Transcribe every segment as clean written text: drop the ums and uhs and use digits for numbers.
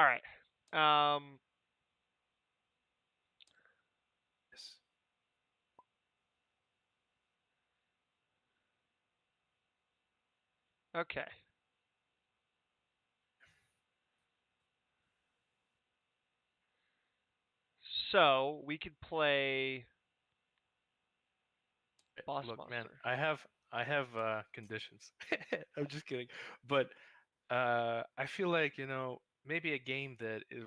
All right. Yes. Okay. So we could play Boss Look, man, Monster. I have conditions. I'm just kidding. But I feel like, maybe a game that is,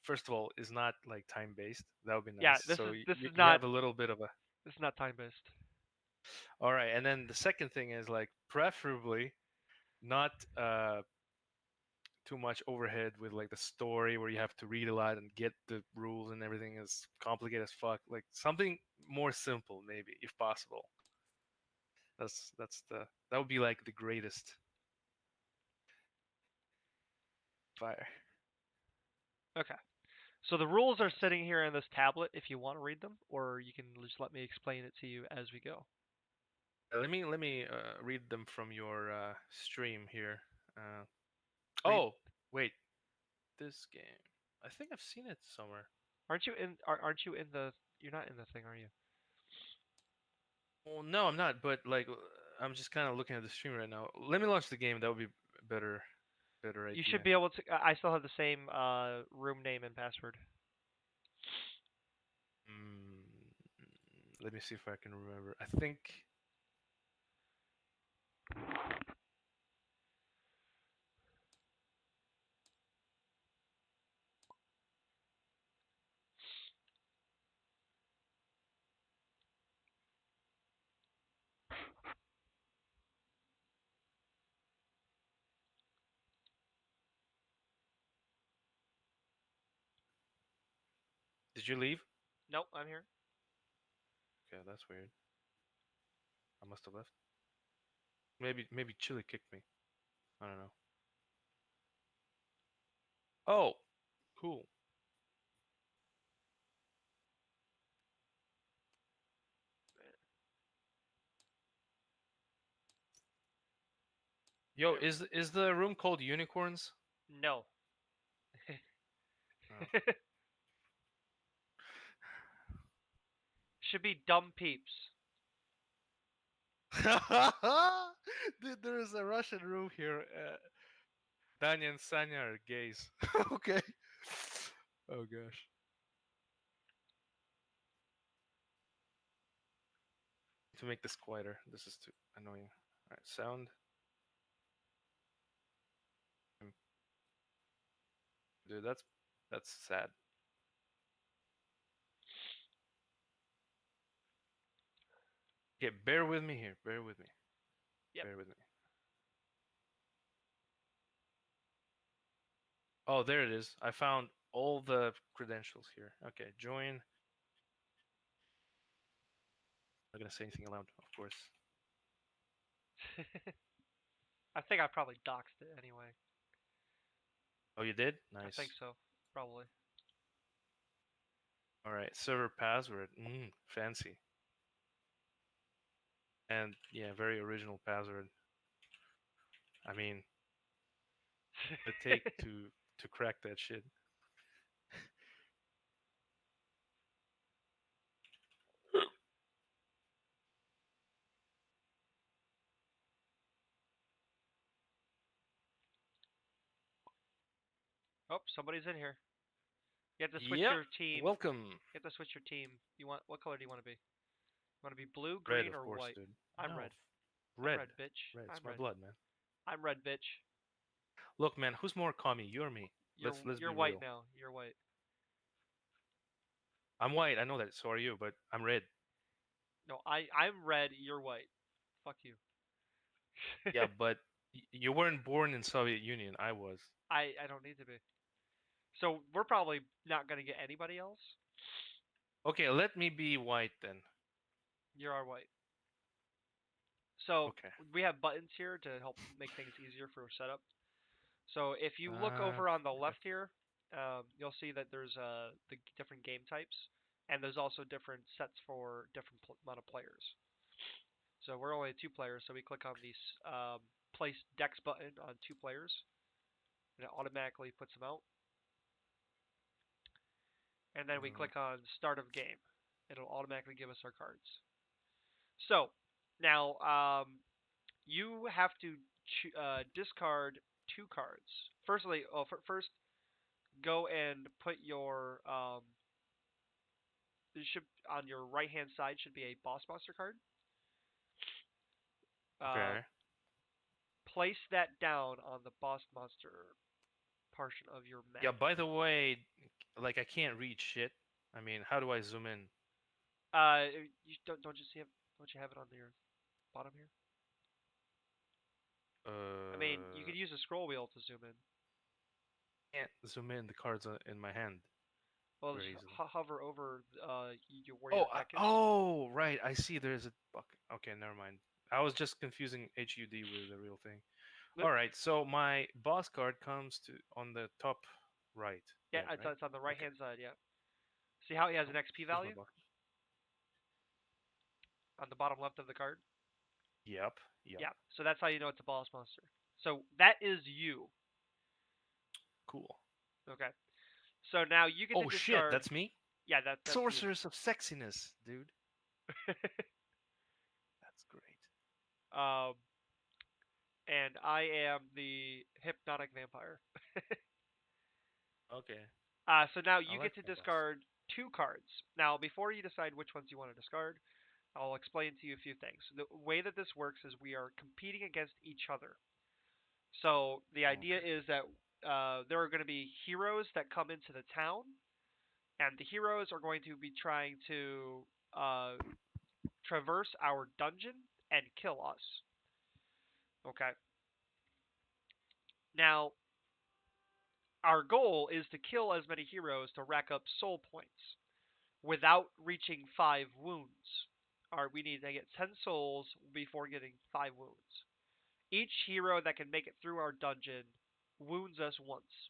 first of all, is not like time based. That would be Yeah, nice. this So is this you is you not have a little bit of a. this is not time based. All right, and then the second thing is like preferably not too much overhead with like the story where you have to read a lot and get the rules and everything is complicated as fuck. Like something more simple, maybe, if possible. That would be like the greatest fire. Okay. So the rules are sitting here in this tablet if you want to read them, or you can just let me explain it to you as we go. Let me read them from your stream here. Uh, Read. oh, wait, this game. I think I've seen it somewhere. Aren't you in the? You're not in the thing, are you? Well, no, I'm not. But like, I'm just kind of looking at the stream right now. Let me launch the game. That would be better, better You should idea. be able to. I still have the same room name and password. Mm, let me see if I can remember. I think. Did you leave? Nope, I'm here. Okay, that's weird. I must have left. Maybe Chili kicked me. I don't know. Oh, cool. Yo, There. is the room called Unicorns? No. Oh. Should be dumb peeps. Dude, there is a Russian room here. Danya and Sanya are gays. Okay. Oh gosh. To make this quieter. This is too annoying. Alright, sound. Mm, dude, that's sad. Okay, bear with me here. Bear with me. Yep. Bear with me. Oh, there it is. I found all the credentials here. Okay, join. I'm not gonna say anything aloud, of course. I think I probably doxed it anyway. Oh, you did? I think Nice. so. Probably. All right, server password. Fancy. And yeah, very original password. I mean, the take to crack that shit. Oh, somebody's in here. You have to switch Yep. your team. Welcome. You have to switch your team. You want what color do you want to be? You want to be blue, Red, green, of or course, white? dude. I'm No, red. I'm red. red, bitch. Red. It's I'm my red. blood, man. I'm red, bitch. Look, man, who's more commie, you or me? Let's You're be white real. now. You're white. I'm white. I know that. So are you, but I'm red. No, I'm red. You're white. Fuck you. Yeah, but you weren't born in Soviet Union. I was. I don't need to be. So we're probably not gonna get anybody else. Okay, let me be white then. You're our white. So Okay. we have buttons here to help make things easier for setup. So if you look Uh, over on the okay. left here, you'll see that there's the different game types, and there's also different sets for different amount of players. So we're only two players, so we click on the place Dex button on two players, and it automatically puts them out. and then we Mhm. click on Start of Game. It'll automatically give us our cards. So now you have to discard two cards. First, go and put your should on your right hand side should be a boss monster card. Uh, Okay. place that down on the boss monster portion of your Yeah. map. By the way, like I can't read shit. I mean, how do I zoom in? Uh, you don't you see it? Don't you have it on your bottom here? I mean, you Uh, could use a scroll wheel to zoom in. can't zoom in the cards in my hand Well, just very easily. hover over where Oh, your deck is. oh, right. I see. There's a bucket. Okay, never mind. I was just confusing HUD with the real thing. Yep. All right. So my boss card comes to on the top right. Yeah, Yeah. Right. it's on the right Okay. hand side. Yeah. See how he has Oh, an XP here's my value box. on the bottom left of the card? Yep. Yep. Yeah. So that's how you know it's a boss monster. So that is you. Cool. Okay. So now you get to Oh shit, discard. that's me. Yeah, that's you. Sorceress of sexiness, dude. That's great. um, and I am the hypnotic vampire. Okay. So now I you like get to my boss. discard two cards. Now, before you decide which ones you want to discard, I'll explain to you a few things. The way that this works is we are competing against each other. So the idea Okay. is that there are going to be heroes that come into the town, and the heroes are going to be trying to uh, traverse our dungeon and kill us. Okay. Now, our goal is to kill as many heroes to rack up soul points without reaching 5 wounds. We need to get 10 souls before getting 5 wounds. Each hero that can make it through our dungeon wounds us once.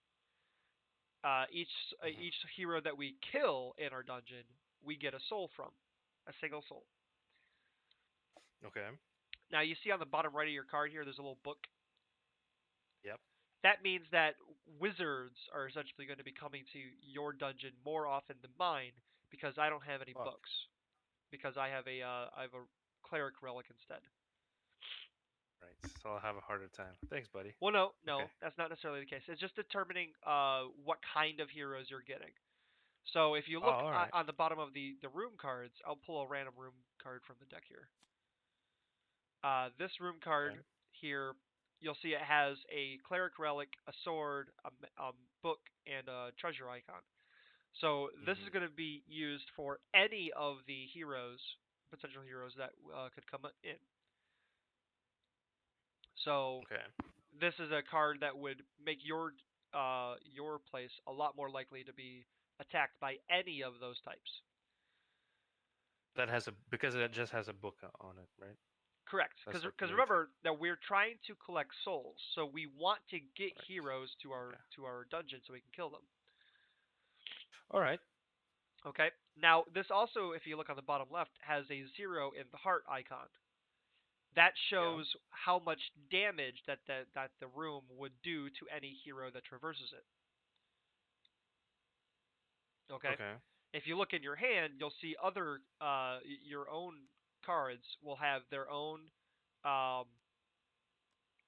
Each Hmm. hero that we kill in our dungeon, we get a soul from, a single soul. Okay. Now you see on the bottom right of your card here, there's a little book. Yep. That means that wizards are essentially going to be coming to your dungeon more often than mine because I don't have any Fuck. books because I have a cleric relic instead. Right. So I'll have a harder time. Thanks, buddy. Well, no, Okay. no, that's not necessarily the case. It's just determining what kind of heroes you're getting. So if you Oh, look all right. on the bottom of the room cards, I'll pull a random room card from the deck here. This room card Okay. here, you'll see it has a cleric relic, a sword, a book, and a treasure icon. So this is Hmm. going to be used for any of the heroes, potential heroes that could come in. So Okay. this is a card that would make your place a lot more likely to be attacked by any of those types. That has a because it just has a book on it, right? Correct, That's what because makes it. remember that we're trying to collect souls, so we want to get Right. heroes to Okay. our dungeon so we can kill them. All right. Okay. Now this also, if you look on the bottom left, has a 0 in the heart icon. That Yeah. shows how much damage that the room would do to any hero that traverses it. Okay. Okay. If you look in your hand, you'll see other your own cards will have their own um,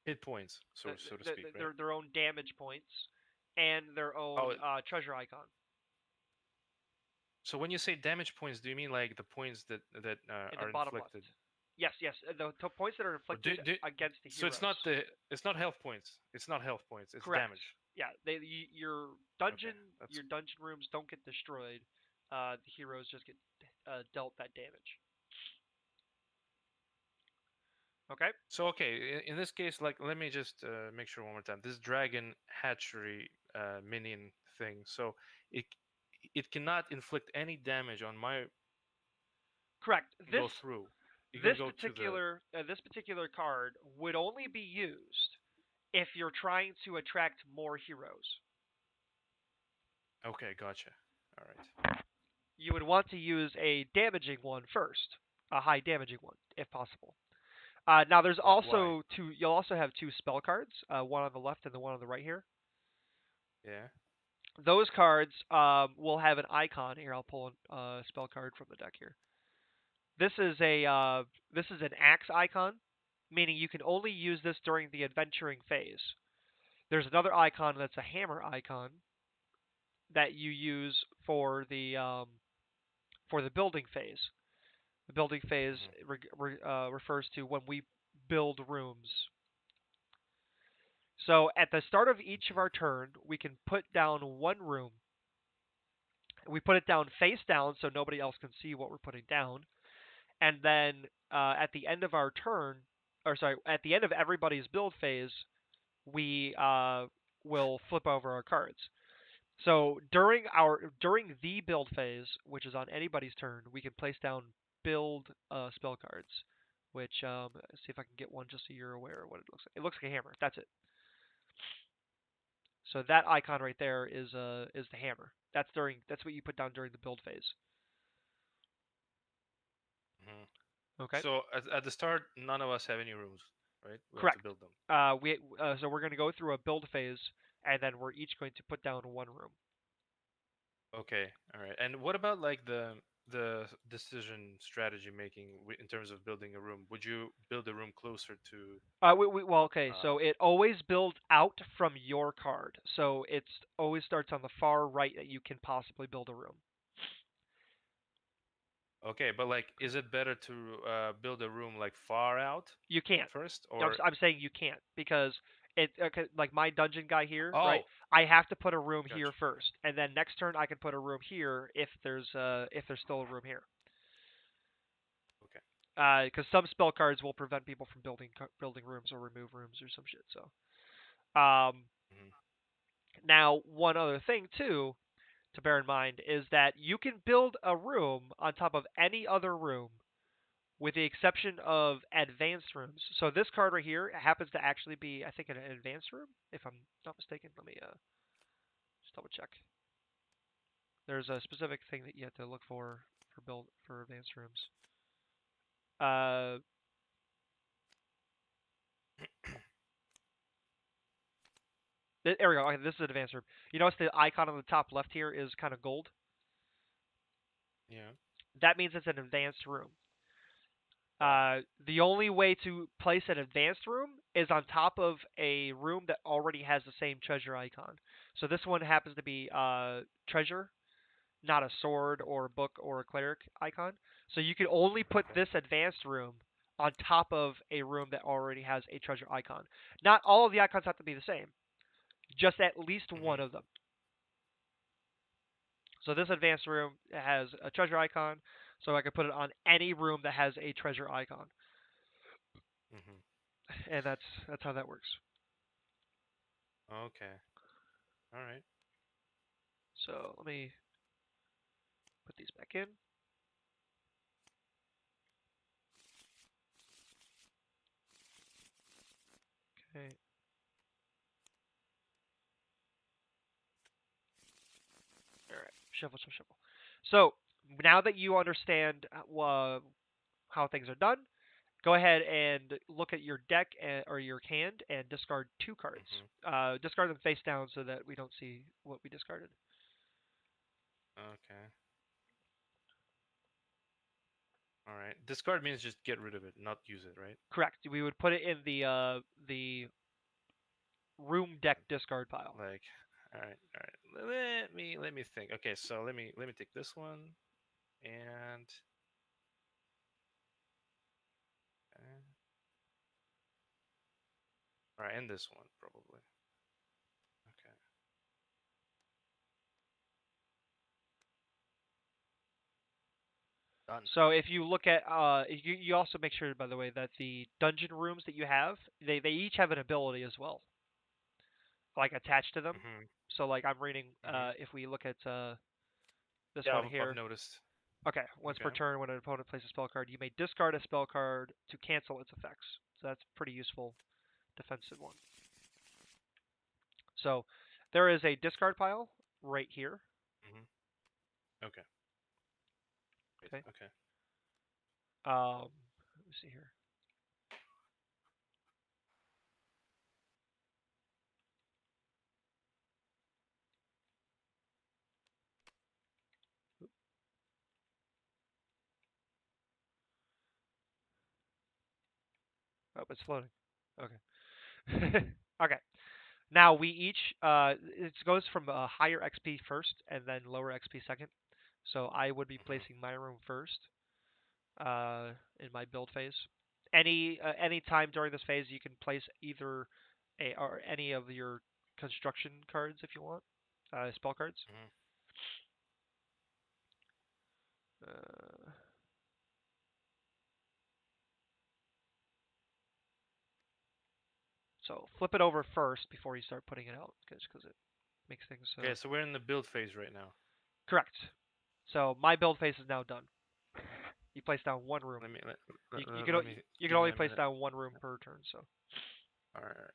Hit points, so to speak, right? their own damage points and their own Oh, treasure icon so when you say damage points, do you mean like the points that in the are bottom left. inflicted, Yes, yes, the points that are or do, inflicted do against the so heroes. it's not health points. It's not health points. It's Correct. damage. Yeah, your Okay, that's dungeon rooms don't get destroyed. The heroes just get dealt that damage. Okay. so okay. In this case, like, let me just make sure one more time. This dragon hatchery minion thing. So it it cannot inflict any damage on my Correct. go through. You can go to the. This particular card would only be used if you're trying to attract more heroes. Okay, gotcha. All right. You would want to use a damaging one first, a high damaging one, if possible. Now, there's Why? also two. You'll also have two spell cards, one on the left and the one on the right here. Yeah. Those cards will have an icon here. I'll pull a spell card from the deck here. This is a this is an axe icon, meaning you can only use this during the adventuring phase. There's another icon that's a hammer icon that you use for the building phase. The building phase Hmm. refers to when we build rooms. So at the start of each of our turn, we can put down one room. We put it down face down so nobody else can see what we're putting down. And then at the end of our turn, or sorry, at the end of everybody's build phase, we will flip over our cards. So during the build phase, which is on anybody's turn, we can place down build spell cards. Which let's see if I can get one just so you're aware of what it looks like. It looks like a hammer. That's it. So that icon right there is the hammer. That's what you put down during the build phase. Hmm. Okay. So at the start, none of us have any rooms, right? We have to Correct. build them. So we're going to go through a build phase, and then we're each going to put down one room. Okay, all right. And what about like the decision strategy making in terms of building a room? Would you build a room closer to? Well, okay. Uh, So it always builds out from your card. So it always starts on the far right that you can possibly build a room. okay, but like, is it better to build a room like far out You can't. first, No, or I'm saying you can't because it okay, like my dungeon guy here, right? oh, I have to put a room here gotcha. first, and then next turn I can put a room here if there's still a room here. Okay. Because some spell cards will prevent people from building rooms or remove rooms or some shit. So Hmm. now one other thing too to bear in mind is that you can build a room on top of any other room with the exception of advanced rooms. So this card right here happens to actually be, I think, an advanced room, if I'm not mistaken. Let me just double check. There's a specific thing that you have to look for build for advanced rooms. Uh, there we go. Okay, this is an advanced room. You notice the icon on the top left here is kind of gold. Yeah. That means it's an advanced room. Wow. The only way to place an advanced room is on top of a room that already has the same treasure icon. So this one happens to be treasure, not a sword or a book or a cleric icon. So you can only put Okay. this advanced room on top of a room that already has a treasure icon. Not all of the icons have to be the same, just at least one Hmm. of them. So this advanced room has a treasure icon, so I can put it on any room that has a treasure icon, Hmm. and that's how that works. Okay. All right. So let me put these back in. Okay. All right. Shuffle, shuffle, shuffle. So now that you understand how things are done, go ahead and look at your deck or your hand and discard two cards. Hmm. Discard them face down so that we don't see what we discarded. Okay. All right. Discard means just get rid of it, not use it, right? Correct. We would put it in the room deck discard pile. Like, all right, all right. Let me think. Okay, so let me take this one and all right, and this one probably. Okay, done. So if you look at, you also make sure, by the way, that the dungeon rooms that you have, they each have an ability as well, like attached to them. Mhm. So like I'm reading, Mhm. if we look at this Yeah, one I've here. noticed. Okay, once per Okay. turn, when an opponent places a spell card, you may discard a spell card to cancel its effects. So that's a pretty useful defensive one. So there is a discard pile right here. Mhm. Okay. Great. Okay. Okay. Let me see here. it's floating. Okay. Okay. Now we each it goes from higher XP first and then lower XP second. So I would be Hmm. placing my room first in my build phase. Any time during this phase, you can place either a or any of your construction cards if you want, spell cards. Hmm. Uh, so flip it over first before you start putting it out, because it makes things Okay, so we're in the build phase right now. correct. So my build phase is now done. You place down one room. Let me let, You let, you let can let me you can give me only a place minute. down one room per turn. So All right.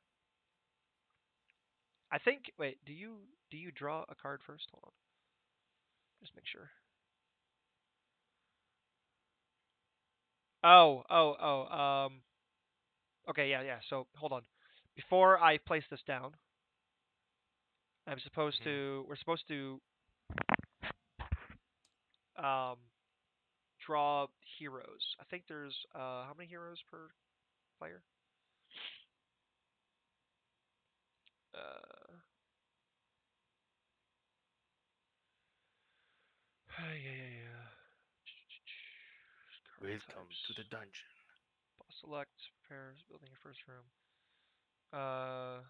I think wait, do you draw a card first? Hold on, just make sure. Oh. Okay, yeah. So hold on. Before I place this down, Hmm. we're supposed to um draw heroes. I think there's how many heroes per player? Uh, yeah. Card Welcome to the types. dungeon. Boss select pairs building your first room. Uh,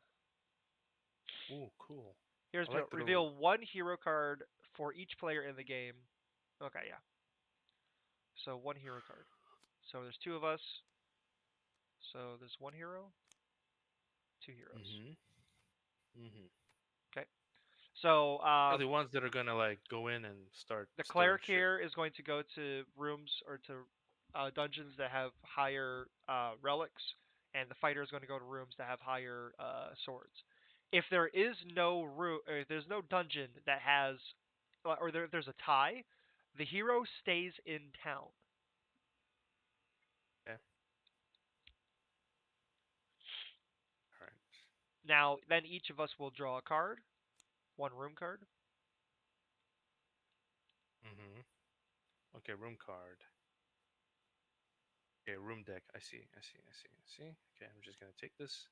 Oh, cool. here's I the like the little. reveal one hero card for each player in the game. Okay, yeah. So one hero card. So there's two of us. So there's one hero, two heroes. Hmm. Hmm. Okay. So Are the ones that are gonna like go in and start the stealing cleric shit. here is going to go to rooms or to dungeons that have higher relics, and the fighter is going to go to rooms that have higher swords. If there is no room, or if there's no dungeon that has, or there's a tie, the hero stays in town. Okay. All right. Now, then each of us will draw a card, one room card, Hmm. Okay, room card. Okay, room deck. I see. I see. I see. I see. Okay, I'm just gonna take this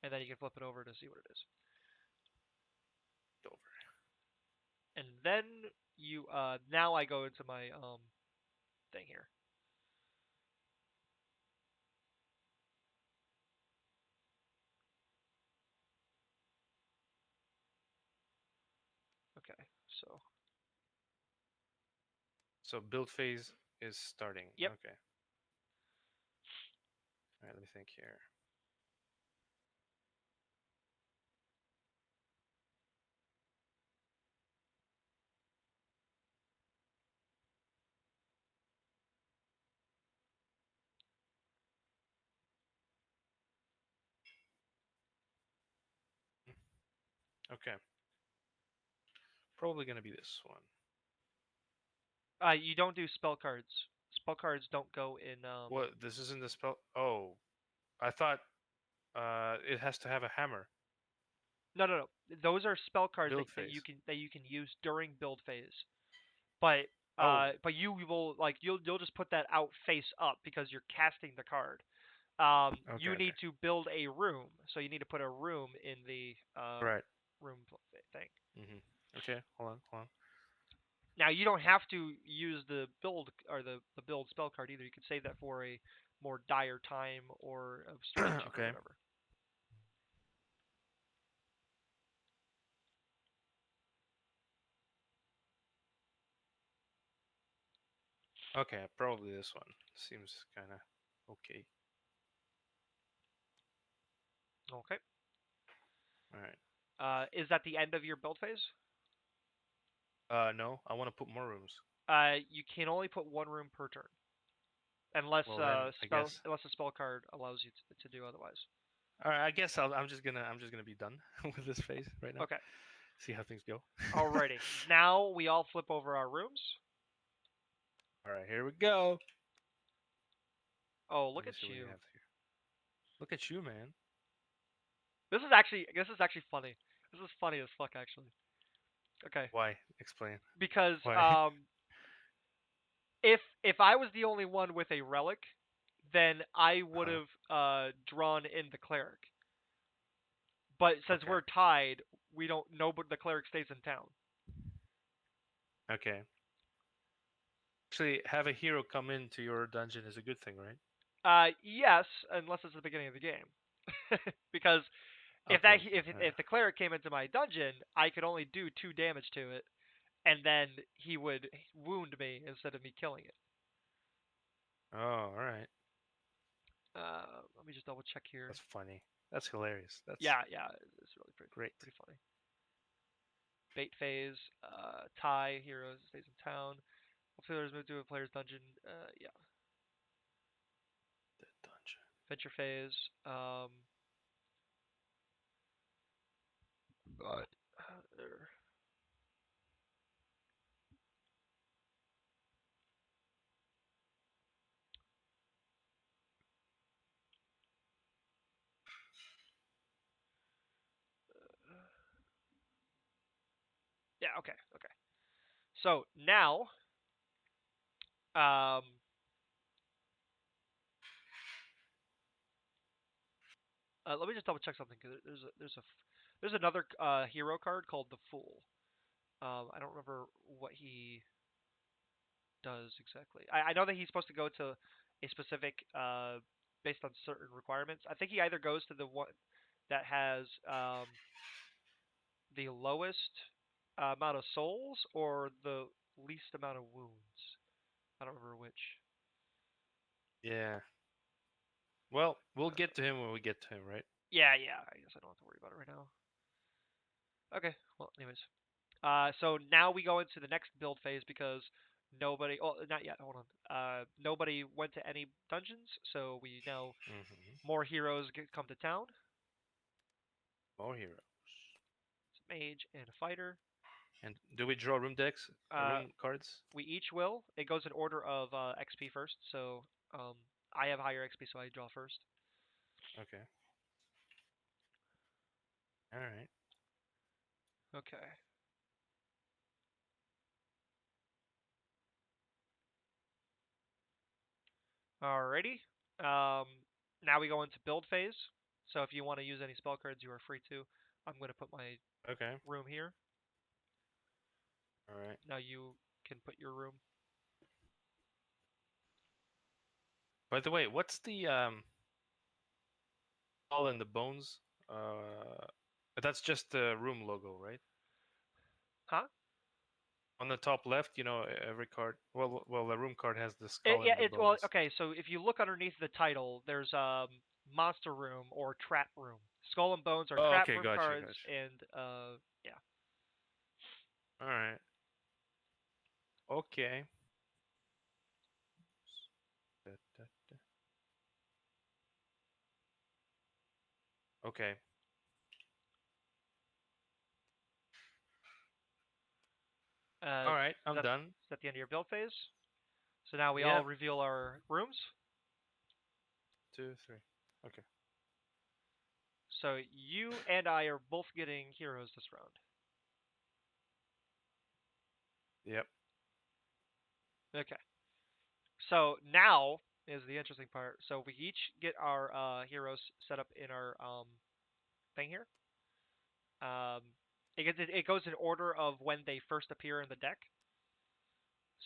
and then you can flip it over to see what it is. over. And then you, now I go into my thing here. Okay, so So build phase is starting. yep. Okay. All right. Let me think here. Okay. Probably gonna be this one. You don't do spell cards. Spell cards don't go in. What? This isn't the spell. Oh, I thought it has to have a hammer. No. Those are spell cards Build that you phase. can use during build phase. But Oh. you will like you'll just put that out face up because you're casting the card. Okay. You need Okay. to build a room, so you need to put a room in the Right. room thing. Hmm. Okay. Hold on. Hold on. Now you don't have to use the build or the build spell card either. You can save that for a more dire time or of stratagem or Okay. whatever. Okay. Probably this one. Seems kind of okay. Okay. All right. Is that the end of your build phase? No. I want to put more rooms. You can only put one room per turn, unless Well, then I guess. a spell card allows you to do otherwise. All right. I guess I'm just gonna be done with this phase right now. Okay. See how things go. Alrighty. Now we all flip over our rooms. All right. Here we go. Oh, Let look me at see what you you. have here. Look at you, man. This is actually funny. This is funny as fuck actually. Okay. Why? Explain. Because Why? if I was the only one with a relic, then I would Uh-huh. have drawn in the cleric. But since Okay. we're tied, we don't know. But the cleric stays in town. Okay. Actually, have a hero come into your dungeon is a good thing, right? Yes, unless it's the beginning of the game, because Okay. if the cleric came into my dungeon, I could only do 2 damage to it, and then he would wound me instead of me killing it. Oh, all right. Let me just double check here. That's funny. That's hilarious. That's Yeah, it's really great. pretty funny. Bait phase, tie, heroes stays in town. Players move to a player's dungeon. Yeah, The dungeon. venture phase. But yeah, okay. So now, um, let me just double check something because there's another hero card called the Fool. I don't remember what he does exactly. I know that he's supposed to go to a specific based on certain requirements. I think he either goes to the one that has the lowest amount of souls or the least amount of wounds. I don't remember which. Yeah. Well, we'll Uh, get to him when we get to him, right? yeah. I guess I don't have to worry about it right now. Okay. Well, anyways. So now we go into the next build phase because nobody. Oh, not yet. Hold on. Nobody went to any dungeons, so we now Mm-hmm. more heroes come to town. More heroes. It's a mage and a fighter. And do we draw room decks? Uh, Room cards? we each will. It goes in order of XP first. So I have higher XP, so I draw first. Okay. All right. Okay. Alrighty. Um, now we go into build phase. So if you want to use any spell cards, you are free to. I'm going to put my Okay. room here. All right. Now you can put your room. By the way, what's the all in the bones? Uh, that's just the room logo, right? Huh? On the top left, every card. Well, the room card has the skull Yeah, and the it's well, bones. okay. So if you look underneath the title, there's monster room or trap room. Skull and Bones are Oh, trap okay, room gotcha, cards, gotcha. and yeah. All right. Okay. Da, da, da. Okay. All right. I'm That's done. at the end of your build phase. So now we all Yep. reveal our rooms. Two, three. Okay. So you and I are both getting heroes this round. Yep. Okay. So now is the interesting part. So we each get our heroes set up in our thing here. Um, it goes in order of when they first appear in the deck.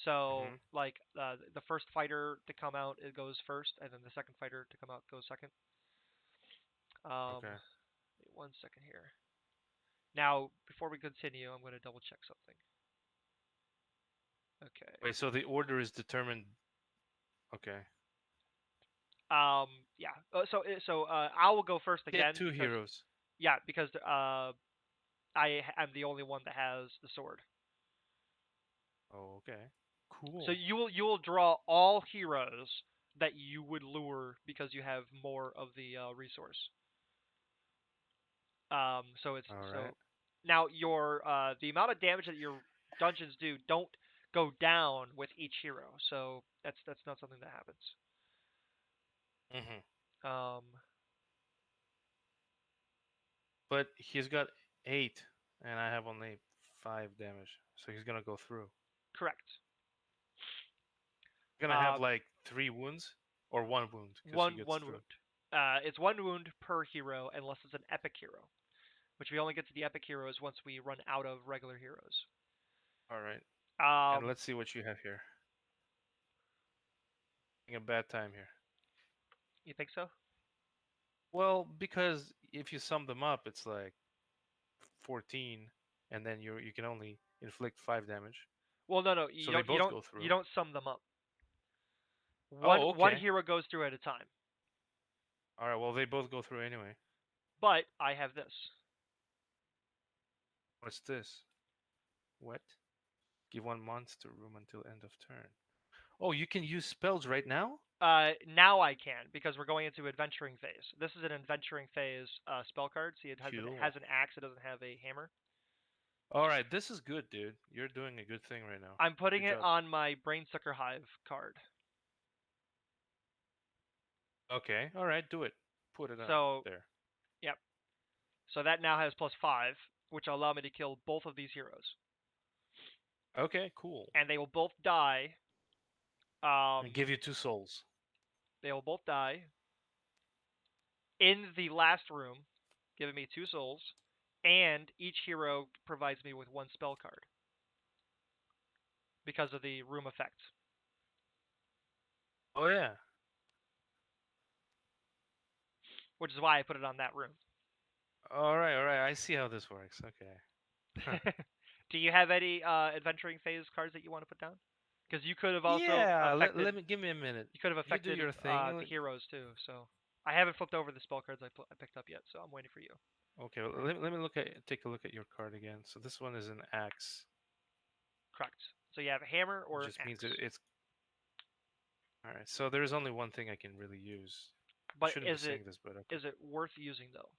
So Mhm. like the first fighter to come out it goes first, and then the second fighter to come out goes second. Okay. Wait 1 second here. Now before we continue, I'm going to double check something. Okay. Wait. So the order is determined. Okay. Yeah. So I will go first Get again two because heroes. yeah because I am the only one that has the sword. Oh, okay. So Cool. you will draw all heroes that you would lure because you have more of the resource. So it's All right. so now your the amount of damage that your dungeons do don't go down with each hero. So that's not something that happens. Mhm. Um, But he's got 8, and I have only 5 damage, so he's gonna go through. correct. Gonna have Um, like 3 wounds. or one wound because he One gets one through. wound. It's one wound per hero unless it's an epic hero, which we only get to the epic heroes once we run out of regular heroes. All right, and Um, let's see what you have here. Having a bad time here. you think so? Well, because if you sum them up, it's like 14, and then you can only inflict 5 damage. Well, no, So they both go you through. don't sum them up. Oh, One okay. hero goes through at a time. All right. Well, they both go through anyway. But I have this. What's this? What? Give one monster room until end of turn. Oh, you can use spells right now? Now I can because we're going into adventuring phase. This is an adventuring phase spell card. See, Cool. has an axe. It doesn't have a hammer. All right, this is good, dude. You're doing a good thing right now. I'm putting Good it job. on my Brainsucker Hive card. Okay. All right, do it. Put it on So, there. yep. So that now has +5, which will allow me to kill both of these heroes, Okay, cool. and they will both die. And give you 2 souls. They will both die in the last room, giving me 2 souls, and each hero provides me with 1 spell card because of the room effect, Oh yeah. which is why I put it on that room. All right, all right. I see how this works. Okay. Huh. Do you have any adventuring phase cards that you want to put down? Because you could have also Yeah, affected let me give me a minute. you could have You do affected your thing. the heroes too. So I haven't flipped over the spell cards I picked up yet, so I'm waiting for you. Okay, well, let me take a look at your card again. So this one is an axe. Correct. So you have a hammer It or an just means axe. it's all right. So there is only one thing I can really use. I But shouldn't be saying this, but okay. is it worth using though?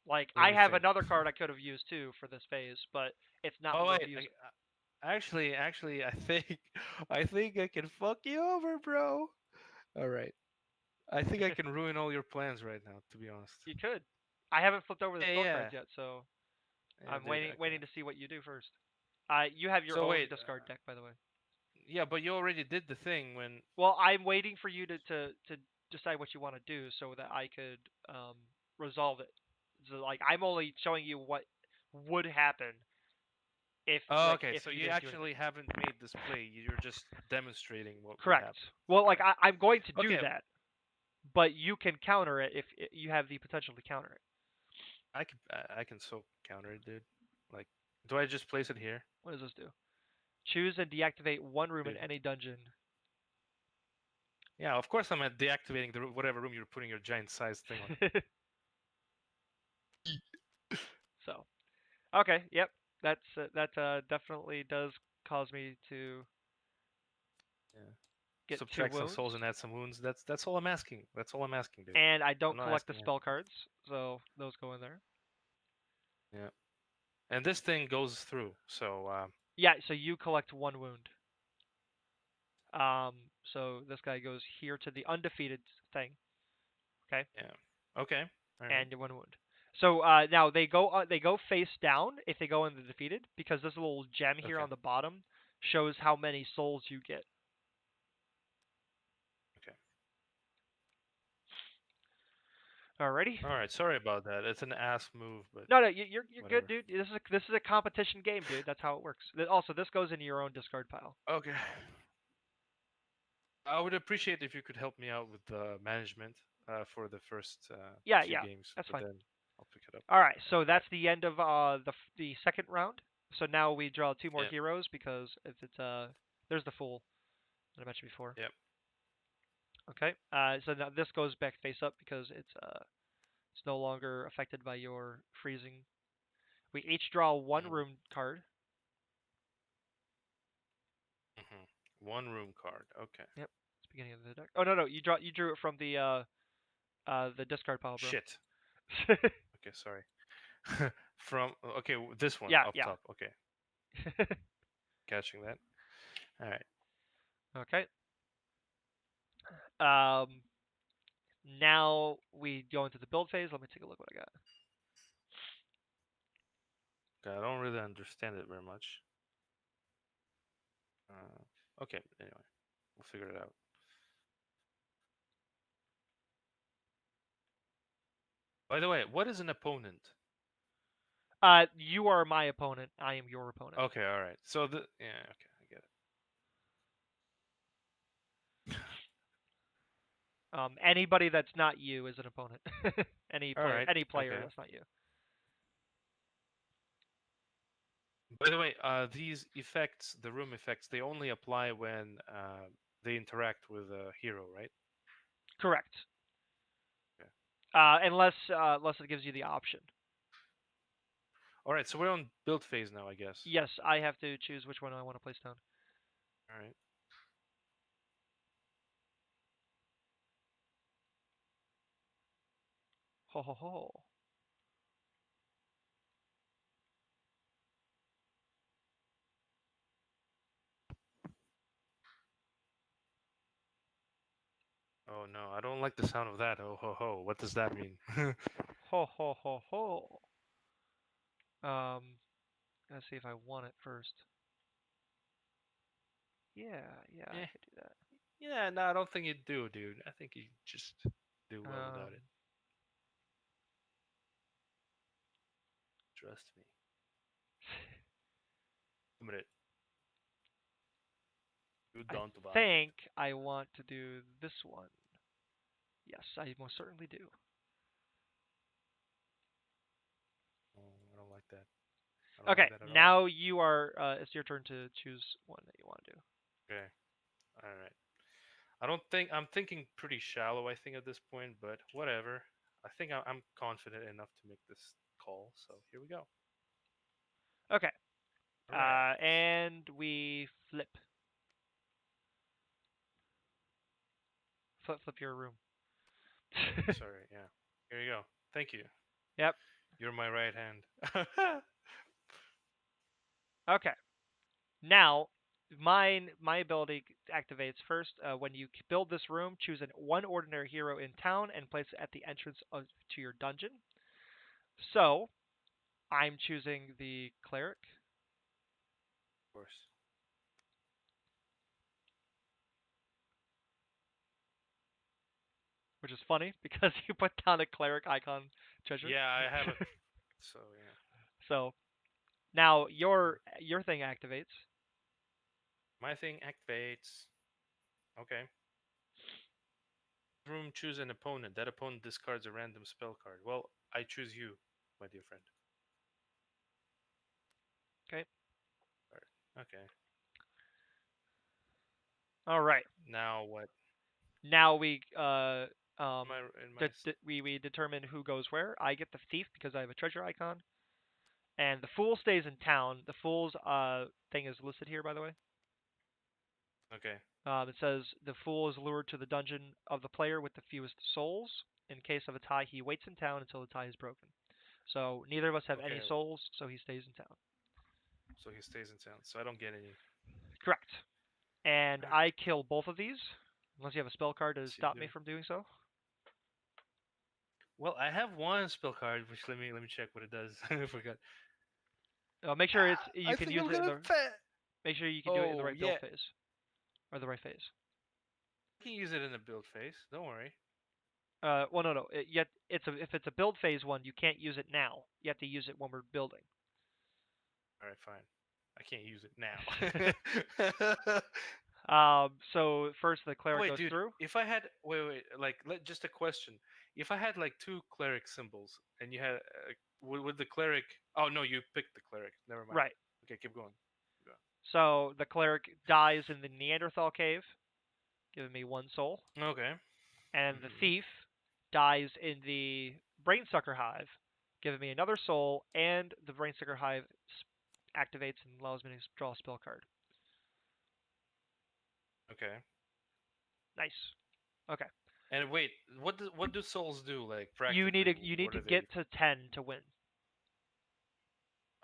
Like Let I me have think. another card I could have used too for this phase, but it's not Oh worth wait, using. actually, I think I think I can fuck you over, bro. All right. I think I can ruin all your plans right now, to be honest. You could. I haven't flipped over the Yeah, spell cards yeah, yet, so yeah, I'm dude. Okay. waiting to see what you do first. You have your So own wait, discard deck, by the way. yeah, but you already did the thing when. Well, I'm waiting for you to decide what you want to do so that I could resolve it. So like I'm only showing you what would happen Oh, okay. if So you you didn't do anything. actually haven't made this play. You're just demonstrating what would Correct. happen. Well, All like right. I'm going to do Okay. that, but you can counter it if you have the potential to counter it. I can so counter it, dude. Like, do I just place it here, What does this do? Choose and deactivate one room in dude? any dungeon. Yeah, of course I'm at deactivating the whatever room you're putting your giant sized thing on. So, okay, yep, that definitely does cause me to Yeah. get two Subtract some wounds, souls and add some wounds. That's all I'm asking. That's all I'm asking, dude. and I I'm don't not collect the asking spell anything. cards, so those go in there. Yeah. And this thing goes through. So Yeah, so you collect 1 wound. So this guy goes here to the undefeated thing, okay, yeah. Okay. All right. and 1 wound. So now they go face down if they go in the defeated because this little gem here Okay. on the bottom shows how many souls you get. Okay. Alrighty. All right. Sorry about that. It's an ass move, but No, you're good, whatever. dude. This is a competition game, dude. That's how it works. Also, this goes into your own discard pile. Okay. I would appreciate if you could help me out with the management for the first Yeah, few yeah, games, that's but fine. then I'll pick it up. All right, so All right. that's the end of the second round. So now we draw 2 more Yep. heroes because it's there's the fool that I mentioned before. Yep. Okay. So now this goes back face up because it's no longer affected by your freezing. We each draw one Mm-hmm. room card. One room card. Okay. Yep. It's beginning of the deck. Oh no, you drew it from the discard pile, bro. Shit. Okay. Sorry. From okay, this one Yeah, up yeah. top. Okay. Catching that. All right. Okay. Um, Now we go into the build phase. Let me take a look what I got. Okay, I don't really understand it very much. Okay. Anyway, we'll figure it out. By the way, what is an opponent? You are my opponent. I am your opponent. Okay, all right. So the yeah, okay, I get it. Anybody that's not you is an opponent. All right. Any player Okay. that's not you. By the way, these effects, the room effects, they only apply when they interact with a hero, right? Correct. Okay. Unless it gives you the option. All right. So we're on build phase now, I guess. Yes, I have to choose which one I want to place down. All right. Ho ho ho. Oh no, I don't like the sound of that. Oh ho ho. What does that mean? Ho ho ho ho. Let's see if I want it first. Yeah, I Eh. could do that. Yeah. No, I don't think you do, dude. I think you just do well Um, without it. Trust me. A minute. You I don't want it. think I want to do this one. Yes, I most certainly do. Oh, I don't like that. I don't like Okay, that at all. now you are. It's your turn to choose one that you want to do. Okay. All right. I don't think I'm thinking pretty shallow. I think at this point, but whatever. I think I'm confident enough to make this call. So here we go. Okay. All right. And we flip your room. Sorry. Yeah. Here you go. Thank you. Yep. You're my right hand. Okay. Now, my ability activates first when you build this room. Choose one ordinary hero in town and place it at the entrance to your dungeon. So I'm choosing the cleric, Of course. which is funny because you put down a cleric icon treasure. Yeah, I have a. So yeah. So now Mm. your thing activates. My thing activates. Okay. Room choose an opponent. That opponent discards a random spell card. Well, I choose you, my dear friend. Okay. All right. Okay. All right. Now what? Now we My in my. we determine who goes where. I get the thief because I have a treasure icon, and the fool stays in town. The fool's thing is listed here, by the way. Okay. It says the fool is lured to the dungeon of the player with the fewest souls. In case of a tie, he waits in town until the tie is broken. So neither of us have any Okay. souls, so he stays in town. So he stays in town. So I don't get any. Correct. And All right. I kill both of these, unless you have a spell card to Yes, you stop me do. from doing so. Well, I have one spell card, which let me check what it does. I forgot. Make sure it's you I can think use I'm it in gonna the. pet. Make sure you can do it in the Oh right build yeah, phase or the right phase. I can use it in a build phase. Don't worry. Well, no. Yet if it's a build phase one, you can't use it now. You have to use it when we're building. All right, fine. I can't use it now. So first the cleric Wait, goes dude. through. If I had wait, like just a question. If I had like two cleric symbols and you had would the cleric? Oh no, you picked the cleric. Never mind. Right. Okay, keep going. Keep So the cleric dies in the Neanderthal cave, giving me one soul, going. Okay. and the Hmm. thief dies in the brainsucker hive, giving me another soul, and the brainsucker hive activates and allows me to draw a spell card. Okay. Nice. Okay. And wait, what do souls do like practically? You need What to are they? get to 10 to win.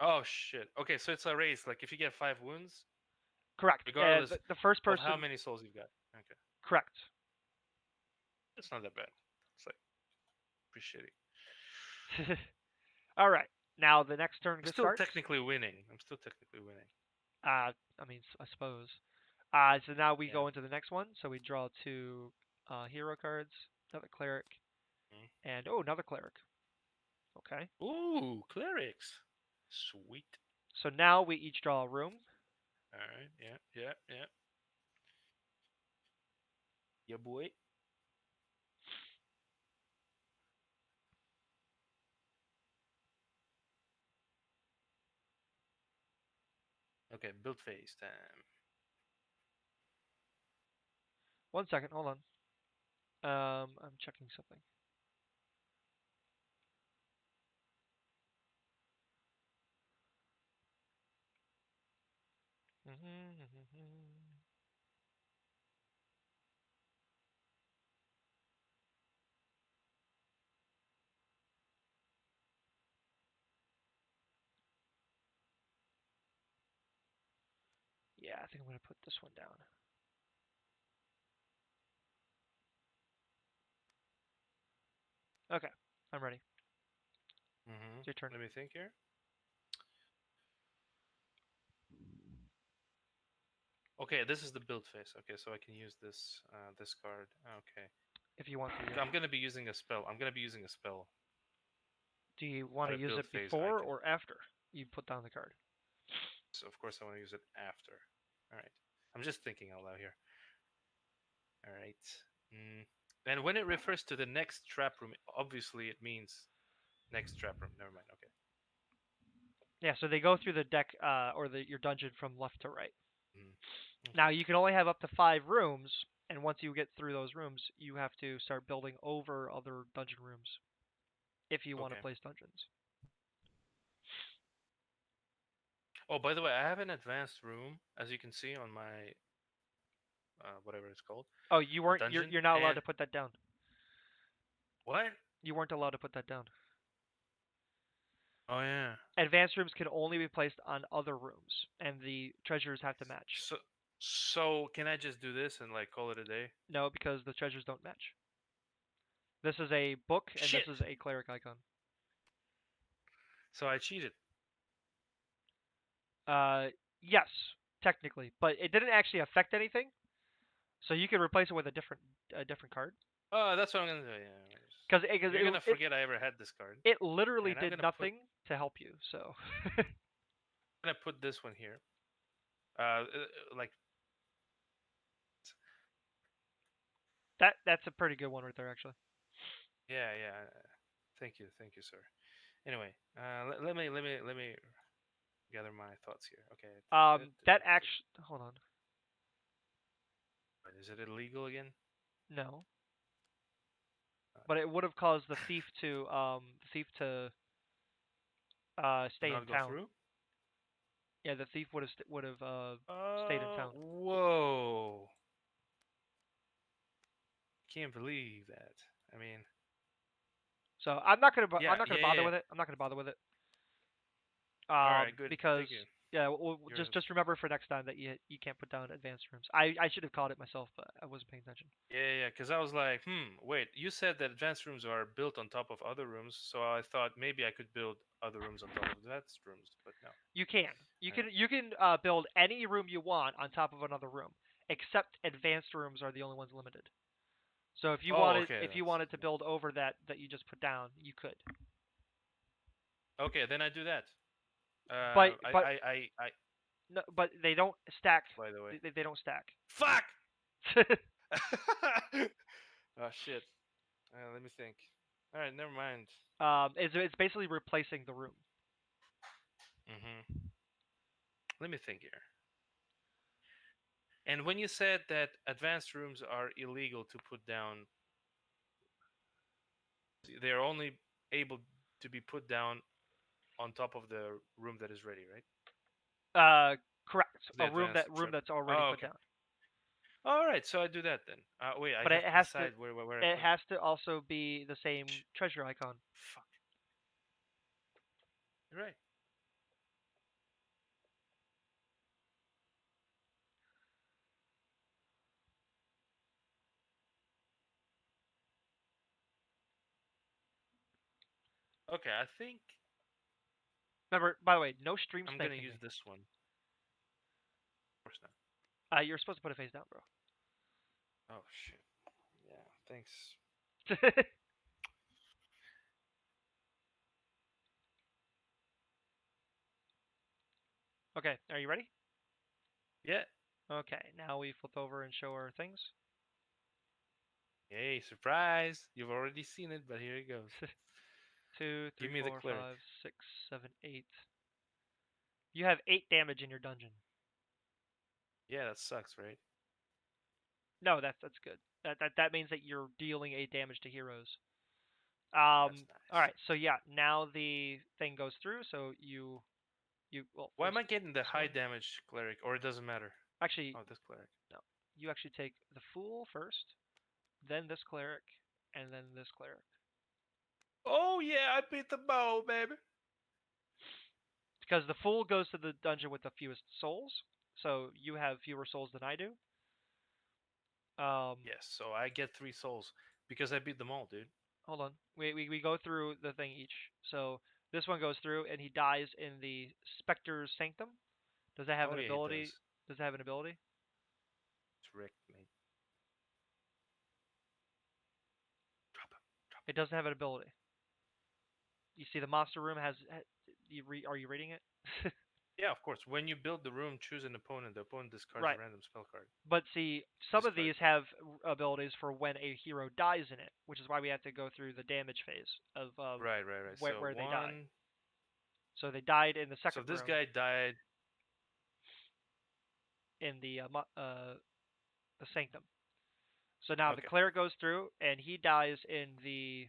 Oh shit. Okay, so it's a race. Like if you get 5 wounds, Correct. regardless The first of how person. many souls you've got. Okay, Correct. it's not that bad. It's like pretty shitty. All right. Now the next turn I'm still starts. technically winning. I'm still technically winning. I mean, I suppose. So now we Yeah. go into the next one. So we draw two hero cards, another cleric, Mhm. and oh, another cleric. Okay. Ooh, clerics. Sweet. So now we each draw a room. All right. Yeah. Yeah. Yeah. Yeah, boy. Okay. Build phase time. 1 second. Hold on. I'm checking something. Yeah, I think I'm gonna put this one down. Okay, I'm ready. It's your turn. Let me think here. Okay, this is the build phase. Okay, so I can use this card. Okay, If you want to, yeah. I'm gonna be using a spell. I'm gonna be using a spell, Do you want not to a use build it phase before icon. or after you put down the card? So of course I want to use it after. All right. I'm just thinking out loud here. All right. Mm. And when it refers to the next trap room, obviously it means next trap room. Never mind. Okay. Yeah, so they go through the deck or your dungeon from left to right. Mm. Now Okay. you can only have up to 5 rooms, and once you get through those rooms, you have to start building over other dungeon rooms if you want to Okay. place dungeons. Oh, by the way, I have an advanced room, as you can see on my whatever it's called, Oh, you weren't. You're dungeon. you're not allowed And to put that down. what? You weren't allowed to put that down. Oh yeah. Advanced rooms can only be placed on other rooms, and the treasures have to match. So so can I just do this and like call it a day? No, because the treasures don't match. This is a book, and this is Shit. a cleric icon. So I cheated. Uh, yes, technically, but it didn't actually affect anything. So you can replace it with a different card. Oh, that's what I'm gonna do. Yeah. Because it, cause You're it, gonna it forget I ever had this card, it literally and I'm did nothing to help you. So gonna put this one here. Like that's a pretty good one right there, actually. yeah, yeah. Thank you, sir. Anyway, let me gather my thoughts here. Okay. That actually, hold on. Is it illegal again? No, Uh, but it would have caused the thief to to stay in not go town. through? Yeah, the thief would have stayed in town. Whoa! Can't believe that. I mean, So I'm yeah, not gonna yeah, bother yeah. with it. I'm not gonna bother with it. All right, good. Because Thank you. yeah, You're just remember for next time that you can't put down advanced rooms. I should have caught it myself, but I wasn't paying attention. yeah, yeah. Because I was like, wait. You said that advanced rooms are built on top of other rooms, so I thought maybe I could build other rooms on top of advanced rooms, but no. You can. You All can right. you can build any room you want on top of another room, except advanced rooms are the only ones limited. So Oh, okay. if you That's wanted to build over that you just put down, you could. okay. Then I do that. But I, but I, I, I. no, but they don't stack. By the way, They don't stack. fuck. Oh shit. Let me think. All right, never mind. It's basically replacing the room. Hmm. Let me think here. And when you said that advanced rooms are illegal to put down, they are only able to be put down on top of the room that is ready, right? Uh, correct. The advanced Room trip. that's already Oh, put okay. down. All right, so I do that then. Wait, I But have to decide where I it put it. has to also be the same treasure icon. Fuck. You're right. Okay, I think Remember, by the way, no stream I'm gonna sniping use me. this one. Of course not. You're supposed to put it face down, bro. Oh shit. Yeah. Thanks. Okay, are you ready? Yeah. Okay, now we flip over and show our things. Hey, surprise! You've already seen it, but here it goes. Two, Give three, me the four, cleric. 5, 6, 7, 8. You have 8 damage in your dungeon. Yeah, that sucks, right? No, that's good. That means that you're dealing 8 damage to heroes. That's All nice. right. So yeah, now the thing goes through. So well, Why there's am I getting the this high one. damage cleric? Or it doesn't matter? Actually, Oh, this cleric. no. You actually take the fool first, then this cleric, and then this cleric. Oh yeah, I beat the bow, baby. Because the fool goes to the dungeon with the fewest souls. So you have fewer souls than I do. Um, Yes, so I get 3 souls because I beat them all, dude. hold on. We go through the thing each. So this one goes through and he dies in the Spectre's Sanctum. Does that have Oh an yeah, he ability? does. Does it have an ability? It's Rick, mate. Drop him. Drop It him. doesn't have an ability. You see, the monster room has. Are you reading it? Yeah, of course. When you build the room, choose an opponent. The opponent discards a Right. random spell card. But see, some of Discard. these have abilities for when a hero dies in it, which is why we have to go through the damage phase of Right, right, right. where So where they die. one. So they died in the So second this room guy died. in the sanctum. So now the Okay. cleric goes through and he dies in the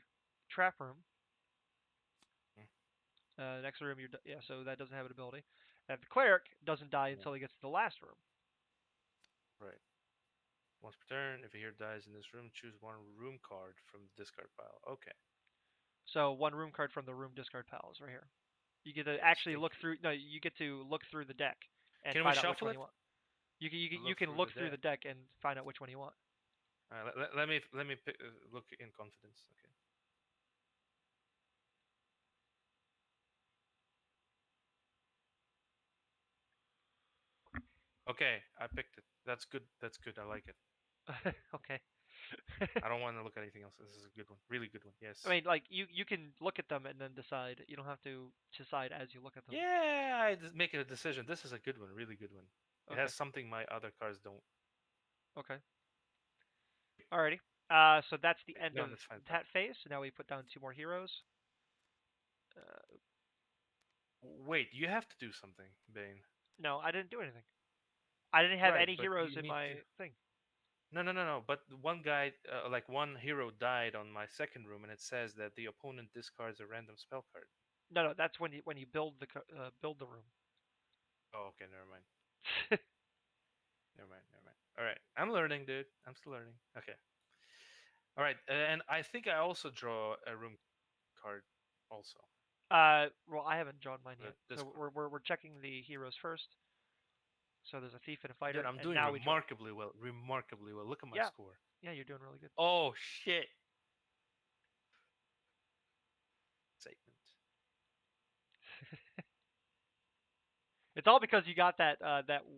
trap room. Mm, Next room, yeah. So that doesn't have an ability. And the cleric doesn't die mm, until he gets to the last room. right. Once per turn, if a hero dies in this room, choose one room card from the discard pile. Okay. So one room card from the room discard pile is right here. You get to Yes, actually thank look you. through. No, you get to look through the deck and Can we find out which shuffle one it? you want. You can Look you can through the look through the deck. deck and find out which one you want. Let me look in confidence. Okay. Okay, I picked it. That's good. That's good. I like it. Okay. I don't want to look at anything else. This is a good one. Really good one. I Yes. mean, like you can look at them and then decide. You don't have to decide as you look at them. Yeah, make a decision. This is a good one. Really good one. It Okay. has something my other cards don't. Okay. Alrighty. So that's the end No, of that's fine. Fine. that phase. So now we put down 2 more heroes. Uh, Wait, you have to do something, Bane. no, I didn't do anything. I didn't have Right, any but heroes you in need to. my thing. No, no, no, no. But one guy, like one hero, died on my second room, and it says that the opponent discards a random spell card. No, no, that's when you build build the room. Oh, okay. Never mind. Never mind. Never mind. All right. I'm learning, dude. I'm still learning. Okay. All right. And I think I also draw a room card, also. Well, I haven't drawn mine The yet. So Discord. we're checking the heroes first. So there's a thief and a Dude, fighter, I'm and doing now we draw. remarkably well. Remarkably well. Look at my Yeah, score. yeah, you're doing really good. Oh shit. Excitement. It's all because you got that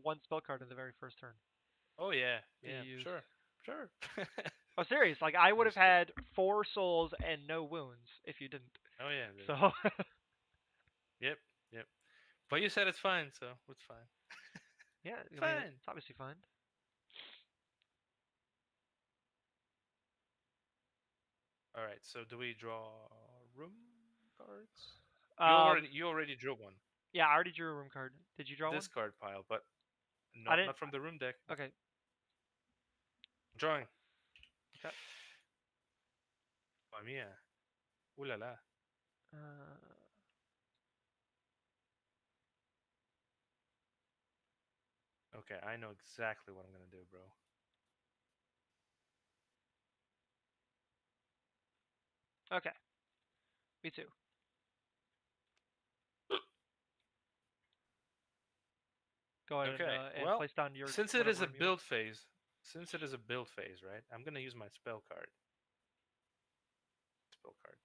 one spell card in the very first turn Oh yeah. that you Yeah. used. Sure. Sure. Oh, serious? Like I would have Understood. had 4 souls and no wounds if you didn't. Oh yeah, dude. So Yep. Yep. But you said it's fine, so it's fine. yeah, I mean it's Fine. obviously fine. All right. So do we draw room cards? Um, You already drew one. yeah, I already drew a room card. Did you draw one? Discard pile, but I not didn't. from the room deck. Okay, Drawing. okay. Mamma mia. Ooh la la. Uh, Okay, I know exactly what I'm gonna do, bro. okay, me too. Go ahead Okay. and Well, place down your since it is whatever a room you want. build phase, right? I'm gonna use my spell card. Spell card.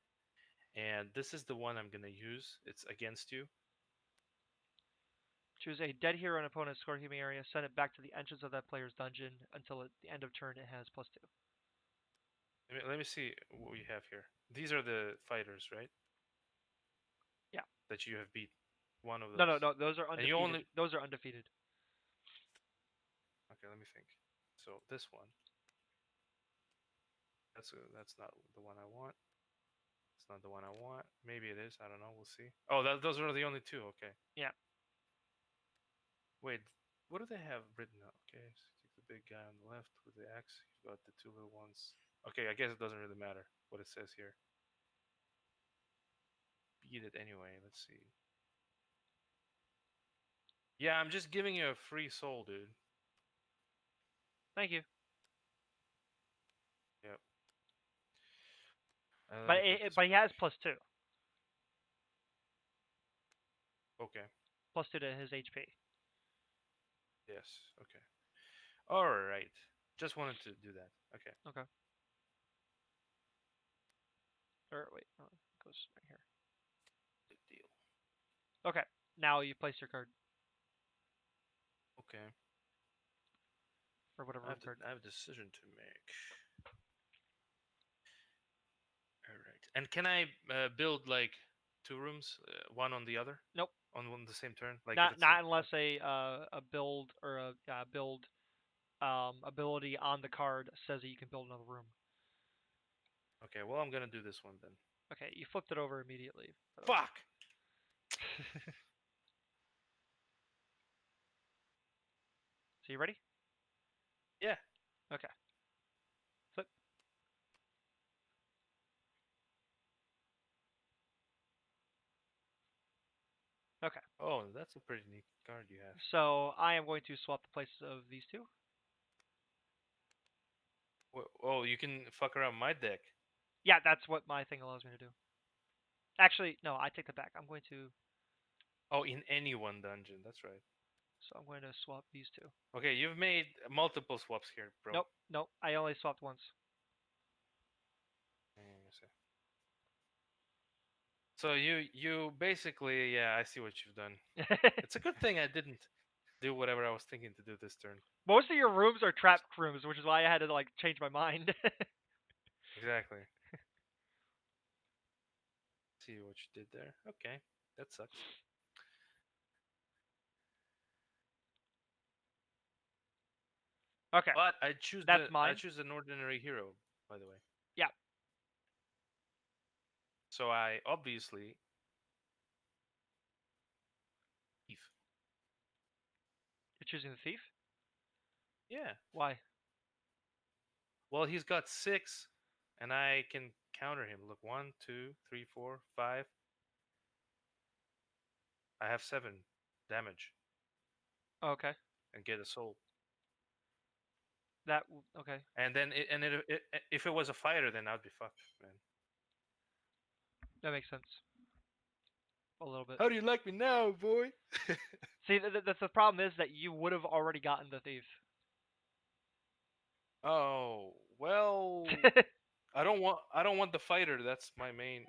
And this is the one I'm gonna use. It's against you. Choose a dead hero in opponent's scorekeeping area. Send it back to the entrance of that player's dungeon until at the end of turn it has +2. Let me see what we have here. These are the fighters, right? Yeah. That you have beat. One of No, no, those. no. Those are And you undefeated. only. Those are undefeated. Okay, let me think. So this one. That's not the one I want. It's not the one I want. Maybe it is. I don't know. We'll see. Oh, those are the only two. Okay. Yeah. Wait. What do they have written out? Okay. So take the big guy on the left with the axe. You've got the two little ones. Okay. I guess it doesn't really matter what it says here. Beat it anyway. Let's see. Yeah, I'm just giving you a free soul, dude. Thank you. Yep. Let But me put this but he has back. +2, Okay. +2 to his HP. Yes. Okay. All right. Just wanted to do that. Okay. Okay. Or wait, no, it goes right here. Good deal. Okay. Now you place your card Okay. or whatever room card. I have a decision to make. All right. And can I build like two rooms, one on the other, Nope. on the same turn? Like if Not it's a. not unless Okay. a build or a build ability on the card says that you can build another room. Okay. Well, I'm gonna do this one then. Okay, you flipped it over immediately. By the way. Fuck. So you ready? Yeah. Okay. Flip. Okay. Oh, that's a pretty neat card you have. So I am going to swap the places of these two. Oh, you can fuck around my deck. Yeah, that's what my thing allows me to do. Actually, no, I take that back. I'm going to Oh, in any one dungeon. That's right. so I'm going to swap these two. Okay, you've made multiple swaps here, bro. Nope, nope. I only swapped once. Hang on a sec. So you basically, yeah, I see what you've done. It's a good thing I didn't do whatever I was thinking to do this turn. Most of your rooms are trap rooms, which is why I had to like change my mind. Exactly. See what you did there. Okay, that sucks. Okay, But that's I mine. choose an ordinary hero, by the way. Yeah, So I obviously thief. you're choosing the thief. Yeah. Why? Well, he's got 6, and I can counter him. Look, 1, 2, 3, 4, 5. I have 7 damage Oh, okay, and get a soul. that okay. And then if it was a fighter, then I'd be fucked, man. That makes sense a little bit. How do you like me now, boy? See, that's the problem is that you would have already gotten the thief. Oh well, I don't want the fighter. That's my main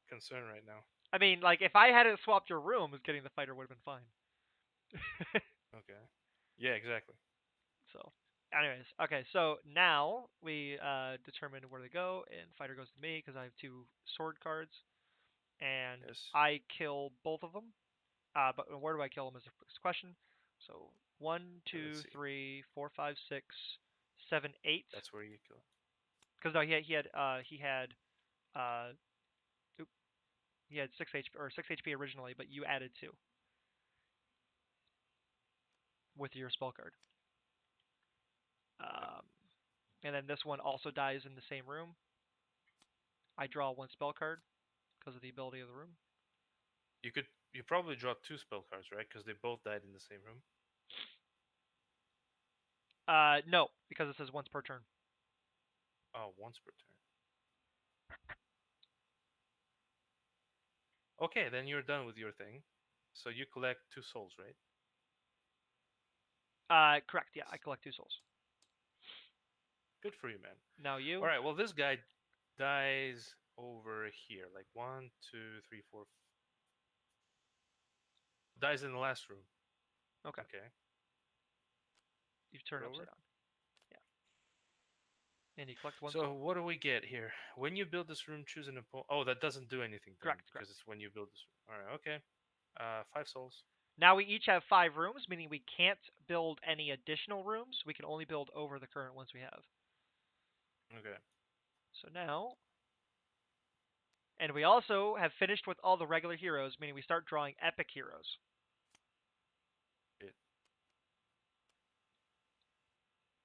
concern right now. I mean, like if I hadn't swapped your rooms, getting the fighter would have been fine. Okay. Yeah, exactly. So, anyways, okay. So now we determine where to go, and fighter goes to me because I have two sword cards, and Yes. I kill both of them. But where do I kill them is the first question. So one, Okay, let's two, see. three, four, five, six, 7, 8. That's where you kill. Because no, uh, oop, he had 6 HP originally, but you added 2 with your spell card. Yep. Um, and then this one also dies in the same room. I draw 1 spell card because of the ability of the room. You probably draw 2 spell cards, right? Because they both died in the same room. No, because it says once per turn. Oh, once per turn. Okay, then you're done with your thing. So you collect 2 souls, right? Correct. Yeah, I collect 2 souls. Good for you, man. Now All you. right. Well, this guy dies over here. Like 1, 2, 3, 4. Dies in the last room. Okay. Okay. You Put turn upside over. down. Yeah. And you collect 1 So soul. what do we get here? When you build this room, choose an opponent. Oh, that doesn't do anything then, Correct. because Correct. it's when you build this room. All right. Okay. 5 souls. Now we each have 5 rooms, meaning we can't build any additional rooms. We can only build over the current ones we have. Okay. So now, and we also have finished with all the regular heroes, meaning we start drawing epic heroes. It.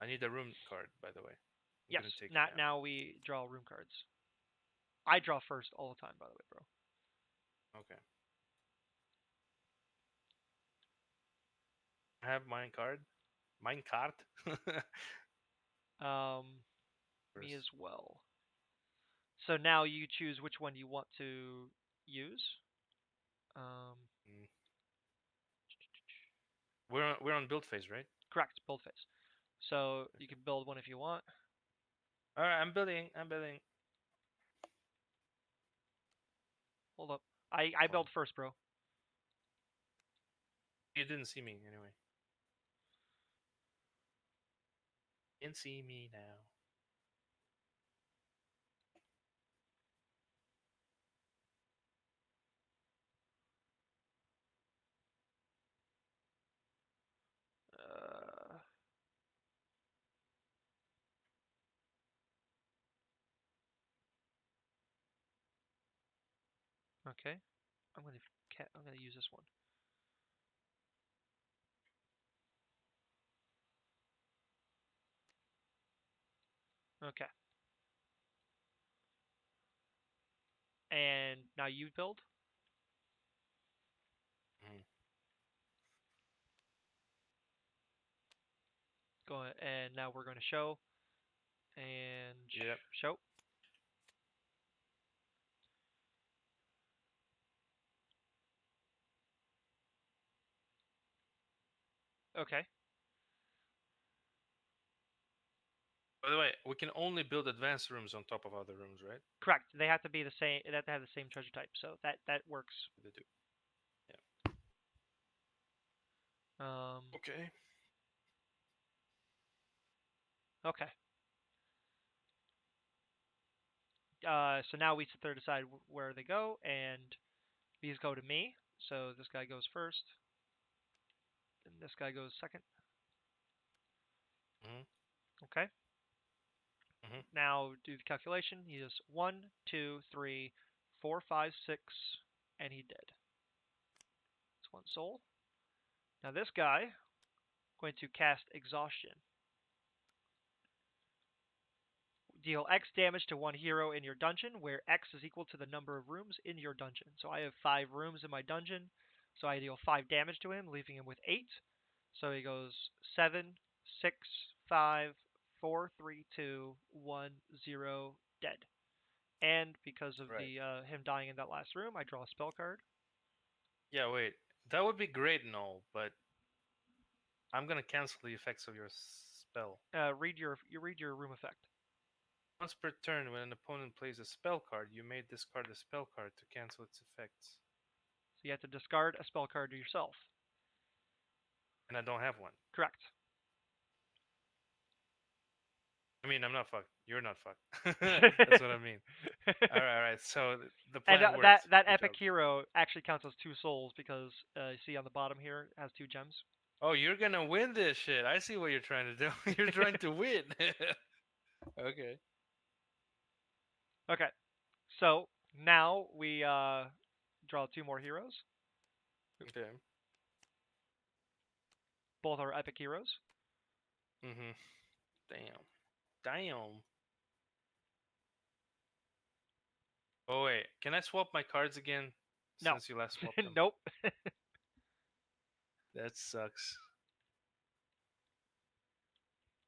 I need a room card, by the way. I'm Yes, gonna take it not now. now we draw room cards. I draw first all the time, by the way, bro. Okay. I have mine card. Mine card. Me as First. well. So now you choose which one you want to use. Um, Mm. We're on build phase, right? correct, build phase. So you Okay. can build one if you want. All right. I'm building. I'm building. Hold up. I Hold on. build first, bro. You didn't see me anyway. You can see me now. Uh, okay. I'm gonna use this one. Okay. And now you build. Mm. Go ahead. And now we're going to show and Yep. show. Okay. By the way, we can only build advanced rooms on top of other rooms, right? Correct. They have to be the same. They have to have the same treasure type. So that works. They do. Yeah. Um. Okay. Okay. So now we sit there decide where they go, and these go to me. So this guy goes first, and this guy goes second. Mhm. Okay. Mhm. Now do the calculation. He does 1, 2, 3, 4, 5, 6, and he did. It's 1 soul. Now this guy going to cast exhaustion. Deal X damage to one hero in your dungeon, where X is equal to the number of rooms in your dungeon. So I have 5 rooms in my dungeon, so I deal 5 damage to him, leaving him with 8. So he goes 7, 6, 5, 4, 3, 2, 1, 0, dead. And because of Right. the him dying in that last room, I draw a spell card. Yeah. Wait. That would be great and all, but I'm gonna cancel the effects of your spell. Read your room effect. Once per turn, when an opponent plays a spell card, you may discard a spell card to cancel its effects. So you have to discard a spell card to yourself. And I don't have one. Correct. I mean, I'm not fucked. You're not fucked. That's what I mean. All right. So the And plan that worked. that Good epic job. hero actually counts as 2 souls because you see on the bottom here it has 2 gems. Oh, you're gonna win this shit. I see what you're trying to do. You're trying to win. Okay. Okay, so now we draw 2 more heroes. Okay. Both are epic heroes. Mhm. Damn. Damn. Oh wait, can I swap my cards again? No, Since you last swapped them. nope. That sucks.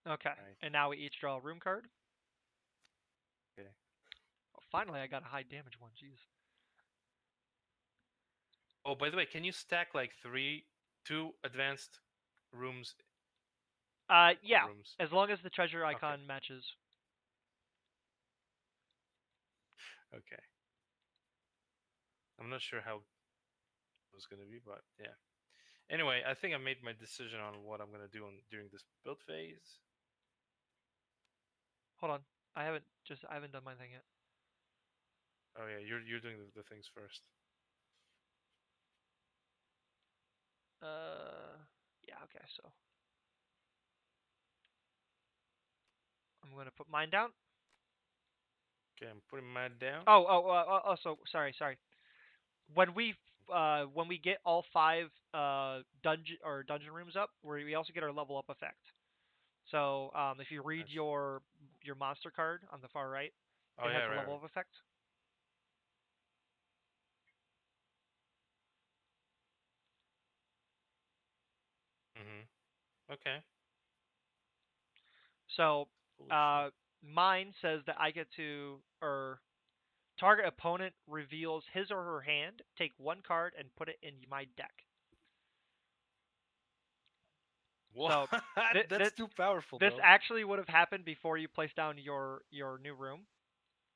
Okay, Right. and now we each draw a room card. Okay. Oh, finally, I got a high damage one. Jeez. Oh, by the way, can you stack like two advanced rooms of Yeah, rooms? as long as the treasure Okay. icon matches. Okay. I'm not sure how it was gonna be, but yeah. Anyway, I think I made my decision on what I'm gonna do during this build phase. Hold on, I haven't done my thing yet. Oh yeah, you're doing the things first. Okay, so I'm gonna put mine down. Okay, I'm putting mine down. Also, sorry. When we get all five dungeon rooms up, we also get our level up effect. So if you read Nice. your monster card on the far right, Oh it has yeah, the right, level right. up effect. Mhm. Okay. So Holy shit. mine says that I get to or target opponent reveals his or her hand, take one card and put it in my deck. What? So th- That's th- too powerful, this bro. actually would have happened before you place down your new room.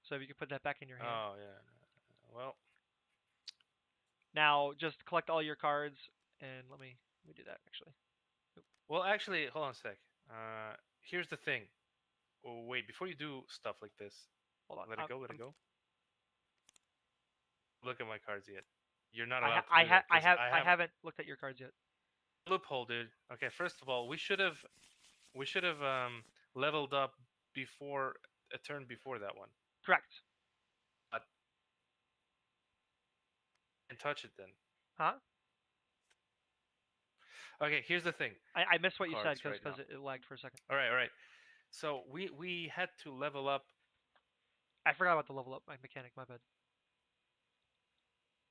So you can put that back in your hand. Oh yeah. Well, Now just collect all your cards and let me do that actually. Oop, well, actually, hold on a sec. Here's the thing. Oh, wait, before you do stuff like this, hold on. let it go. Let it I'm go. Look at my cards yet. You're not I ha- allowed to do that because I I have haven't looked at your cards yet. loophole, dude. Okay, first of all, we should have leveled up before a turn before that one. Correct. But and touch it then. Huh? Okay, here's the thing. I missed what you said Cards right because now. it lagged for a second. All right, all right. So we had to level up. I forgot about the level up my mechanic. My bad.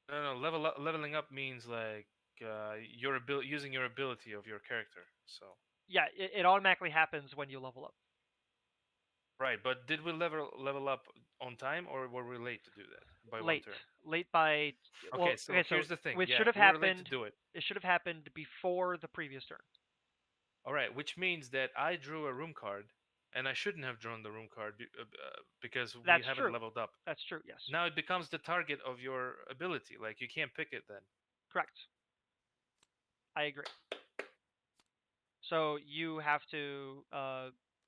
No, no, leveling up means like your ability using your ability of your character. So Yeah, it automatically happens when you level up. right, but did we level up on time or were we late to do that by one Late, turn? late by Okay, so okay. So here's the thing. it Yeah, should have we were late to happened. do it. It should have happened before the previous turn. All right, which means that I drew a room card, and I shouldn't have drawn the room card because we That's haven't true. leveled up. That's true. Yes. Now it becomes the target of your ability. Like you can't pick it then. Correct. I agree. So you have to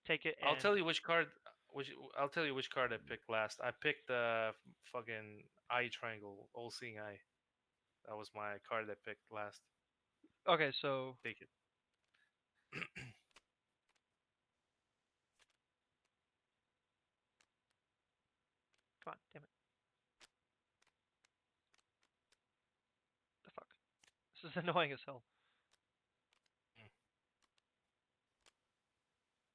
take it I'll and tell you which card. Which I'll tell you which card I picked last. I picked the fucking eye triangle, all-seeing eye. That was my card I picked last. okay. So Take it. come on, damn it. The fuck. This is annoying as hell.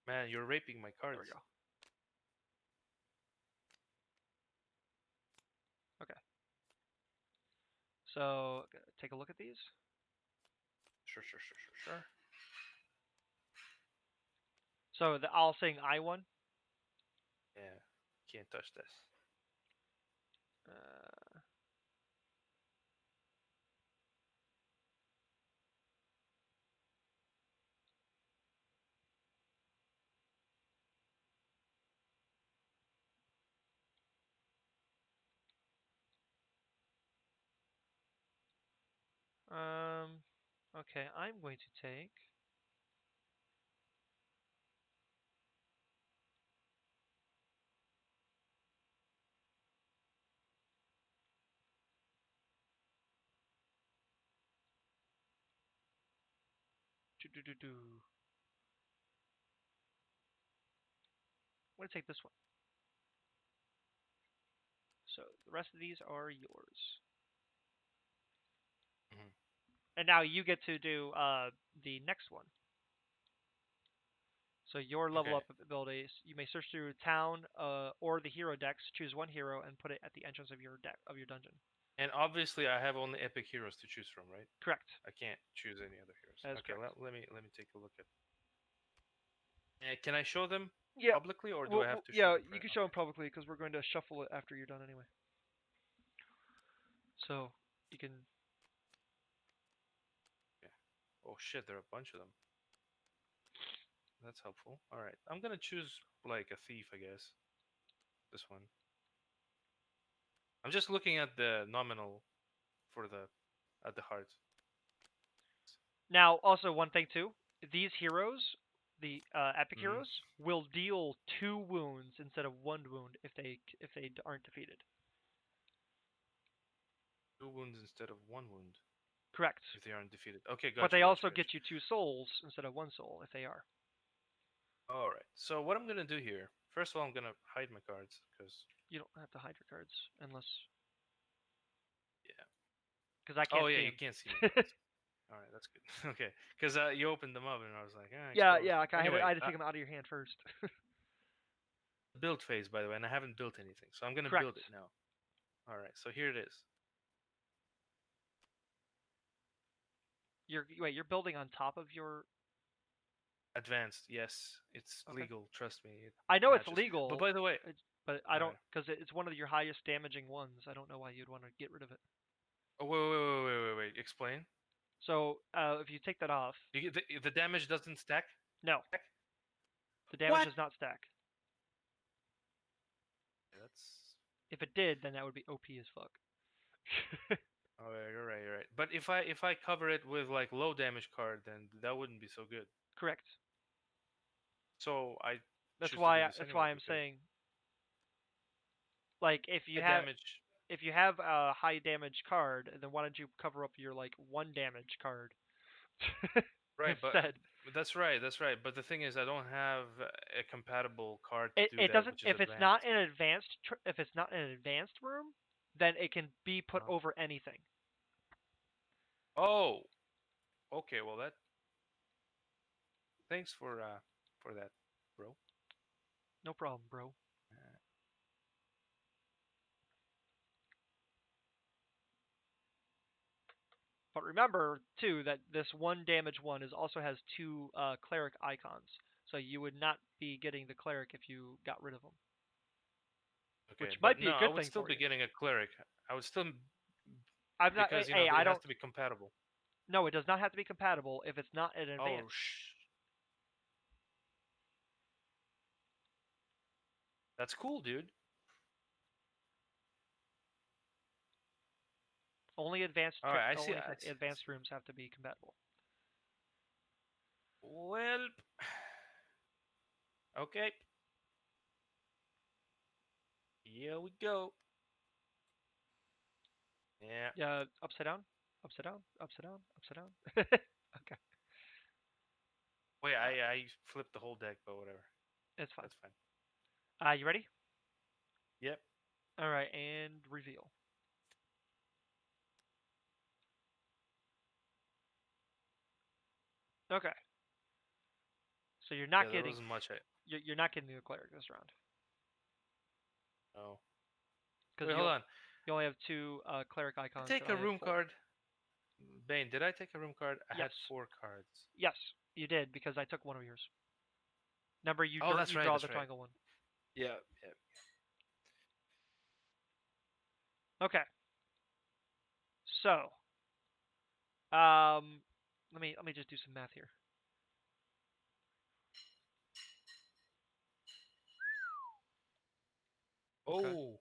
Man, you're raping my There we cards. go. Okay. So take a look at these. Sure, sure, sure, sure, sure. So the all saying I one. Yeah, can't touch this. Uh, um. Okay, I'm going to take. Do do do do. I'm going to take this one. So the rest of these are yours. Hmm. And now you get to do the next one. So your level Okay. up abilities, you may search through town or the hero decks, choose one hero, and put it at the entrance of your deck of your dungeon. And obviously, I have only epic heroes to choose from, right? Correct. I can't choose any other heroes. That is Okay, correct. let me take a look at. Can I show them Yeah. publicly, or do I have to show Yeah, them you first? can show them Okay. publicly because we're going to shuffle it after you're done anyway. So you can. Yeah. Oh shit, there are a bunch of them. That's helpful. All right, I'm gonna choose like a thief, I guess. This one. I'm just looking at the nominal for the at the heart. Now, also one thing too, these heroes, the epic Mm-hmm. heroes, will deal 2 wounds instead of 1 wound if they aren't defeated. 2 wounds instead of 1 wound. Correct. if they are undefeated. Okay, But gotcha, they gotcha, also gotcha. get you 2 souls instead of 1 soul if they are. All right. So what I'm gonna do here? First of all, I'm gonna hide my cards because You don't have to hide your cards unless yeah. because I Oh can't yeah, see you them. can't see my cards. All right, that's good. Okay, because you opened them up and I was like, Yeah, exposed. yeah. Like I Anyway, had to take them out of your hand first. build phase by the way, and I haven't built anything, so I'm gonna Correct. build it now. All right, so here it is. You're building on top of your. Advanced, yes, it's Okay. legal. Trust me, it I know it's matches. But legal, by the way, but I all don't right. because it's one of your highest damaging ones. I don't know why you'd want to get rid of it. Oh, wait. Explain. So if you take that off, The damage doesn't stack. no, the damage What? does not stack. That's. If it did, then that would be OP as fuck. Oh, yeah, you're right. You're right. But if I cover it with like low damage card, then that wouldn't be so good. Correct. So I That's choose to why do this that's anyway why I'm because saying like high damage. if you have a high damage card, then why don't you cover up your like 1 damage card Right, but instead? that's right. That's right. But the thing is, I don't have a compatible card to do It that, doesn't which is if it's not advanced. an if it's not an advanced room, then it can be put Uh-huh. over anything. Oh, okay. Well, that. Thanks for that, bro. No problem, bro. Uh, But remember too that this 1 damage one is also has 2 cleric icons, so you would not be getting the cleric if you got rid of them, okay, which but might be no, a I good would thing still for be you. getting a cleric. I would still I'm not. because Hey, it I has don't. to be compatible. No, it does not have to be compatible if it's not an Oh, advanced. that's cool, dude. Only All right, I see. only advanced rooms have to be compatible. Well, okay. Here we go. Yeah. Yeah, upside down, upside down, upside down, upside down. Okay, Wait, uh, I flipped the whole deck, but whatever. it's fine. That's fine. You ready? Yep. All right, and reveal. Okay, so you're Yeah, not there getting wasn't much. I you're not getting the cleric this round no. because Wait, hold on. you only have 2 cleric I icons take and a I have room 4. card. Bane, did I take a room card? I Yes, had 4 cards. yes, you did because I took one of yours. Remember, Oh, that's you right. draw the That's right. triangle one. Yeah. Yeah. Okay, so um, let me just do some math here. Okay. Oh.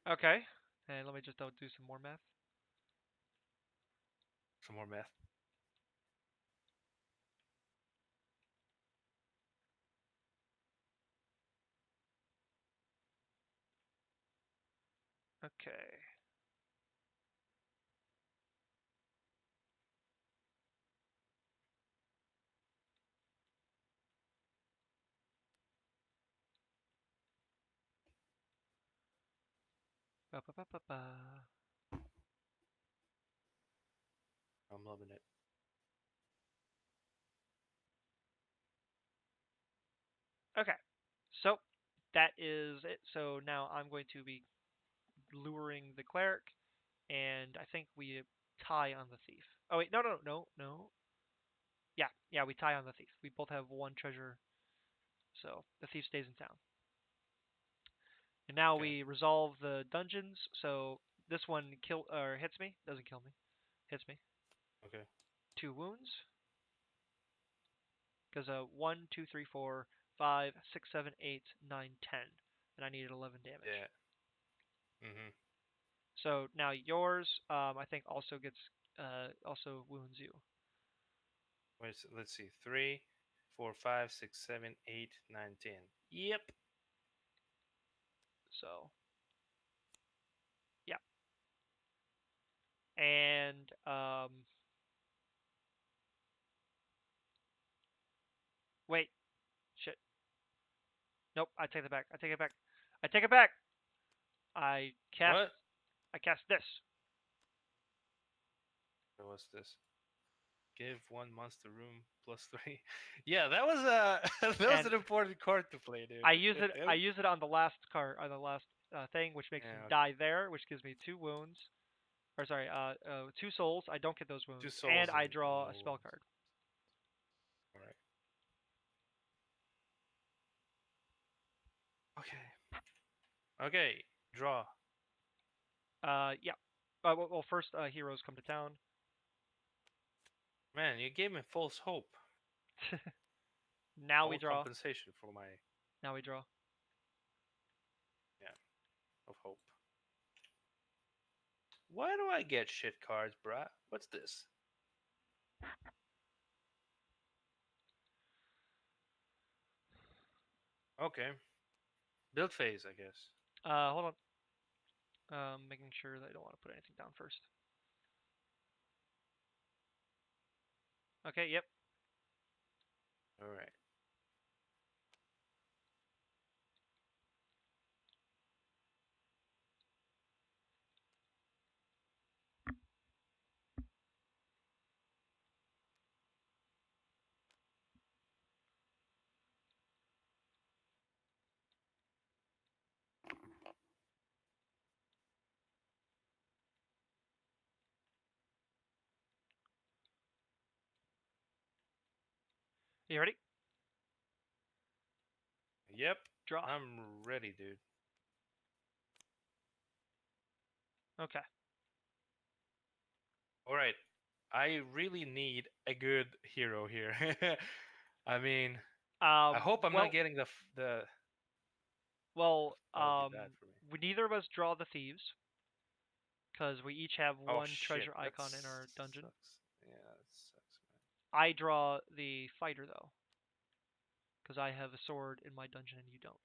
Okay, and let me just do some more math. Some more math. Okay. Ba, ba, ba, ba, ba. I'm loving it. Okay, so that is it. So now I'm going to be luring the cleric, and I think we tie on the thief. Oh wait, no. Yeah, yeah, we tie on the thief. We both have 1 treasure, so the thief stays in town. And now Okay. we resolve the dungeons. So this one hits me, doesn't kill me, hits me. Okay. 2 wounds because 1, 2, 3, 4, 5, 6, 7, 8, 9, 10, and I needed 11 damage. Yeah. Mhm. So now yours, I think also gets also wounds you. Wait. Let's see. 3, 4, 5, 6, 7, 8, 9, 10. Yep. So yeah, and wait, shit. Nope, I take it back. I take it back. I take it back. I cast. What? I cast this. What's this? Give one monster room plus three. Yeah, that was that was And an important card to play, dude. I use it. I use it on the last card, on the last thing, which makes him Yeah, okay. die there, which gives me 2 wounds. Or sorry, 2 souls. I don't get those Two wounds, and souls I and draw a no spell wounds. card. All right. Okay. Okay. Draw. Yeah. Well, first heroes come to town. Man, you gave me false hope. Now we All draw. compensation for my Now we draw. yeah of hope. Why do I get shit cards, bruh? What's this? Okay. Build phase, I guess. Hold on. Making sure that I don't want to put anything down first. Okay. Yep. All right. You ready? Yep. Draw. I'm ready, dude. Okay. All right. I really need a good hero here. I mean, I Um. hope I'm not Well. getting the. Well. That would be bad for me. Neither of us draw the thieves because we each have Oh one shit, treasure that icon in our dungeon. sucks. Yeah, that sucks, I draw the fighter though, because I have a sword in my dungeon and you don't.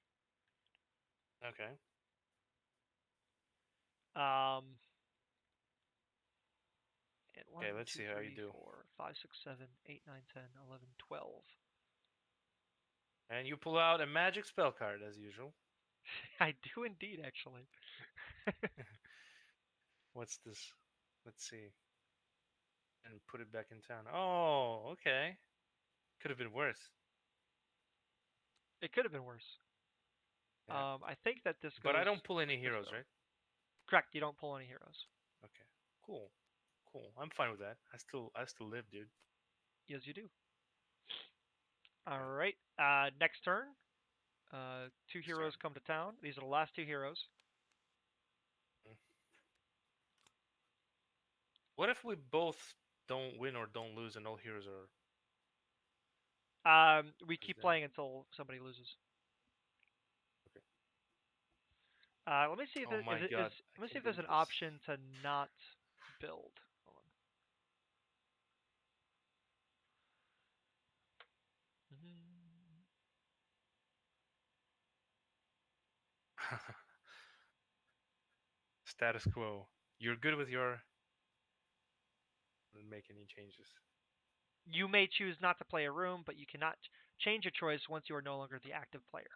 man. Okay. Um. And one, Okay, let's two, see how you three, do. four, 5, 6, 7, 8, 9, 10, 11, 12. And you pull out a magic spell card as usual. I do indeed, actually. What's this? Let's see. And put it back in town. Oh, okay. Could have been worse. It could have been worse. Yeah. I think that this But I goes don't pull any like this heroes, though. right? Correct. You don't pull any heroes. Okay. Cool. Cool. I'm fine with that. I still live, dude. Yes, you do. All Yeah. right. Next turn. Two Next turn. heroes come to town. These are the last 2 heroes. Mm. What if we both don't win or don't lose and all heroes are We is keep them? playing until somebody loses. Okay. Let me see if Oh there my is. god, I Let me see can't if there's believe an this. option to not build. Hold on. Status quo. You're good with your. Don't make any changes. You may choose not to play a room, but you cannot change your choice once you are no longer the active player.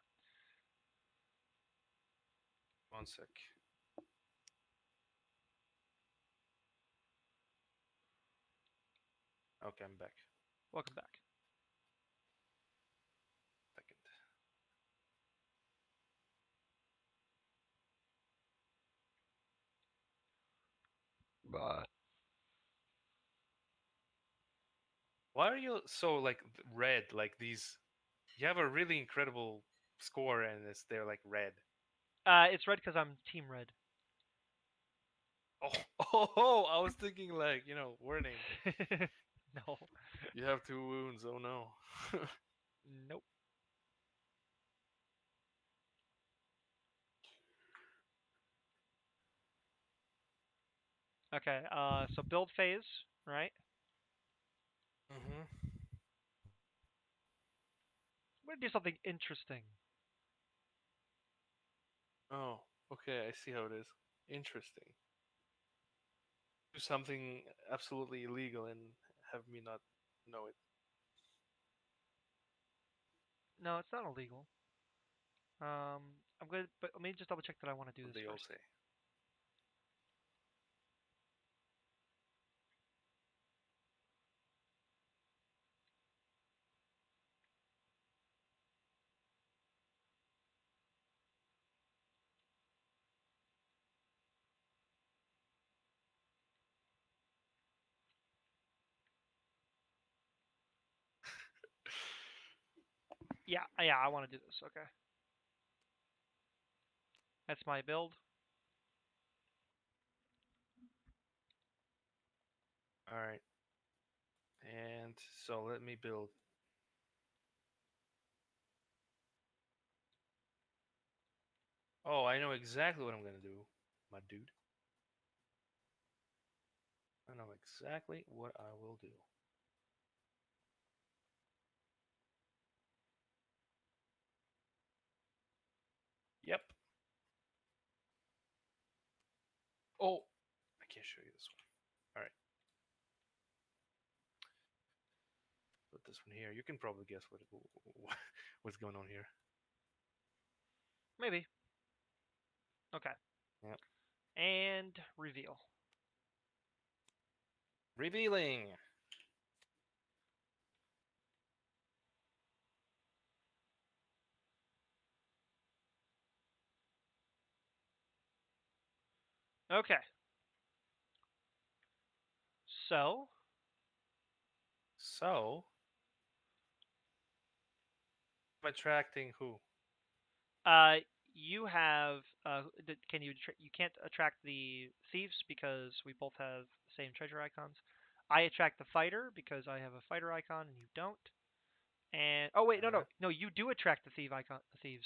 One sec. Okay, I'm back. Welcome back. Second. Bye. Why are you so like red? Like these, you have a really incredible score, and they're like red. It's red because I'm team red. Oh, oh! I was thinking like warning. No. You have 2 wounds. Oh no. Nope. Okay. So build phase, right? Mm-hmm. I'm gonna do something interesting. Oh, Okay, I see how it is. Interesting. Do something absolutely illegal and have me not know it. No, it's not illegal. I'm good, but let me just double check that I want to do What this they all first. say. Yeah, yeah, I want to do this. Okay, that's my build. All right. And so let me build. Oh, I know exactly what I'm gonna do, my dude. I know exactly what I will do. Yep. Oh, I can't show you this one. All right. Put this one here. You can probably guess what's going on here. Maybe. Okay, Yep. and reveal. Revealing. Okay, so So, I'm attracting who? uh, you have can you can't attract the thieves because we both have the same treasure icons. I attract the fighter because I have a fighter icon and you don't. And oh wait, Uh-huh. Of no, you do attract the thieves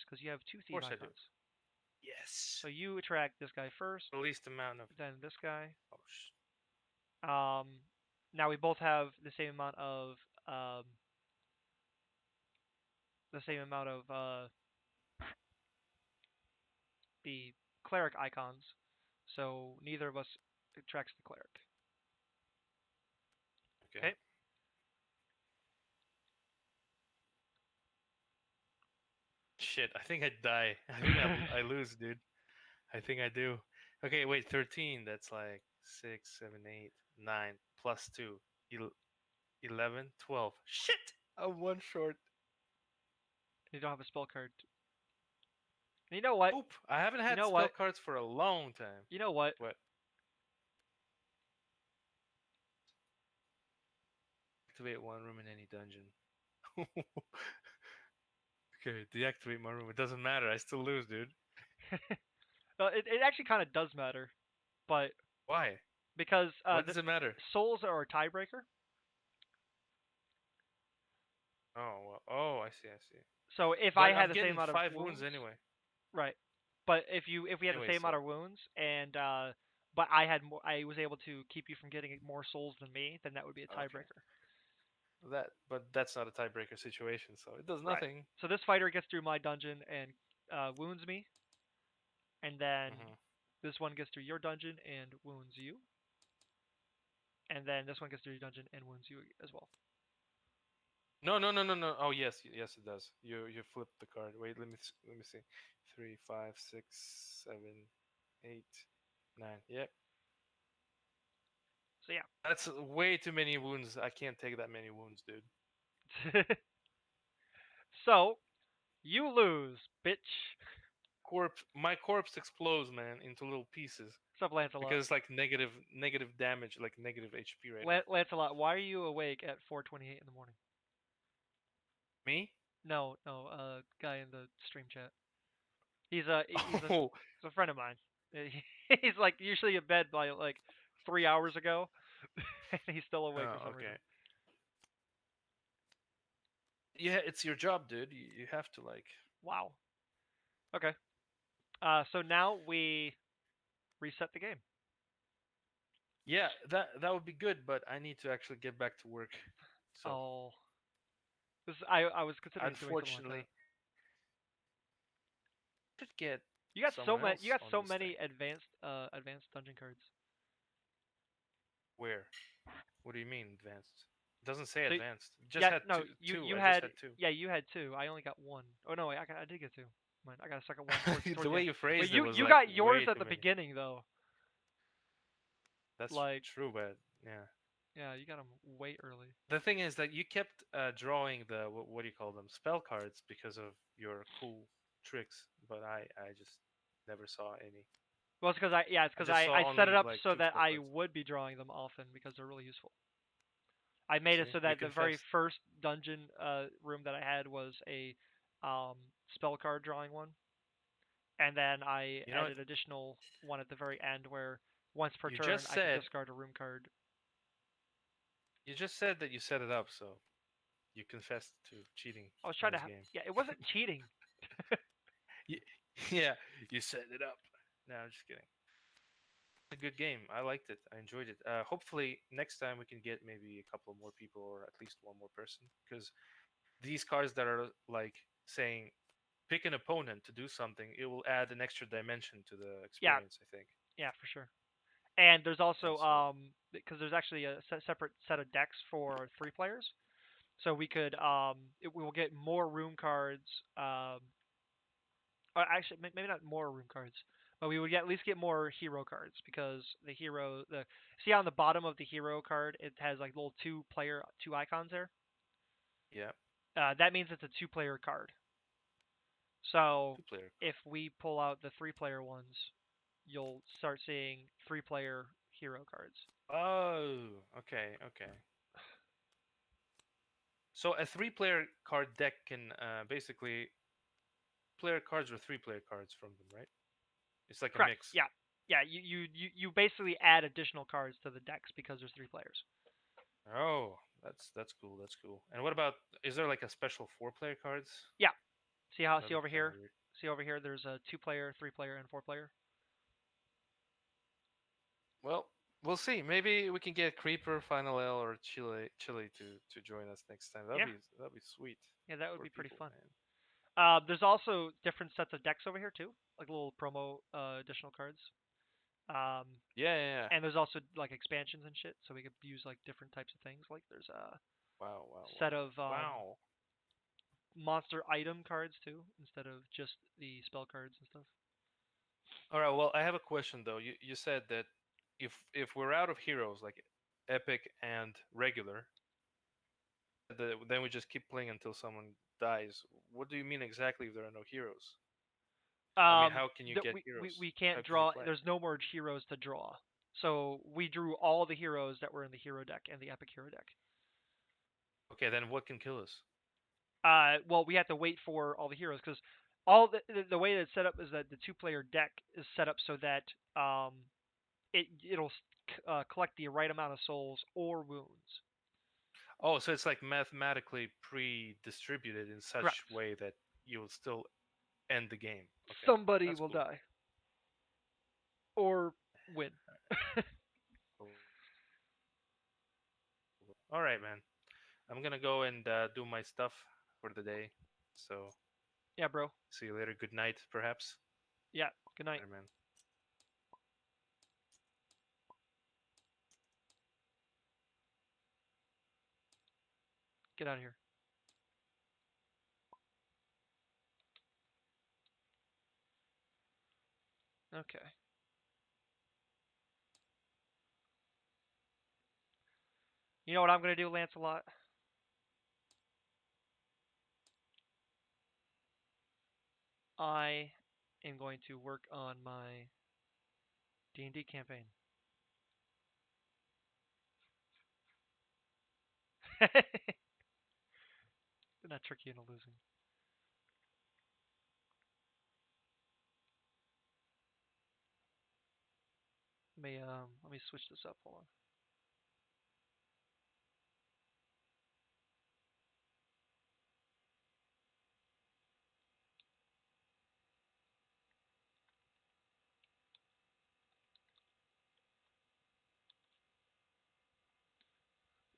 because you have two thief course I do. icons. Yes. So you attract this guy first, The least amount of. then this guy. Oh, Um, now we both have the same amount of um the same amount of the cleric icons. So neither of us attracts the cleric. okay. Okay. Shit, I think I die. I think I lose, dude. I think I do. Okay, wait, 13. That's like 6, 7, 8, 9, plus 2. 11, 12. Shit! I'm one short. You don't have a spell card. And you know what? Oop! I haven't You had know spell what? cards for a long time. You know what? What? Activate one room in any dungeon. Okay, deactivate my room. It doesn't matter. I still lose, dude. It actually kind of does matter, but Why? because Why the does it matter? souls are a tiebreaker. Oh, well, oh, I see, I see. So if I But had I'm the same getting amount of 5 wounds wounds, anyway. right? But if we had the Anyway, same amount so of wounds and but I had more, I was able to keep you from getting more souls than me, then that would be a okay. tiebreaker. But that's not a tiebreaker situation, so it does Right. nothing. So this fighter gets through my dungeon and wounds me, and then Hmm. this one gets through your dungeon and wounds you, and then this one gets through your dungeon and wounds you as well. No, no, no, no, no. Oh, yes, yes, it does. You flipped the card. Wait, let me see. 3, 5, 6, 7, 8, 9. Yep, So that's way too many wounds. I can't take that many wounds, dude. yeah. So you lose, bitch. My corpse explodes, man, into little pieces What's up, Lancelot? because it's like negative damage, like negative HP right now. Lancelot, why are you awake at 4:28 in the morning? Me? No, no, guy in the stream chat. Oh, He's a friend of mine. He's like usually in bed by like 3 hours ago, and he's still awake for some reason. okay. Yeah, it's your job, dude. You have to like. Wow. Okay. So now we reset the game. Yeah, that would be good, but I need to actually get back to work. So, Oh, I was considering doing something like that. unfortunately, should get someone You else got on so this thing. many advanced dungeon cards. Where? What do you mean advanced? It doesn't say So advanced. It just yeah, had no, two. you Two. you I just had had two. yeah you had two. I only got one. Oh no, I did get two. Mine, I got a second one towards The the way end. you But phrased it was you like got yours way at too the many. beginning though. That's Like true, but yeah. yeah, you got them way early. The thing is that you kept drawing the what do you call them, spell cards because of your cool tricks, but I just never saw any. Well, it's I because just I saw set it only up like so two that spell I cards. would be drawing them often because they're really useful. I made it See, so you that the very confessed. first dungeon room that I had was a spell card drawing one, and then I You know, added additional one at the very end where once per you turn just I could said discard a room card. you just said that you set it up, so you confessed to cheating I was in trying to this game. yeah, it wasn't cheating. Y- yeah, you set it up. No, I'm just kidding. A good game. I liked it. I enjoyed it. Hopefully, next time we can get maybe a couple more people or at least one more person. Because these cards that are like saying pick an opponent to do something, it will add an extra dimension to the Yeah, experience, I think. yeah, for sure. And there's And also so, because there's actually a separate set of decks for three players, so we could we will get more room cards. Or actually, maybe not more room cards, but we would at least get more hero cards because the see on the bottom of the hero card it has like little two icons there. yeah, That means it's a two-player card. So two-player if card. we pull out the three-player ones, you'll start seeing three-player hero cards. Oh, okay, okay. So a three-player card deck can basically player cards or three-player cards from them, right? It's like a Correct. mix. Yeah. Yeah. You basically add additional cards to the decks because there's three players. Oh, that's cool. That's cool. And what about is there like a special four-player cards? Yeah. See That'd be over kind of here. weird. See over here. There's a two-player, three-player, and four-player. Well, we'll see. Maybe we can get Creeper, Final L, or Chile to join us next time. Yeah. That'd be sweet Yeah. That would for be pretty people, fun. man. There's also different sets of decks over here too, like little promo additional cards. Um, Yeah, yeah, yeah. and there's also like expansions and shit, so we could use like different types of things. Like there's a Wow, wow, set wow, of wow. monster item cards too, instead of just the spell cards and stuff. All right. Well, I have a question though. You said that if we're out of heroes like epic and regular, then we just keep playing until someone dies. What do you mean exactly if there are no heroes? I mean, how can you That get heroes? we How can't can you draw. play? There's no more heroes to draw. So we drew all the heroes that were in the hero deck and the epic hero deck. Okay, then what can kill us? Well, we have to wait for all the heroes because all the way that it's set up is that the two-player deck is set up so that it'll collect the right amount of souls or wounds. Oh, so it's like mathematically pre-distributed in such Correct. way that you'll still end the game. Okay, Somebody that's will cool. die or win. Cool. All right, man. I'm gonna go and do my stuff for the day. So Yeah, bro. see you later. Good night, perhaps. Yeah. Good night. Later, man. Get out of here. Okay. You know what I'm gonna do, Lancelot? I am going to work on my D&D campaign. Did not trick you into losing. Let me switch this up. Hold on.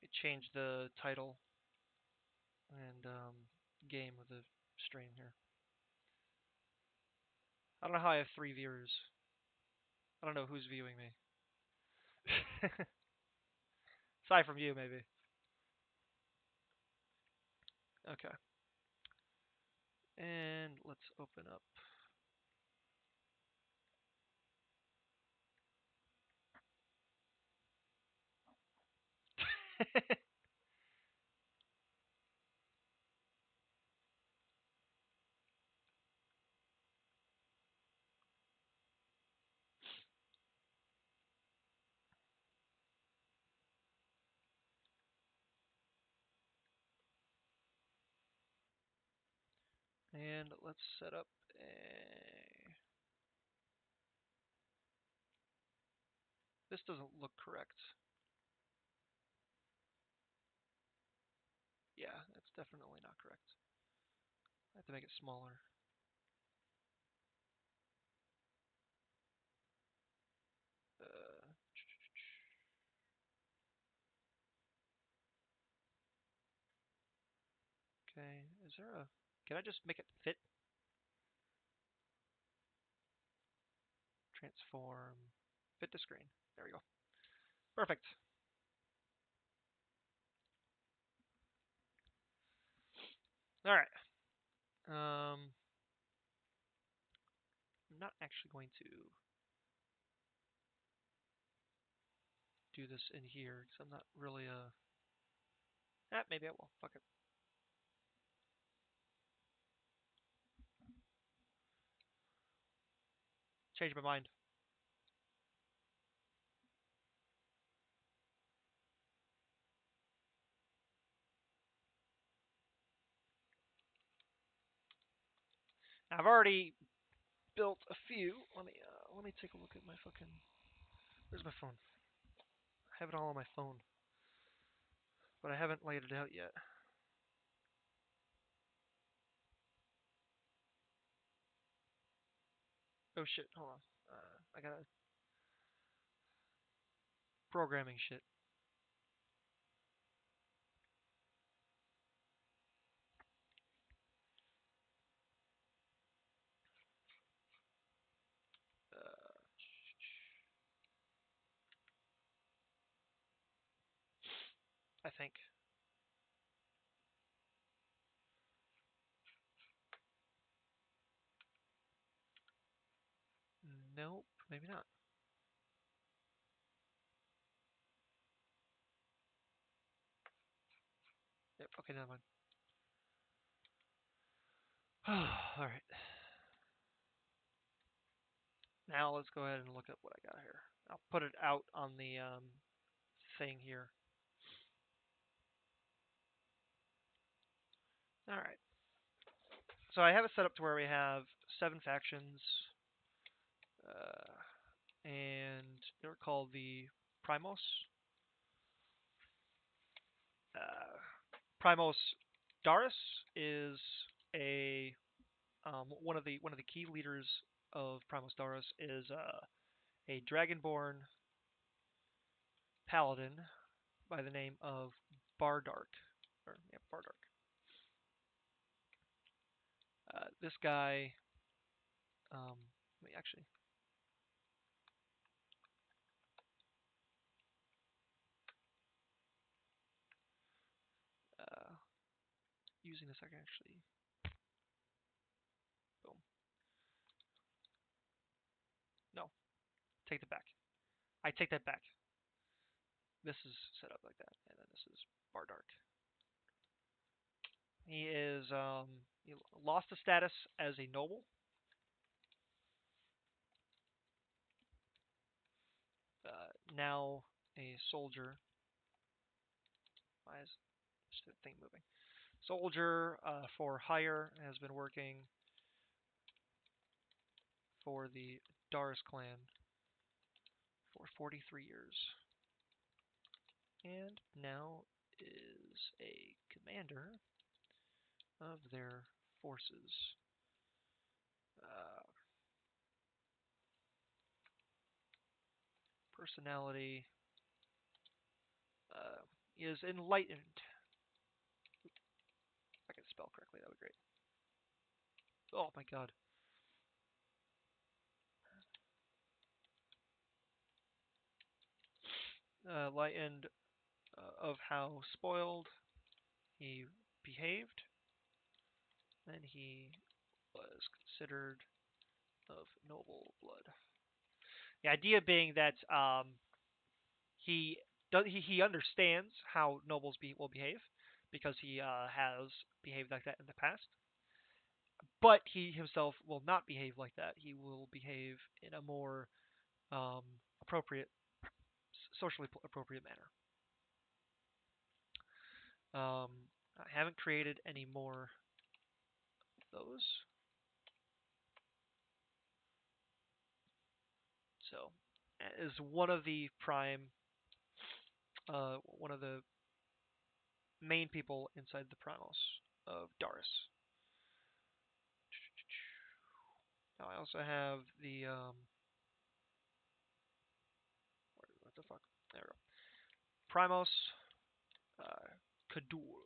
It changed the title and game of the stream here. I don't know how I have 3 viewers. I don't know who's viewing me. Aside from you, maybe. Okay. And let's open up. And let's set up a... This doesn't look correct. Yeah, that's definitely not correct. I have to make it smaller. Uh, okay, is there a... Can I just make it fit? Transform. Fit to screen. There we go. Perfect. All right. I'm not actually going to do this in here because I'm not really a... maybe I will. Fuck it. Change my mind. I've already built a few. Let me take a look at my fucking... Where's my phone? I have it all on my phone, but I haven't laid it out yet. Oh shit! Hold on. I gotta programming shit. Uh, I think. Nope, maybe not. Yep. Okay, never mind. All right. Now let's go ahead and look at what I got here. I'll put it out on the thing here. All right. So I have it set up to where we have 7 factions, and they're called the Primos. Uh, Primos Darius is a one of the key leaders of Primos Darius is a dragonborn paladin by the name of Bardark. Bardark. This guy, let me actually uh, using this, I can actually boom. No, take that back. I take that back. This is set up like that, and then this is Bardark. He lost the status as a noble. Now a soldier. Why is this thing moving? Soldier for hire has been working for the Darius clan for 43 years, and now is a commander of their forces. Uh, Personality is enlightened. If I can spell correctly, that would be great. Oh my god. lightened of how spoiled he behaved, and he was considered of noble blood. The idea being that he he understands how nobles will behave because he has behaved like that in the past, but he himself will not behave like that. He will behave in a more um, appropriate, socially appropriate manner. I haven't created any more of those, so is one of the one of the main people inside the Primos of Darius. Now I also have the what the fuck? There we go. Primos Kadul.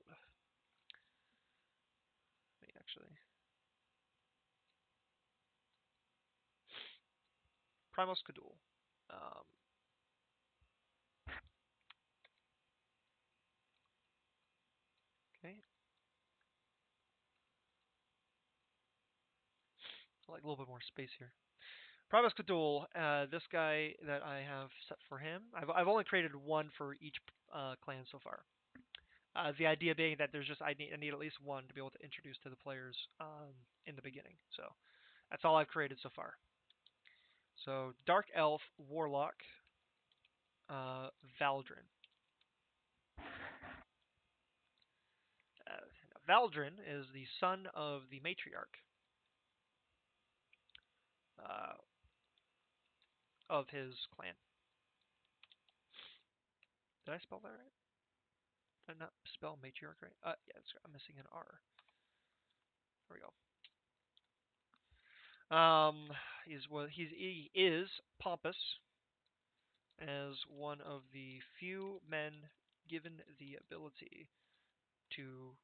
Wait, actually, Primos Kadul. Um, okay, I like a little bit more space here. Primus Kadul, this guy that I have set for him, I've only created one for each clan so far. The idea being that there's just I need at least one to be able to introduce to the players in the beginning. So that's all I've created so far. So Dark Elf Warlock Valdrin. Valdrin is the son of the matriarch uh, of his clan. Did I spell that right? Did I not spell matriarch right? Yeah, I'm missing an R. There we go. He is pompous as one of the few men given the ability to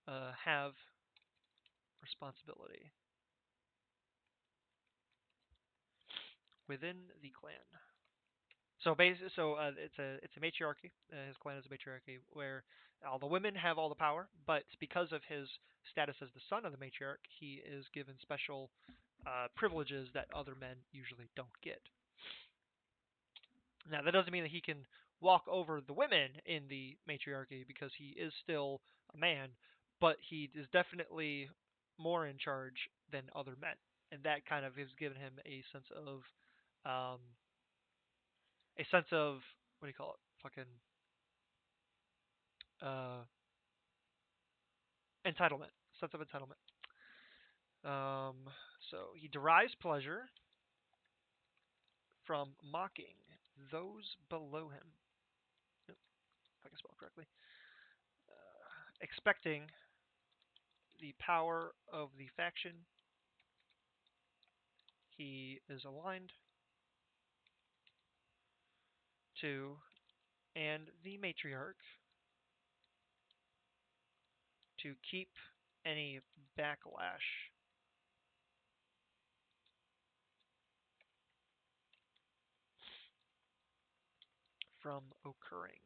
have responsibility within the clan. So basically, it's a matriarchy. His clan is a matriarchy where all the women have all the power, but because of his status as the son of the matriarch, he is given special privileges that other men usually don't get. Now, that doesn't mean that he can walk over the women in the matriarchy because he is still a man, but he is definitely more in charge than other men, and that kind of has given him um, a sense of what do you call it? Fucking uh, entitlement, sense of entitlement. Um, so he derives pleasure from mocking those below him. If I can spell correctly. Expecting the power of the faction he is aligned to, and the matriarch to keep any backlash from occurring.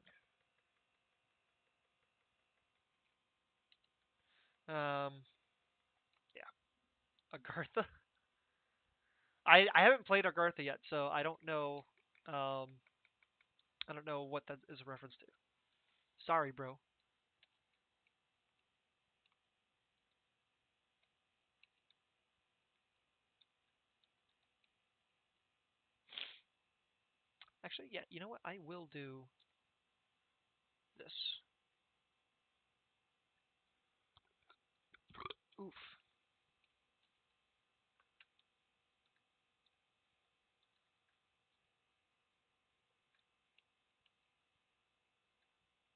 Um, yeah, Agartha. I haven't played Agartha yet, so I don't know. I don't know what that is a reference to. Sorry, bro. Actually, yeah. You know what? I will do this. Oof.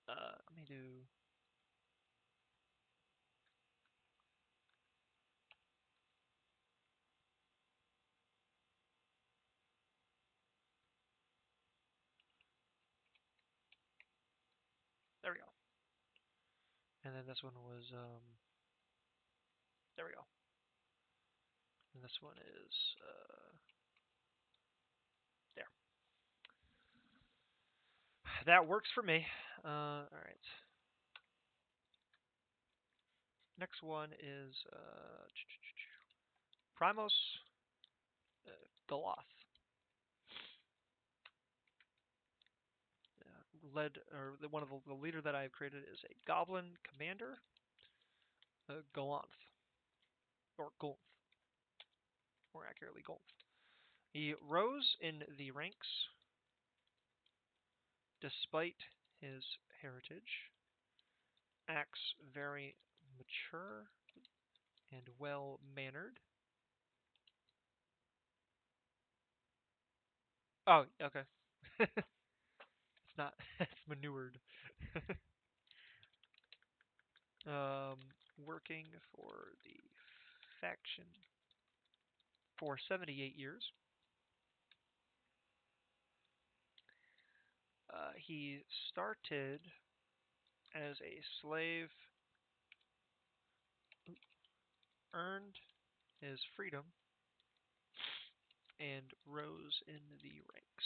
Let me do. There we go. And then this one was. There we go. And this one is. There. That works for me. All right. Next one is Primos uh, Goloth. Led or one of the leader that I have created is a Goblin Commander, Golanth or Golth, more accurately Golth. He rose in the ranks despite his heritage, acts very mature and well mannered. Oh, okay. It's not. It's manured. Working for the faction for 78 years. He started as a slave, earned his freedom, and rose in the ranks.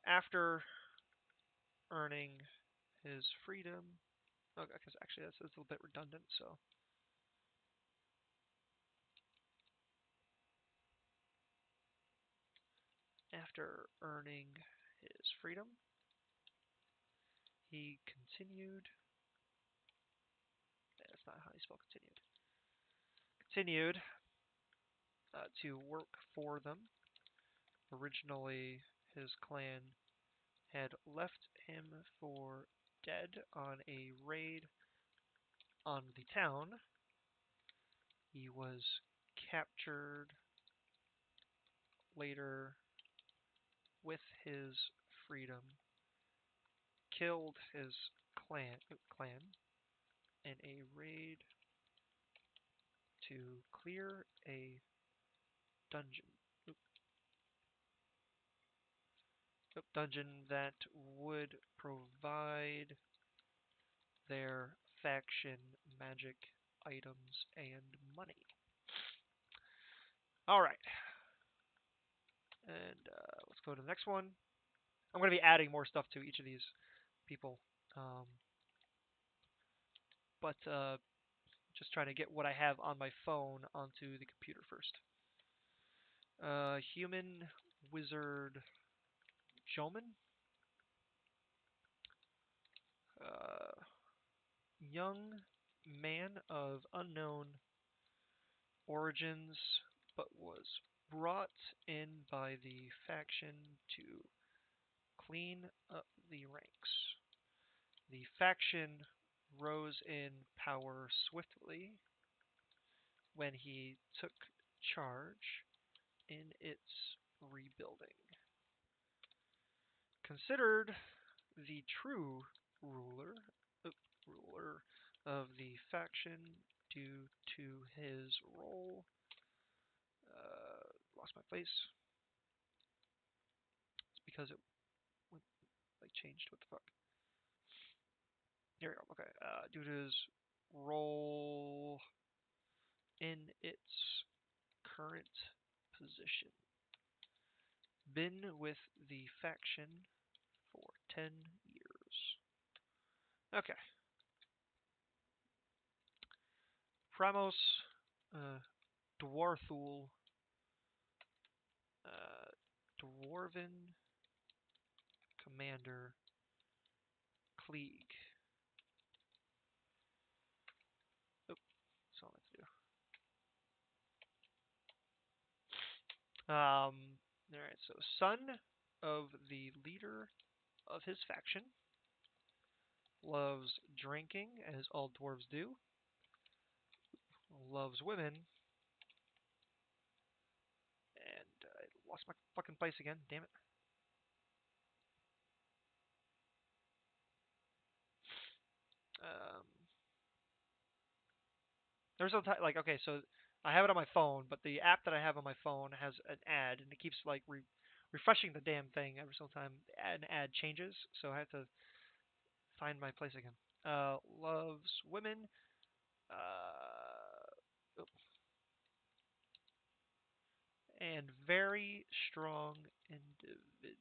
After earning his freedom, okay, because actually that's a little bit redundant. So after earning his freedom, he continued. That's not how you spell continued. Continued to work for them. Originally, his clan had left him for dead on a raid on the town. He was captured later with his freedom, killed his clan in a raid to clear a dungeon. Dungeon that would provide their faction magic items and money. All right, and let's go to the next one. I'm going to be adding more stuff to each of these people, um, but just trying to get what I have on my phone onto the computer first. Human wizard Joman, uh, young man of unknown origins, but was brought in by the faction to clean up the ranks. The faction rose in power swiftly when he took charge in its rebuilding. Considered the true ruler uh, ruler of the faction due to his role. Lost my place. It's because it went, like changed. What the fuck? Here we go. Okay. Due to his role in its current position. Been with the faction for 10 years. Okay. Pramos Dwarthul Dwarven Commander Klieg. Oh, that's all I have to do. Alright, so son of the leader of his faction. Loves drinking, as all dwarves do. Loves women. And I lost my fucking place again. Damn it. Um, there's no time, like, okay, so I have it on my phone, but the app that I have on my phone has an ad, and it keeps like refreshing the damn thing every single time an ad changes. So I have to find my place again. Loves women. Uh, and very strong individual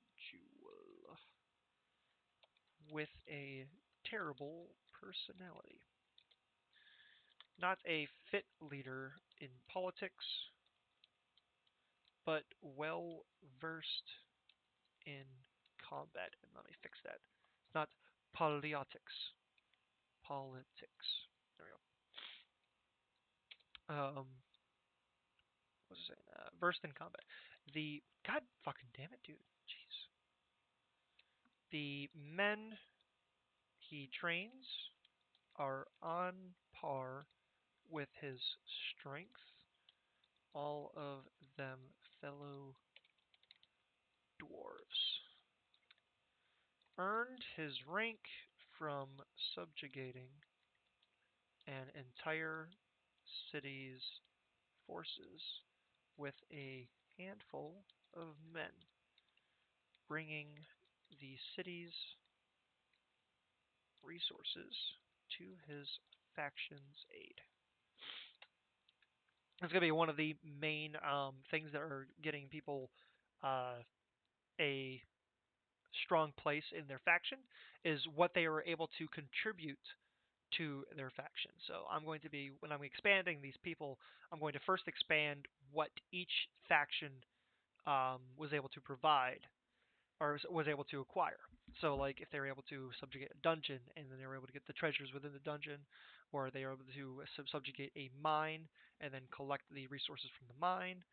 with a terrible personality. Not a fit leader in politics, but well versed in combat. And let me fix that. It's not politics. Politics. There we go. What was I saying? Versed in combat. The God fucking damn it, dude. Jeez. The men he trains are on par with his strength. All of them fellow dwarves. Earned his rank from subjugating an entire city's forces with a handful of men, bringing the city's resources to his faction's aid. It's going to be one of the main things that are getting people uh, a strong place in their faction is what they are able to contribute to their faction. So I'm going to be, when I'm expanding these people, I'm going to first expand what each faction was able to provide or was able to acquire. So like if they were able to subjugate a dungeon and then they were able to get the treasures within the dungeon, or they were able to subjugate a mine and then collect the resources from the mine,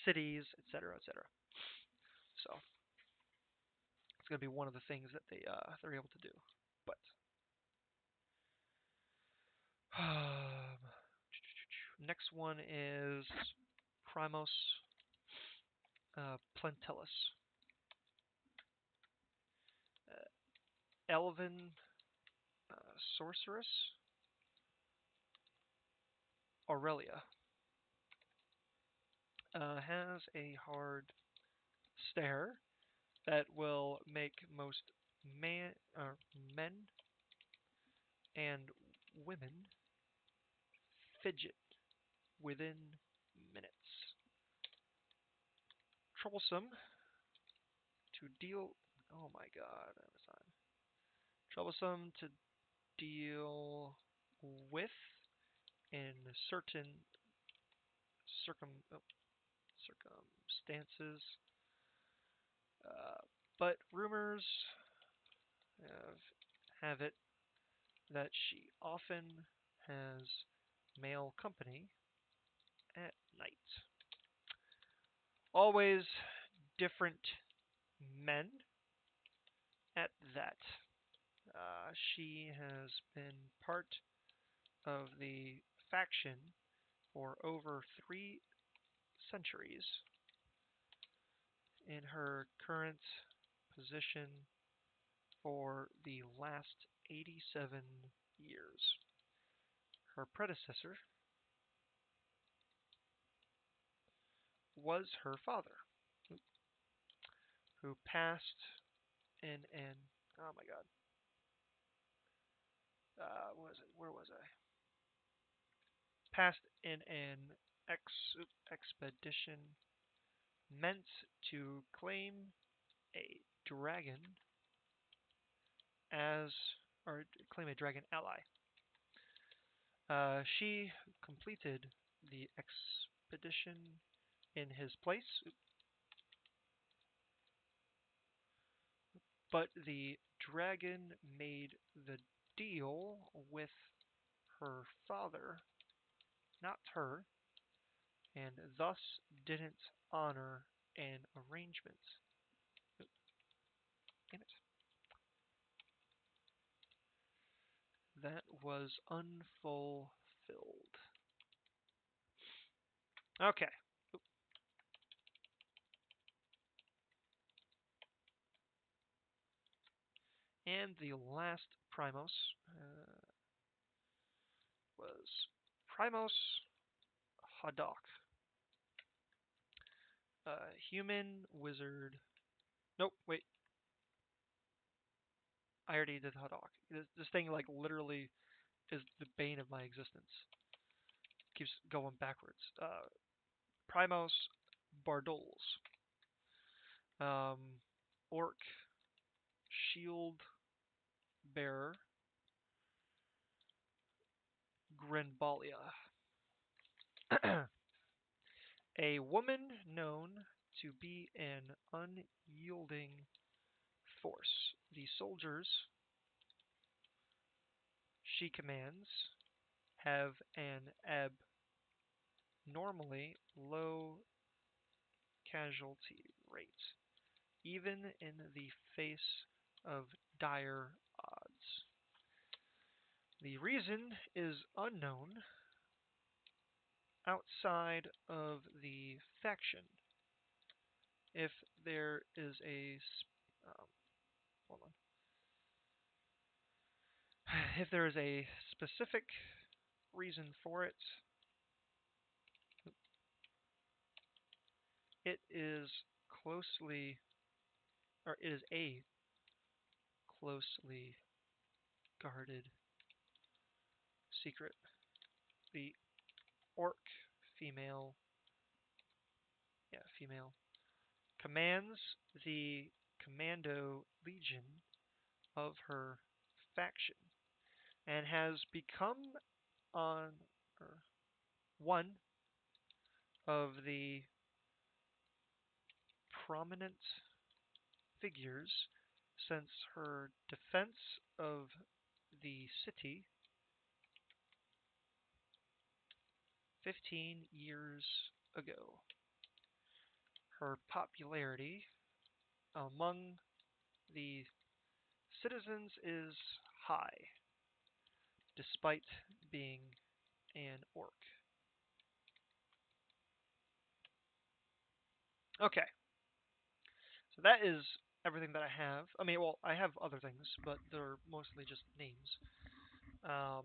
cities, etc., etc. So it's going to be one of the things that they're able to do. But next one is Primos Plentellus, Elven Sorceress Aurelia. Has a hard stare that will make most men and women fidget within minutes. Troublesome to deal. Oh my god, Amazon. Troublesome to deal with in certain circumstances, but rumors have, have it that she often has male company at night. Always different men at that. She has been part of the faction for over 3 centuries. In her current position for the last 87 years. Her predecessor was her father, who passed in an oh my god, what is it? Where was I? Passed in an expedition meant to claim a dragon as or claim a dragon ally. She completed the expedition in his place, but the dragon made the deal with her father, not her, and thus didn't honor an arrangement. Damn it. That was unfulfilled. Okay. And the last Primos was Primos Hadok. Human wizard. Nope, wait. I already did Hadok. This thing, like, literally is the bane of my existence. Keeps going backwards. Primos Bardols. Orc shield bearer Grenbalia. A woman known to be an unyielding force. The soldiers she commands have an abnormally low casualty rate, even in the face of dire odds. The reason is unknown outside of the faction. If there is a um, hold on. If there is a specific reason for it, it is closely or it is a closely guarded secret. The orc female, yeah, female commands the commando legion of her faction and has become on or one of the prominent figures since her defense of the city 15 years ago. Her popularity among the citizens is high, despite being an orc. Okay, so that is everything that I have. I mean, well, I have other things, but they're mostly just names. Um,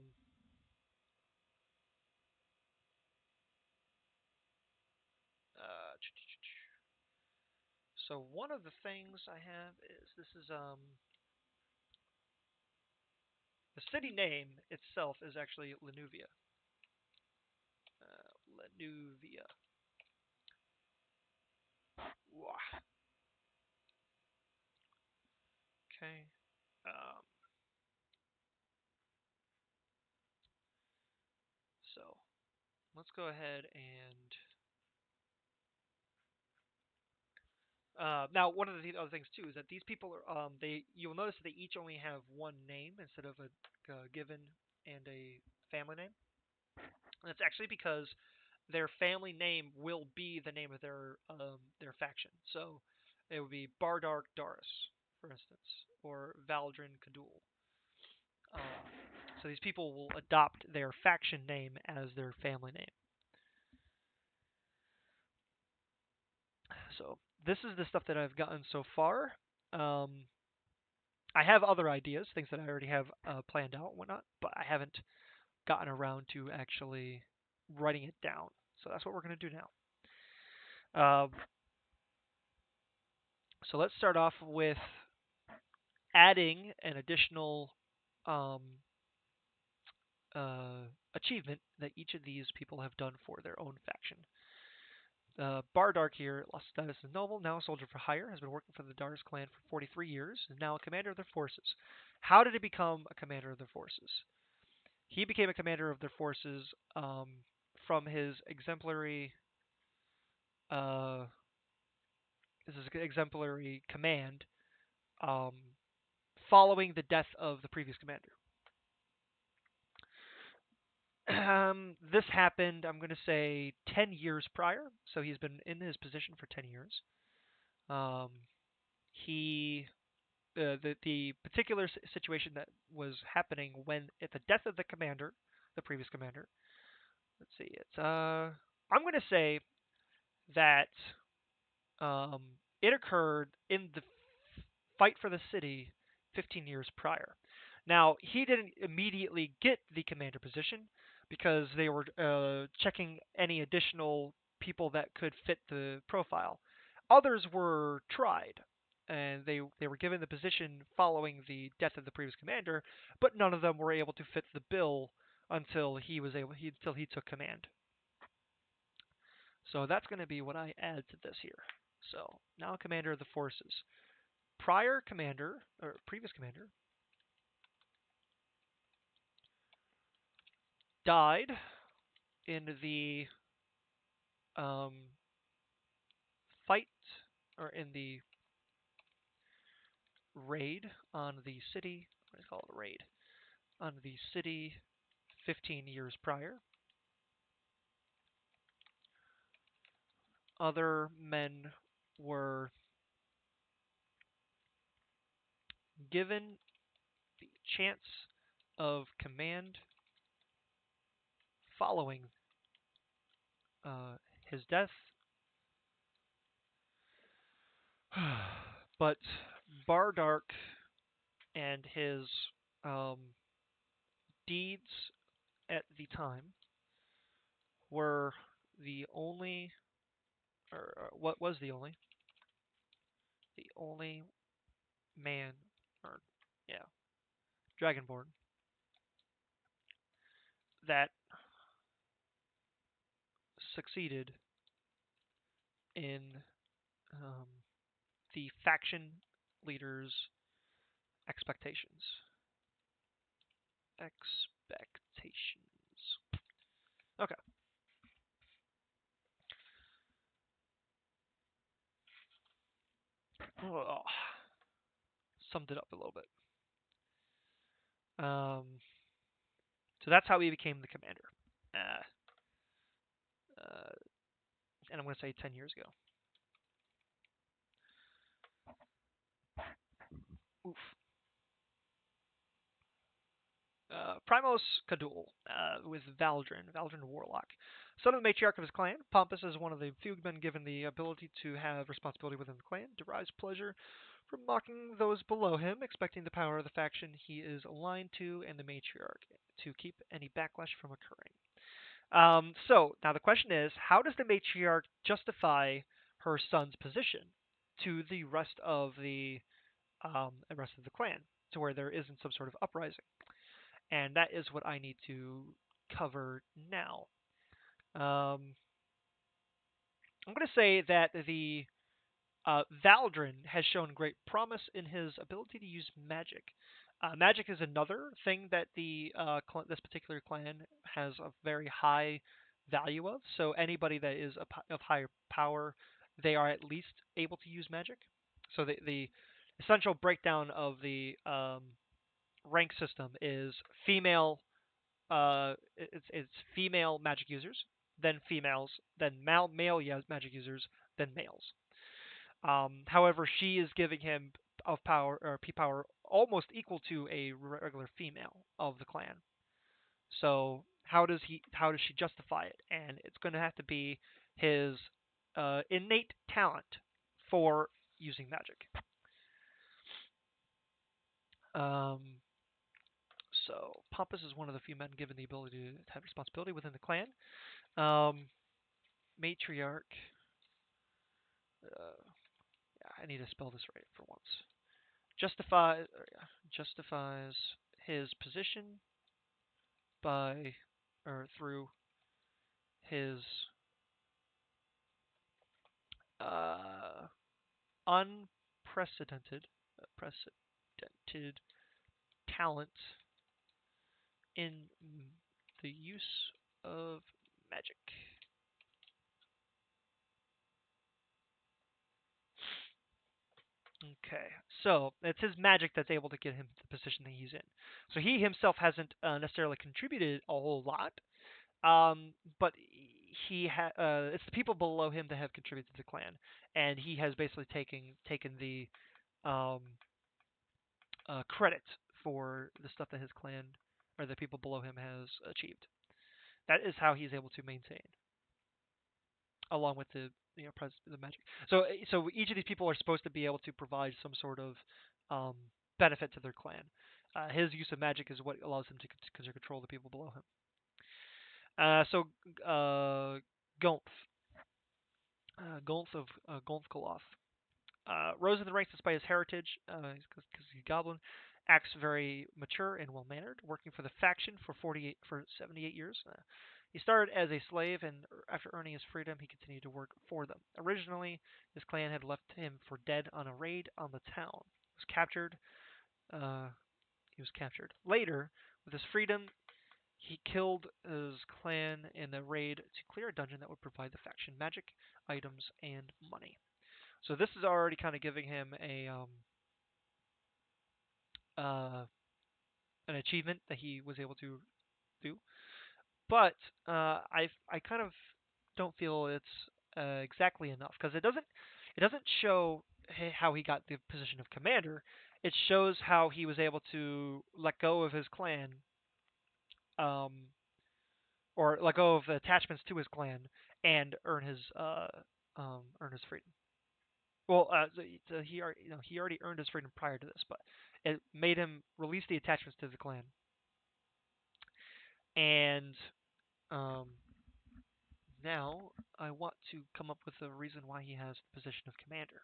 uh, so one of the things I have is this is the city name itself is actually Lenuvia. Lenuvia. Wah. Okay. Um, so let's go ahead and now one of the other things too is that these people are they you'll notice that they each only have one name instead of a given and a family name. And that's actually because their family name will be the name of their faction. So it would be Bardark Doris, for instance, or Valdrin Kadul. Um, so these people will adopt their faction name as their family name. So this is the stuff that I've gotten so far. Um, I have other ideas, things that I already have planned out and whatnot, but I haven't gotten around to actually writing it down. So that's what we're going to do now. Uh, so let's start off with adding an additional um, uh, achievement that each of these people have done for their own faction. Bardark here lost status as noble, now a soldier for hire, has been working for the Dars clan for 43 years, is now a commander of their forces. How did he become a commander of their forces? He became a commander of their forces from uh, his exemplary command um, following the death of the previous commander. This happened, I'm going to say, 10 years prior. So he's been in his position for 10 years. Um, he the particular situation that was happening when at the death of the commander, the previous commander. Let's see, it's I'm going to say that um, it occurred in the fight for the city 15 years prior. Now, he didn't immediately get the commander position because they were checking any additional people that could fit the profile. Others were tried, and they were given the position following the death of the previous commander, but none of them were able to fit the bill until he took command. So that's going to be what I add to this here. So now commander of the forces. Prior commander, or previous commander, died in the um, fight, or in the raid on the city. What do you call it? A raid on the city 15 years prior. Other men were given the chance of command following uh, his death, but Bardark and his um, deeds at the time were the only, or what was the only man, or yeah, Dragonborn that succeeded in um, the faction leader's expectations. Expectations. Okay. Oh, summed it up a little bit. So that's how he became the commander. Uh, uh, and I'm going to say 10 years ago. Oof. Primos Kadul with Valdrin Warlock. Son of the matriarch of his clan, Pompous is one of the few men given the ability to have responsibility within the clan, derives pleasure from mocking those below him, expecting the power of the faction he is aligned to and the matriarch to keep any backlash from occurring. So now the question is, how does the matriarch justify her son's position to the rest of the clan, to where there isn't some sort of uprising? And that is what I need to cover now. Um, I'm going to say that the Valdrin has shown great promise in his ability to use magic. Magic is another thing that this particular clan has a very high value of. So anybody that is of higher power, they are at least able to use magic. So the essential breakdown of the rank system is female. It's female magic users, then females, then male magic users, then males. However, she is giving him of power or P power almost equal to a regular female of the clan. So how does she justify it? And it's going to have to be his innate talent for using magic. Um, so Pompous is one of the few men given the ability to have responsibility within the clan. Um, Matriarch. Uh, yeah, I need to spell this right for once. Justifies his position by or through his uh, unprecedented precedented talent in the use of magic. Okay, so it's his magic that's able to get him the position that he's in. So he himself hasn't necessarily contributed a whole lot, but it's the people below him that have contributed to the clan, and he has basically taken the um, credit for the stuff that his clan or the people below him has achieved. That is how he's able to maintain, along with the magic. So each of these people are supposed to be able to provide some sort of um, benefit to their clan. His use of magic is what allows him to control the people below him. So Gonth, Gonth of Gonthkoloth. Rose in the ranks despite his heritage, because he's a goblin. Acts very mature and well mannered, working for the faction for 78 years. He started as a slave, and after earning his freedom, he continued to work for them. Originally, his clan had left him for dead on a raid on the town. He was captured. Uh, he was captured. Later, with his freedom, he killed his clan in a raid to clear a dungeon that would provide the faction magic, items, and money. So this is already kind of giving him uh, an achievement that he was able to do. But I kind of don't feel it's exactly enough because it doesn't show how he got the position of commander. It shows how he was able to let go of his clan, um, or let go of the attachments to his clan and earn his freedom. Well, he already earned his freedom prior to this, but it made him release the attachments to the clan, and um, now I want to come up with a reason why he has the position of commander.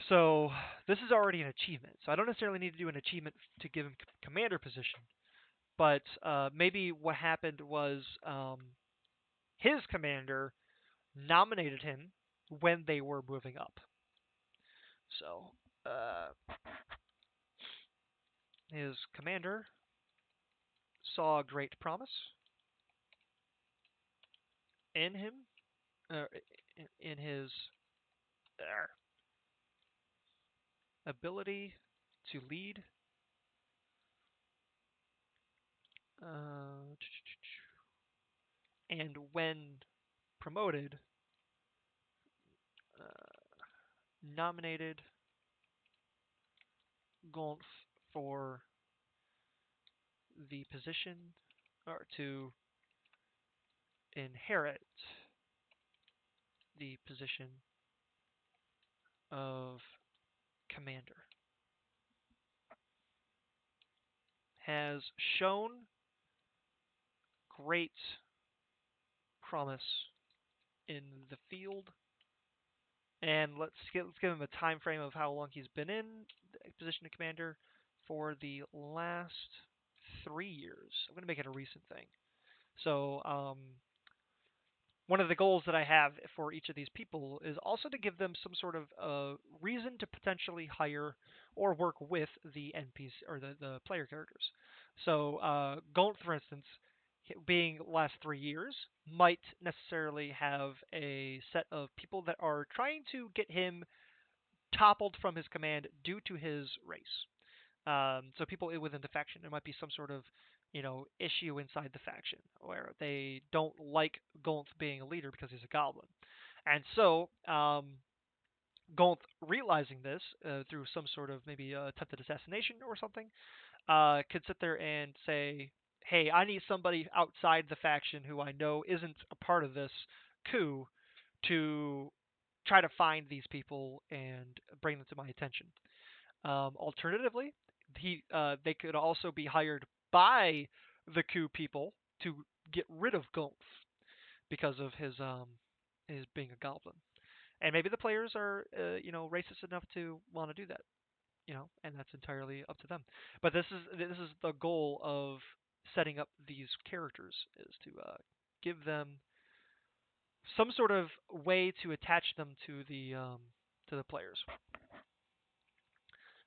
So this is already an achievement. So I don't necessarily need to do an achievement to give him commander position, but maybe what happened was his commander nominated him when they were moving up. So uh, his commander saw great promise in him, uh, in his uh, ability to lead. Uh, and when promoted, nominated Golf for the position or to inherit the position of commander. Has shown great promise in the field, and let's give him a time frame of how long he's been in the position of commander for the last 3 years. I'm going to make it a recent thing. So one of the goals that I have for each of these people is also to give them some sort of reason to potentially hire or work with the NPC or the player characters. So Gaunt, for instance, being last 3 years, might necessarily have a set of people that are trying to get him toppled from his command due to his race. So people within the faction, there might be some sort of, issue inside the faction where they don't like Gonth being a leader because he's a goblin, and so Gonth, realizing this through some sort of maybe attempted assassination or something, could sit there and say, "Hey, I need somebody outside the faction who I know isn't a part of this coup to try to find these people and bring them to my attention." Alternatively, they could also be hired by the coup people to get rid of Golf because of his being a goblin. And maybe the players are racist enough to want to do that, and that's entirely up to them. But this is the goal of setting up these characters, is to give them some sort of way to attach them to the players.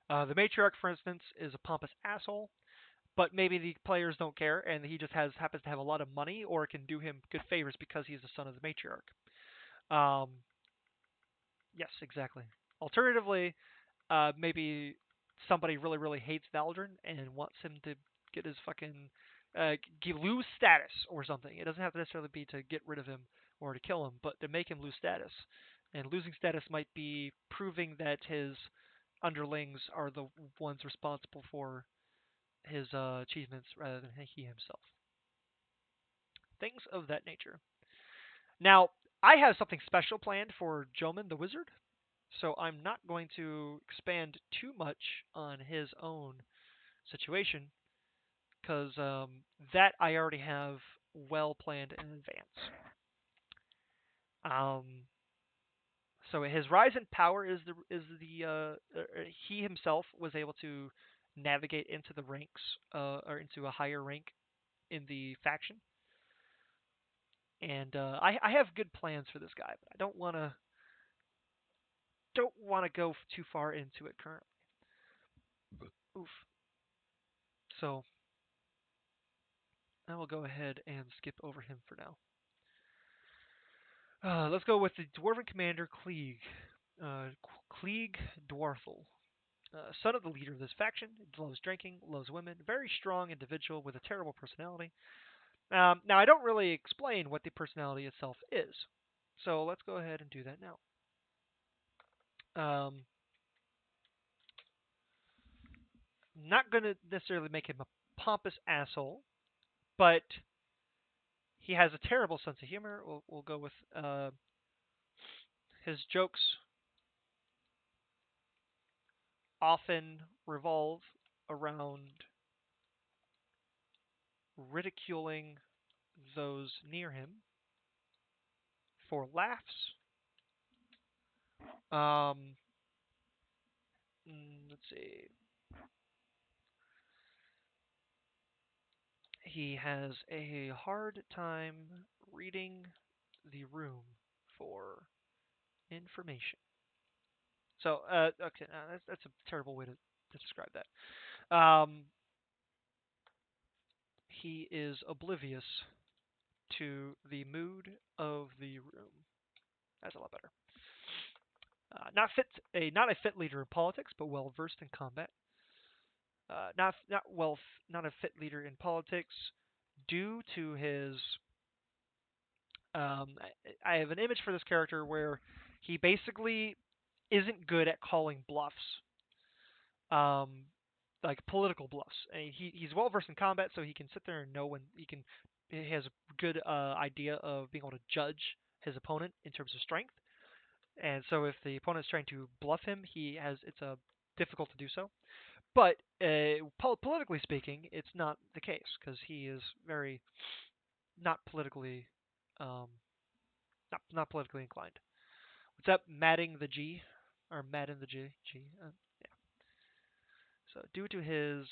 The matriarch, for instance, is a pompous asshole, but maybe the players don't care, and he just happens to have a lot of money, or can do him good favors because he's the son of the matriarch. Um, yes, exactly. Alternatively, maybe somebody really really hates Valdrin and wants him to get his fucking lose status or something. It doesn't have to necessarily be to get rid of him or to kill him, but to make him lose status. And losing status might be proving that his underlings are the ones responsible for his achievements rather than he himself. Things of that nature. Now, I have something special planned for Joman the Wizard, so I'm not going to expand too much on his own situation because that I already have well planned in advance. Um, so his rise in power he himself was able to navigate into the ranks or into a higher rank in the faction. and I have good plans for this guy, but I don't want to go too far into it currently. Oof. So I will go ahead and skip over him for now. Let's go with the Dwarven commander Klieg. Klieg Dwarfel. Son of the leader of this faction, loves drinking, loves women, very strong individual with a terrible personality. Now, I don't really explain what the personality itself is, so let's go ahead and do that now. Um, not going to necessarily make him a pompous asshole, but he has a terrible sense of humor. We'll go with his jokes often revolve around ridiculing those near him for laughs. Um, let's see. He has a hard time reading the room for information. So, okay, that's a terrible way to describe that. He is oblivious to the mood of the room. That's a lot better. Not a fit leader in politics, but well versed in combat. Not a fit leader in politics due to his. I have an image for this character where he basically isn't good at calling bluffs, um, like political bluffs. And he's well versed in combat, so he can sit there and know when he has a good idea of being able to judge his opponent in terms of strength. And so if the opponent is trying to bluff him, it's difficult to do so. But politically speaking, it's not the case because he is very not politically um, not politically inclined. What's up, Madding the G or Madden the G? Yeah. So due to his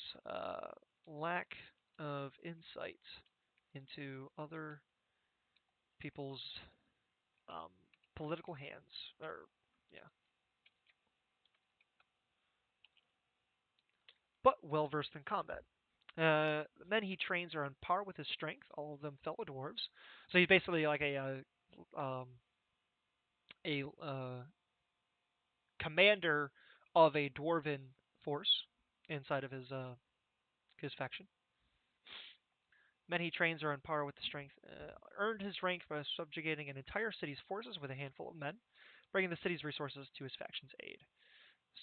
lack of insight into other people's um, political hands, or yeah, but well versed in combat. The men he trains are on par with his strength, all of them fellow dwarves. So he's basically like a commander of a dwarven force inside of his faction. Men he trains are on par with the strength. Earned his rank by subjugating an entire city's forces with a handful of men, bringing the city's resources to his faction's aid.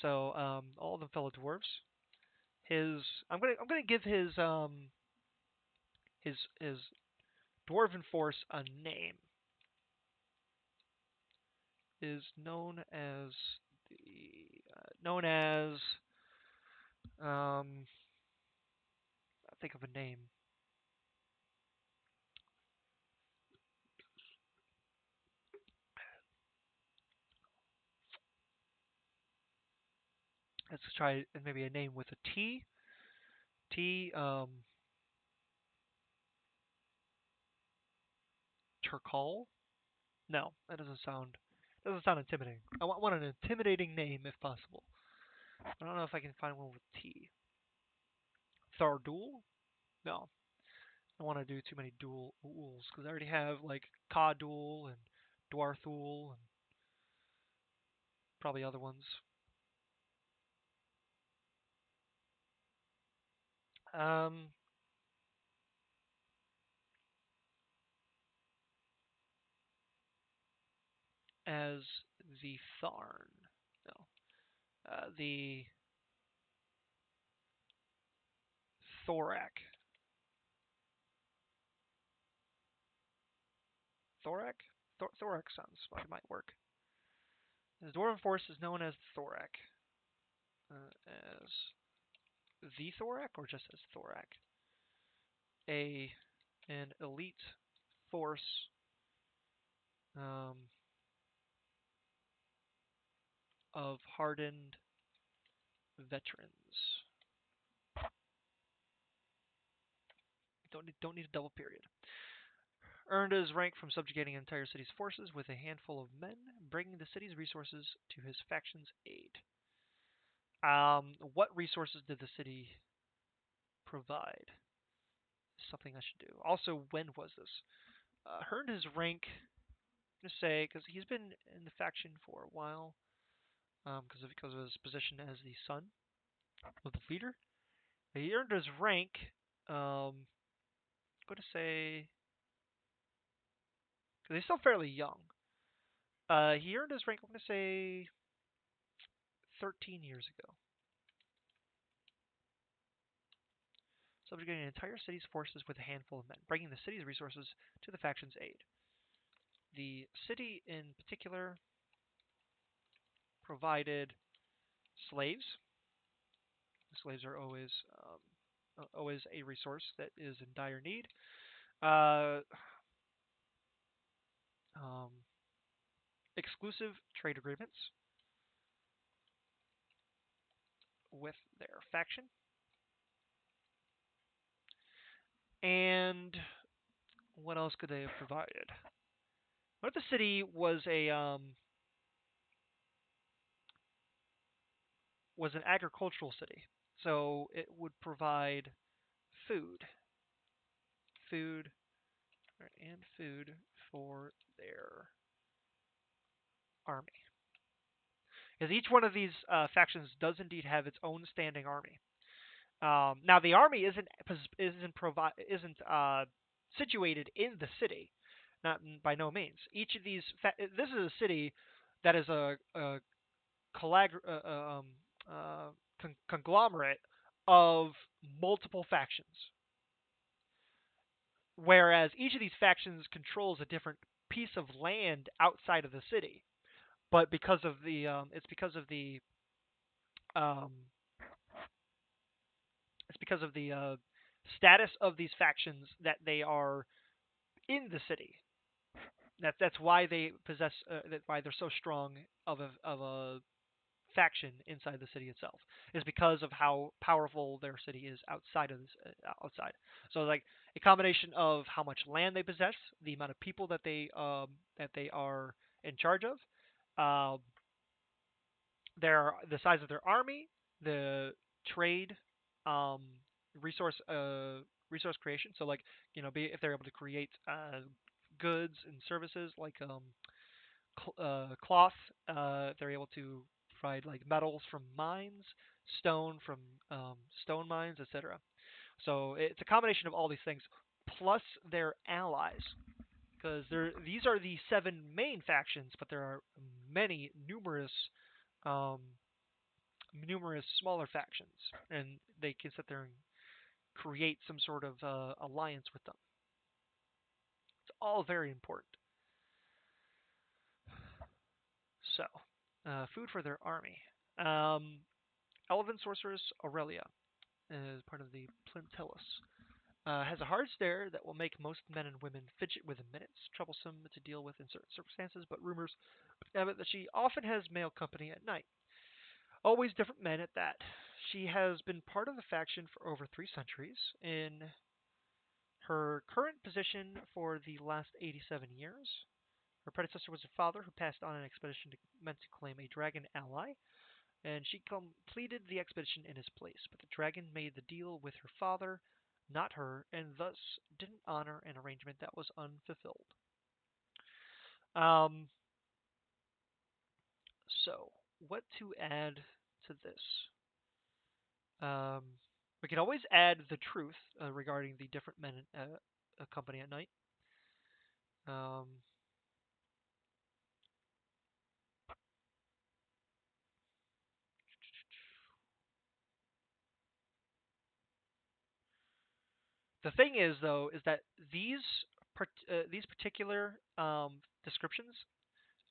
So all of them fellow dwarves. His I'm gonna give his dwarven force a name. Is known as I think of a name. Let's try maybe a name with a T. T Turkal. No, that doesn't sound intimidating. I want an intimidating name if possible. I don't know if I can find one with T. Thardul? No, I don't want to do too many dual ools because I already have like Kadul and Dwarthul and probably other ones. Um, as the Tharn. No, the Thorak. Thorak? Thorak sounds like it might work. The Dwarven force is known as Thorak. As the Thorak or just as Thorak? A an elite force um, of hardened veterans. Don't need a double period. Earned his rank from subjugating an entire city's forces with a handful of men, bringing the city's resources to his faction's aid. What resources did the city provide? Something I should do. Also, when was this? Earned his rank. I'm gonna say because he's been in the faction for a while, because of his position as the son of the leader. He earned his rank. I'm going to say because he's still fairly young. He earned his rank. I'm going to say 13 years ago. Subjugating an entire city's forces with a handful of men, bringing the city's resources to the faction's aid. The city, in particular, provided slaves. Slaves are always a resource that is in dire need. Uh, um, Exclusive trade agreements with their faction, and what else could they have provided? What if the city was an agricultural city? So it would provide food, food, right, and food for their army. Because each one of these factions does indeed have its own standing army. Now the army isn't situated in the city, not by no means. Each of these this is a city that is a collag- conglomerate of multiple factions, whereas each of these factions controls a different piece of land outside of the city. But because of the um, it's because of the status of these factions that they are in the city. That's why they possess. That's why they're so strong of a faction inside the city itself. Is because of how powerful their city is outside of this, outside. So like a combination of how much land they possess, the amount of people that they are in charge of, uh, the size of their army, the trade, um, resource resource creation. So like if they're able to create goods and services like cloth, they're able to provide like metals from mines, stone from stone mines, etc. So it's a combination of all these things plus their allies. Because these are the seven main factions, but there are many um, numerous smaller factions, and they can sit there and create some sort of alliance with them. It's all very important. So, food for their army. Um, Elven sorceress Aurelia is part of the Plintellus. Has a hard stare that will make most men and women fidget within minutes, troublesome to deal with in certain circumstances, but rumors have it that she often has male company at night. Always different men at that. She has been part of the faction for over 3 centuries. In her current position for the last 87 years, her predecessor was a father who passed on an expedition meant to claim a dragon ally, and she completed the expedition in his place. But the dragon made the deal with her father, not her, and thus didn't honor an arrangement that was unfulfilled. Um, so, what to add to this? Um, we can always add the truth regarding the different men company at night. Um, the thing is, though, is that these particular descriptions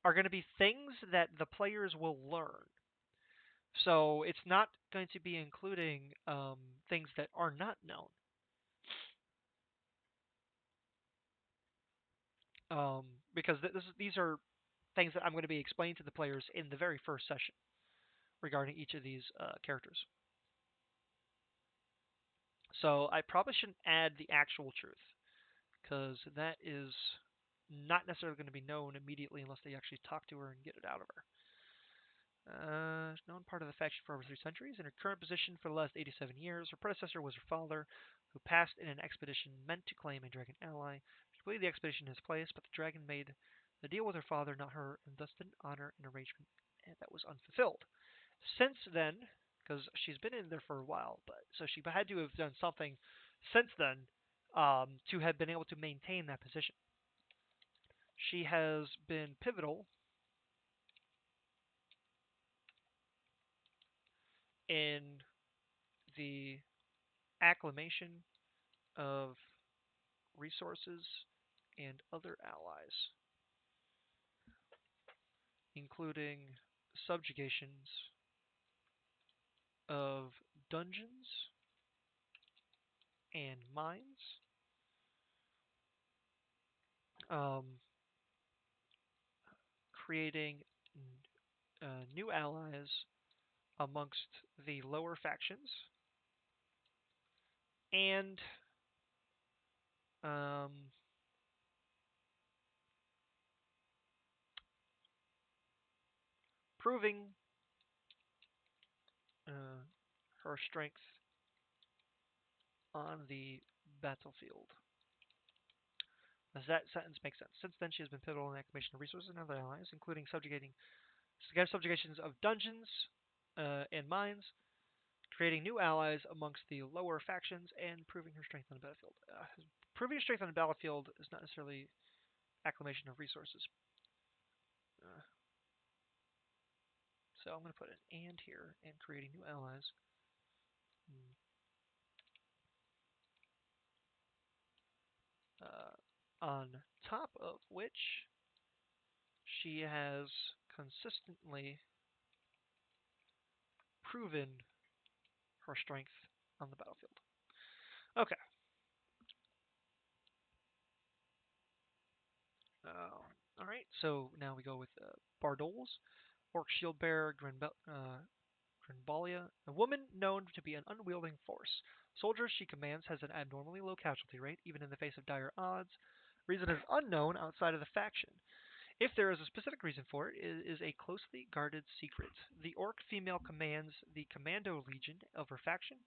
are going to be things that the players will learn. So it's not going to be including things that are not known. Um, because these are things that I'm going to be explaining to the players in the very first session regarding each of these characters. So I probably shouldn't add the actual truth because that is not necessarily going to be known immediately unless they actually talk to her and get it out of her. Known part of the faction for over 3 centuries. In her current position for the last 87 years, her predecessor was her father, who passed in an expedition meant to claim a dragon ally. She completed the expedition in his place, but the dragon made the deal with her father, not her, and thus didn't honor an arrangement that was unfulfilled. Since then, because she's been in there for a while, but so she had to have done something since then to have been able to maintain that position. She has been pivotal in the acclamation of resources and other allies, including subjugations of dungeons and mines, um, creating new allies amongst the lower factions, and um, proving uh, her strength on the battlefield. Does that sentence make sense? Since then, she has been pivotal in the acclamation of resources and other allies, including subjugations of dungeons and mines, creating new allies amongst the lower factions, and proving her strength on the battlefield. Proving her strength on the battlefield is not necessarily acclamation of resources. Uh, so I'm going to put an and here, and creating new allies. On top of which, she has consistently proven her strength on the battlefield. Okay. All right. So now we go with Bardols, Orc Shield Bearer, Grinbalia, a woman known to be an unwielding force. Soldiers she commands has an abnormally low casualty rate, even in the face of dire odds. Reason is unknown outside of the faction. If there is a specific reason for it, it is a closely guarded secret. The Orc female commands the Commando Legion of her faction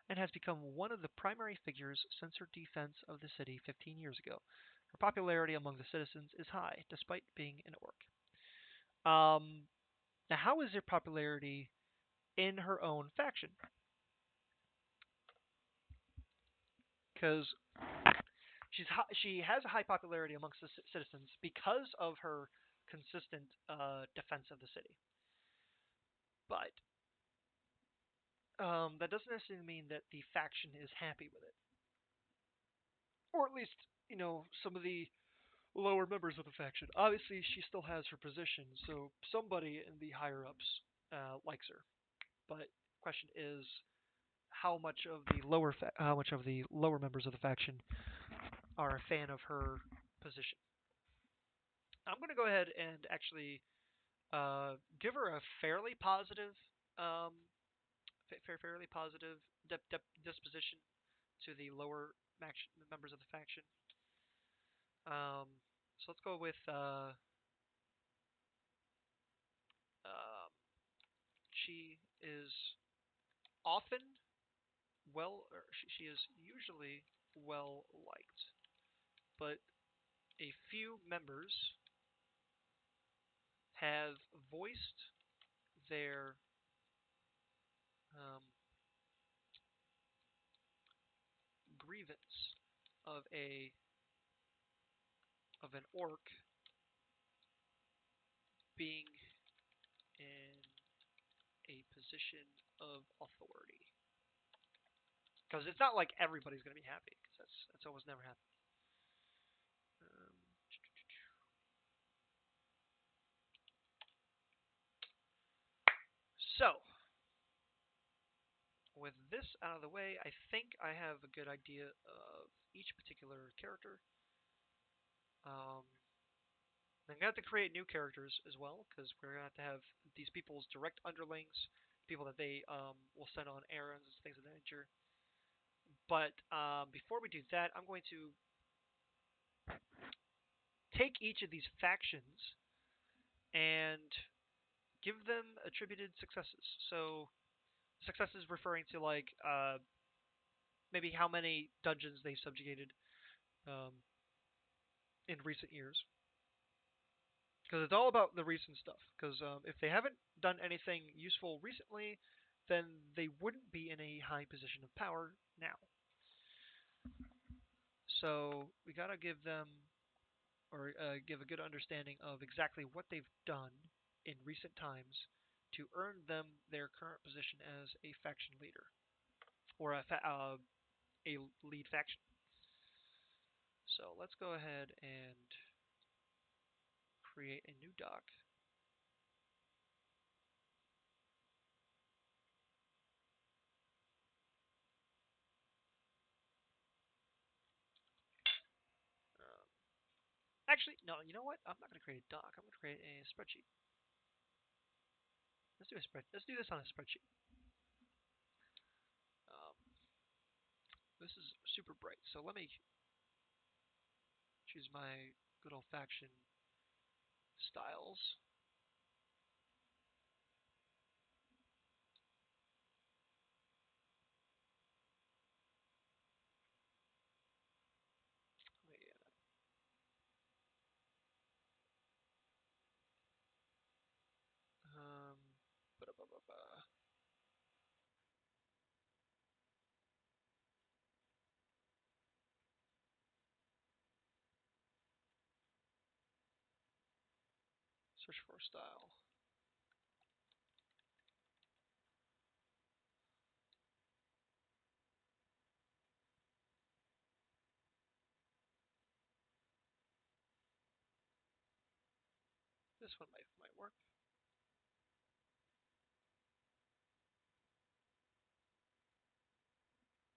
and has become one of the primary figures since her defense of the city 15 years ago. Her popularity among the citizens is high, despite being an Orc. Now, how is her popularity in her own faction? Because she has a high popularity amongst the citizens because of her consistent defense of the city. But that doesn't necessarily mean that the faction is happy with it, or at least some of the lower members of the faction. Obviously, she still has her position, so somebody in the higher ups likes her. But the question is, how much of the lower members of the faction are a fan of her position? I'm going to go ahead and actually give her a fairly positive, um, fairly positive disposition to the lower members of the faction. So let's go with um, she is often she is usually well liked, but a few members have voiced their um, grievance of a of an orc being in a position of authority. Because it's not like everybody's going to be happy, because that's almost never happened. Um, so, with this out of the way, I think I have a good idea of each particular character. Um, I'm going to have to create new characters as well, because we're going to have these people's direct underlings, people that they will send on errands and things of that nature. But before we do that, I'm going to take each of these factions and give them attributed successes. So successes referring to like maybe how many dungeons they subjugated um, in recent years, because it's all about the recent stuff. Because if they haven't done anything useful recently, then they wouldn't be in a high position of power now. So we gotta give them or give a good understanding of exactly what they've done in recent times to earn them their current position as a faction leader or a lead faction. So let's go ahead and create a new doc. Um, Actually, no. You know what? I'm not going to create a doc. I'm going to create a spreadsheet. Let's do a spread. Let's do this on a spreadsheet. Um, this is super bright. So let me choose my good old faction styles. Let me, um, search for style. This one might work.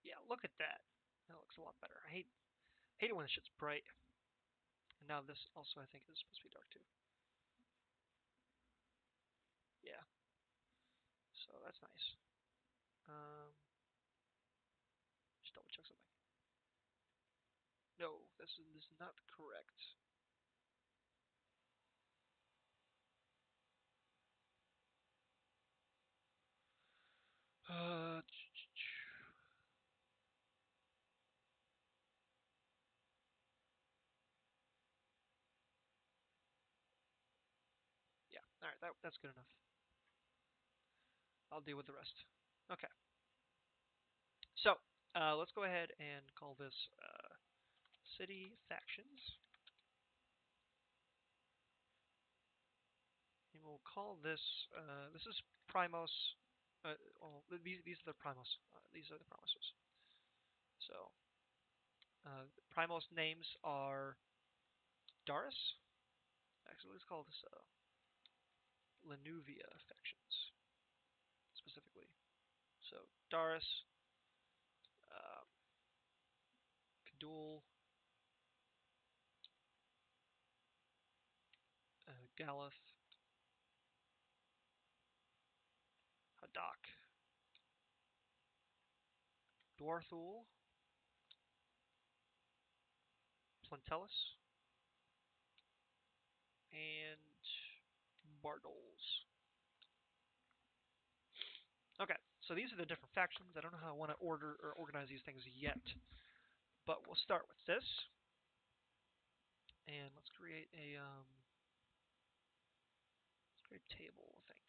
Yeah, look at that. That looks a lot better. I hate it when the shit's bright. And now this also I think is supposed to be dark too. Yeah, so that's nice. Just double check something. No, this is not correct. Uh, yeah, all right, that's good enough. I'll deal with the rest. Okay, so let's go ahead and call this city factions, and we'll call this this is Primos. Well, these are the Primos. These are the Primoses. So Primos names are Darius. Actually, let's call this Lenuvia factions specifically. So Darius, um, Kadul, Galith, Hadak, Dwarthul, Plantellus, and Bartles. Okay, so these are the different factions. I don't know how I want to order or organize these things yet, but we'll start with this, and let's create a table. I think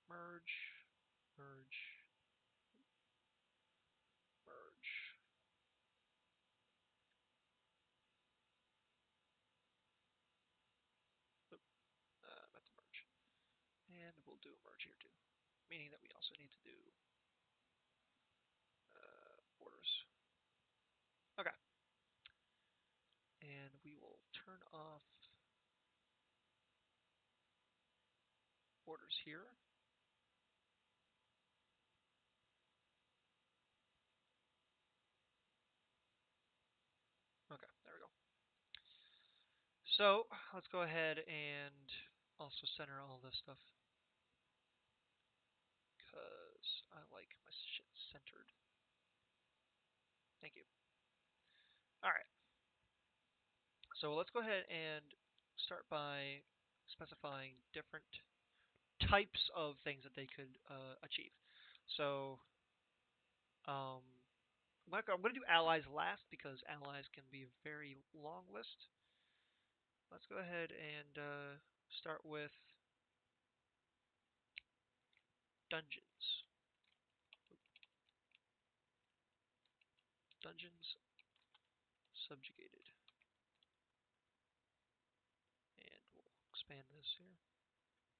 merge, merge, merge. Not to merge, and we'll do a merge here too, meaning that we also need to do borders. Okay, and we will turn off borders here. Okay, there we go. So let's go ahead and also center all this stuff because I like my shit centered. Thank you. All right. So let's go ahead and start by specifying different types of things that they could achieve. So um, I'm going to do allies last because allies can be a very long list. Let's go ahead and start with dungeons. Dungeons subjugated. And we'll expand this here.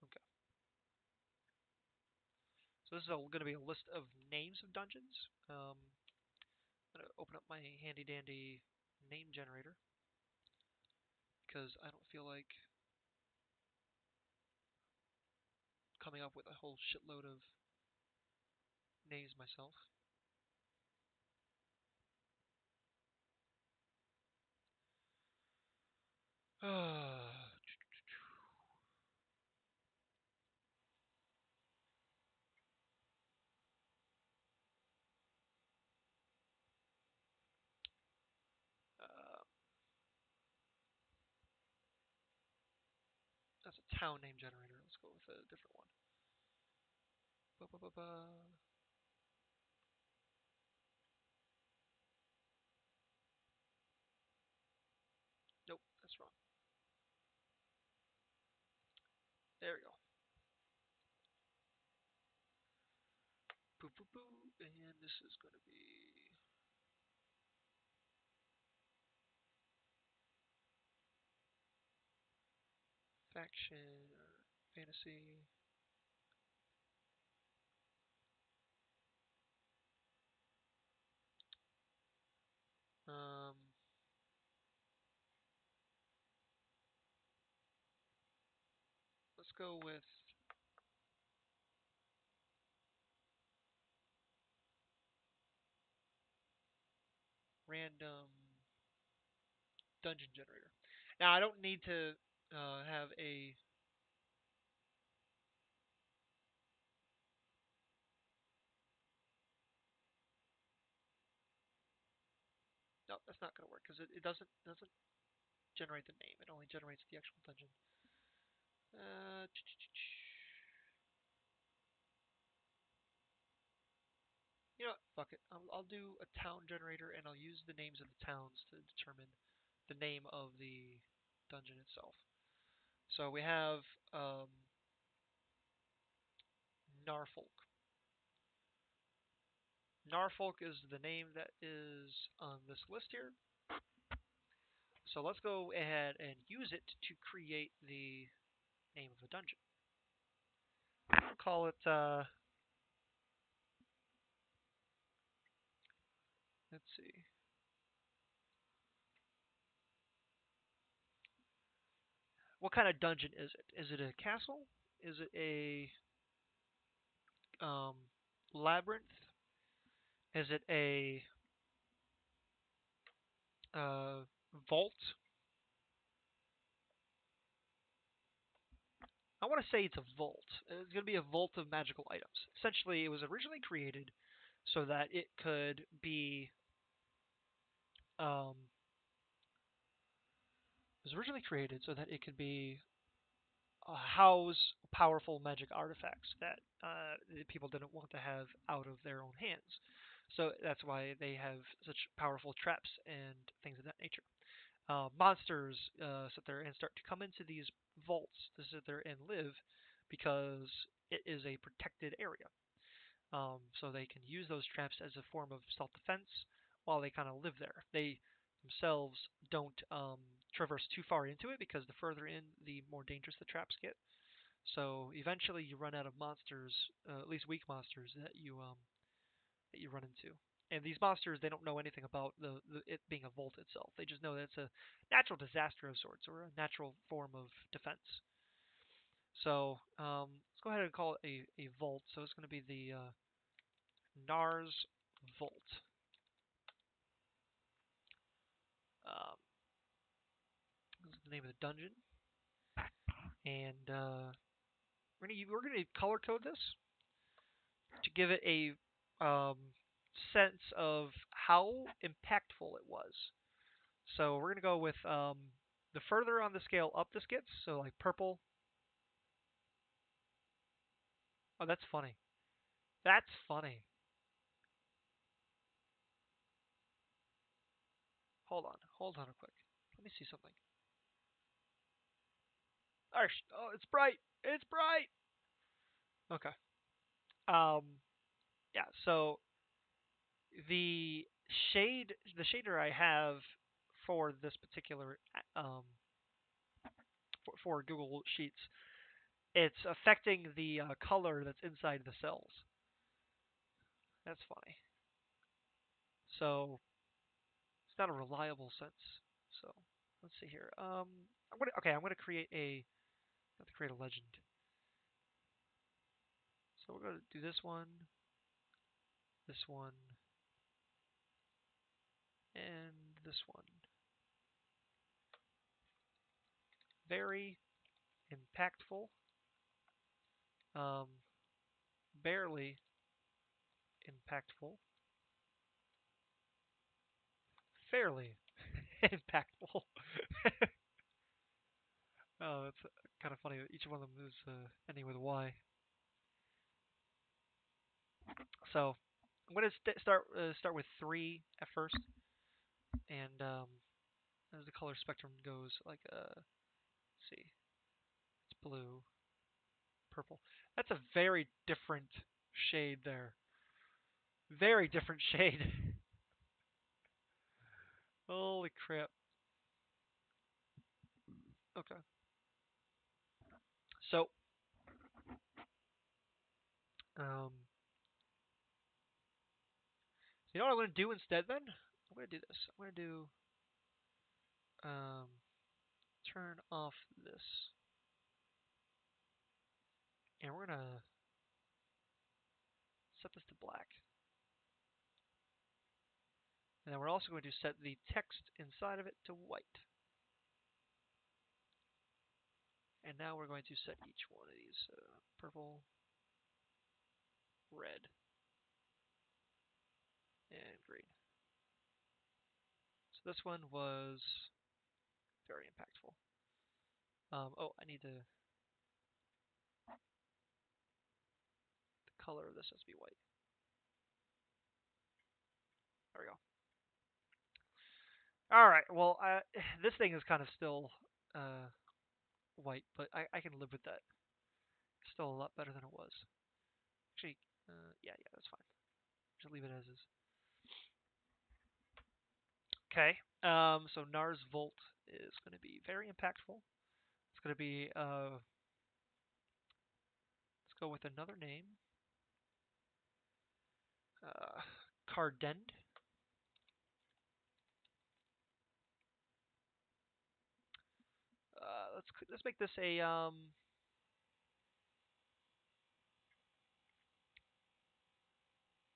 Okay. So this is going to be a list of names of dungeons. I'm going to open up my handy dandy name generator because I don't feel like coming up with a whole shitload of names myself. uh, that's a town name generator. Let's go with a different one. Ba-ba-ba-ba. Nope, that's wrong. There we go. Boo boo boo. And this is going to be faction or fantasy. Um, let's go with random dungeon generator. Now I don't need to have a. No, that's not going to work because it doesn't generate the name. It only generates the actual dungeon. Uh, you know what? Fuck it. I'll do a town generator and I'll use the names of the towns to determine the name of the dungeon itself. So we have Narfolk. Narfolk is the name that is on this list here. So let's go ahead and use it to create the name of a dungeon. We'll call it, let's see. What kind of dungeon is it? Is it a castle? Is it a um, labyrinth? Is it a uh, vault? I want to say it's a vault. It's going to be a vault of magical items. Essentially, it was originally created so that it could be. It was originally created so that it could be house powerful magic artifacts that people didn't want to have out of their own hands. So that's why they have such powerful traps and things of that nature. Monsters sit there and start to come into these vaults to sit there and live because it is a protected area. So they can use those traps as a form of self-defense while they kind of live there. They themselves don't traverse too far into it because the further in, the more dangerous the traps get. So eventually, you run out of monsters, at least weak monsters that you run into. And these monsters, they don't know anything about it being a vault itself. They just know that it's a natural disaster of sorts or a natural form of defense. So let's go ahead and call it a vault. So it's going to be the Nars Vault. Um, the name of the dungeon, and we're gonna color code this to give it a um, sense of how impactful it was. So we're gonna go with the further on the scale up this gets. So like purple. Oh, that's funny. That's funny. Hold on, real quick. Let me see something. Oh, it's bright. It's bright. Okay. Um, yeah. So the shader I have for this particular for Google Sheets, it's affecting the color that's inside the cells. That's funny. So it's not a reliable sense. So let's see here. I'm gonna create a have to create a legend. So we're gonna do this one, and this one. Very impactful. Um, barely impactful. Fairly impactful. Oh, that's kind of funny. Each one of them is ending with Y. So I'm going to start with three at first, and as the color spectrum goes, like let's see, it's blue, purple. That's a very different shade there. Very different shade. Holy crap. Okay. So um, you know what I'm going to do instead then? I'm going to do this. I'm going to do um, turn off this, and we're going to set this to black. And then we're also going to set the text inside of it to white. And now we're going to set each one of these purple, red, and green. So this one was very impactful. Oh, I need the color of this has to be white. There we go. All right. Well, this thing is kind of still uh, white, but I can live with that. It's still a lot better than it was. Actually, yeah, that's fine. Just leave it as is. Okay. So Nars Volt is going to be very impactful. It's going to be let's go with another name. Uh, Cardend. Let's make this a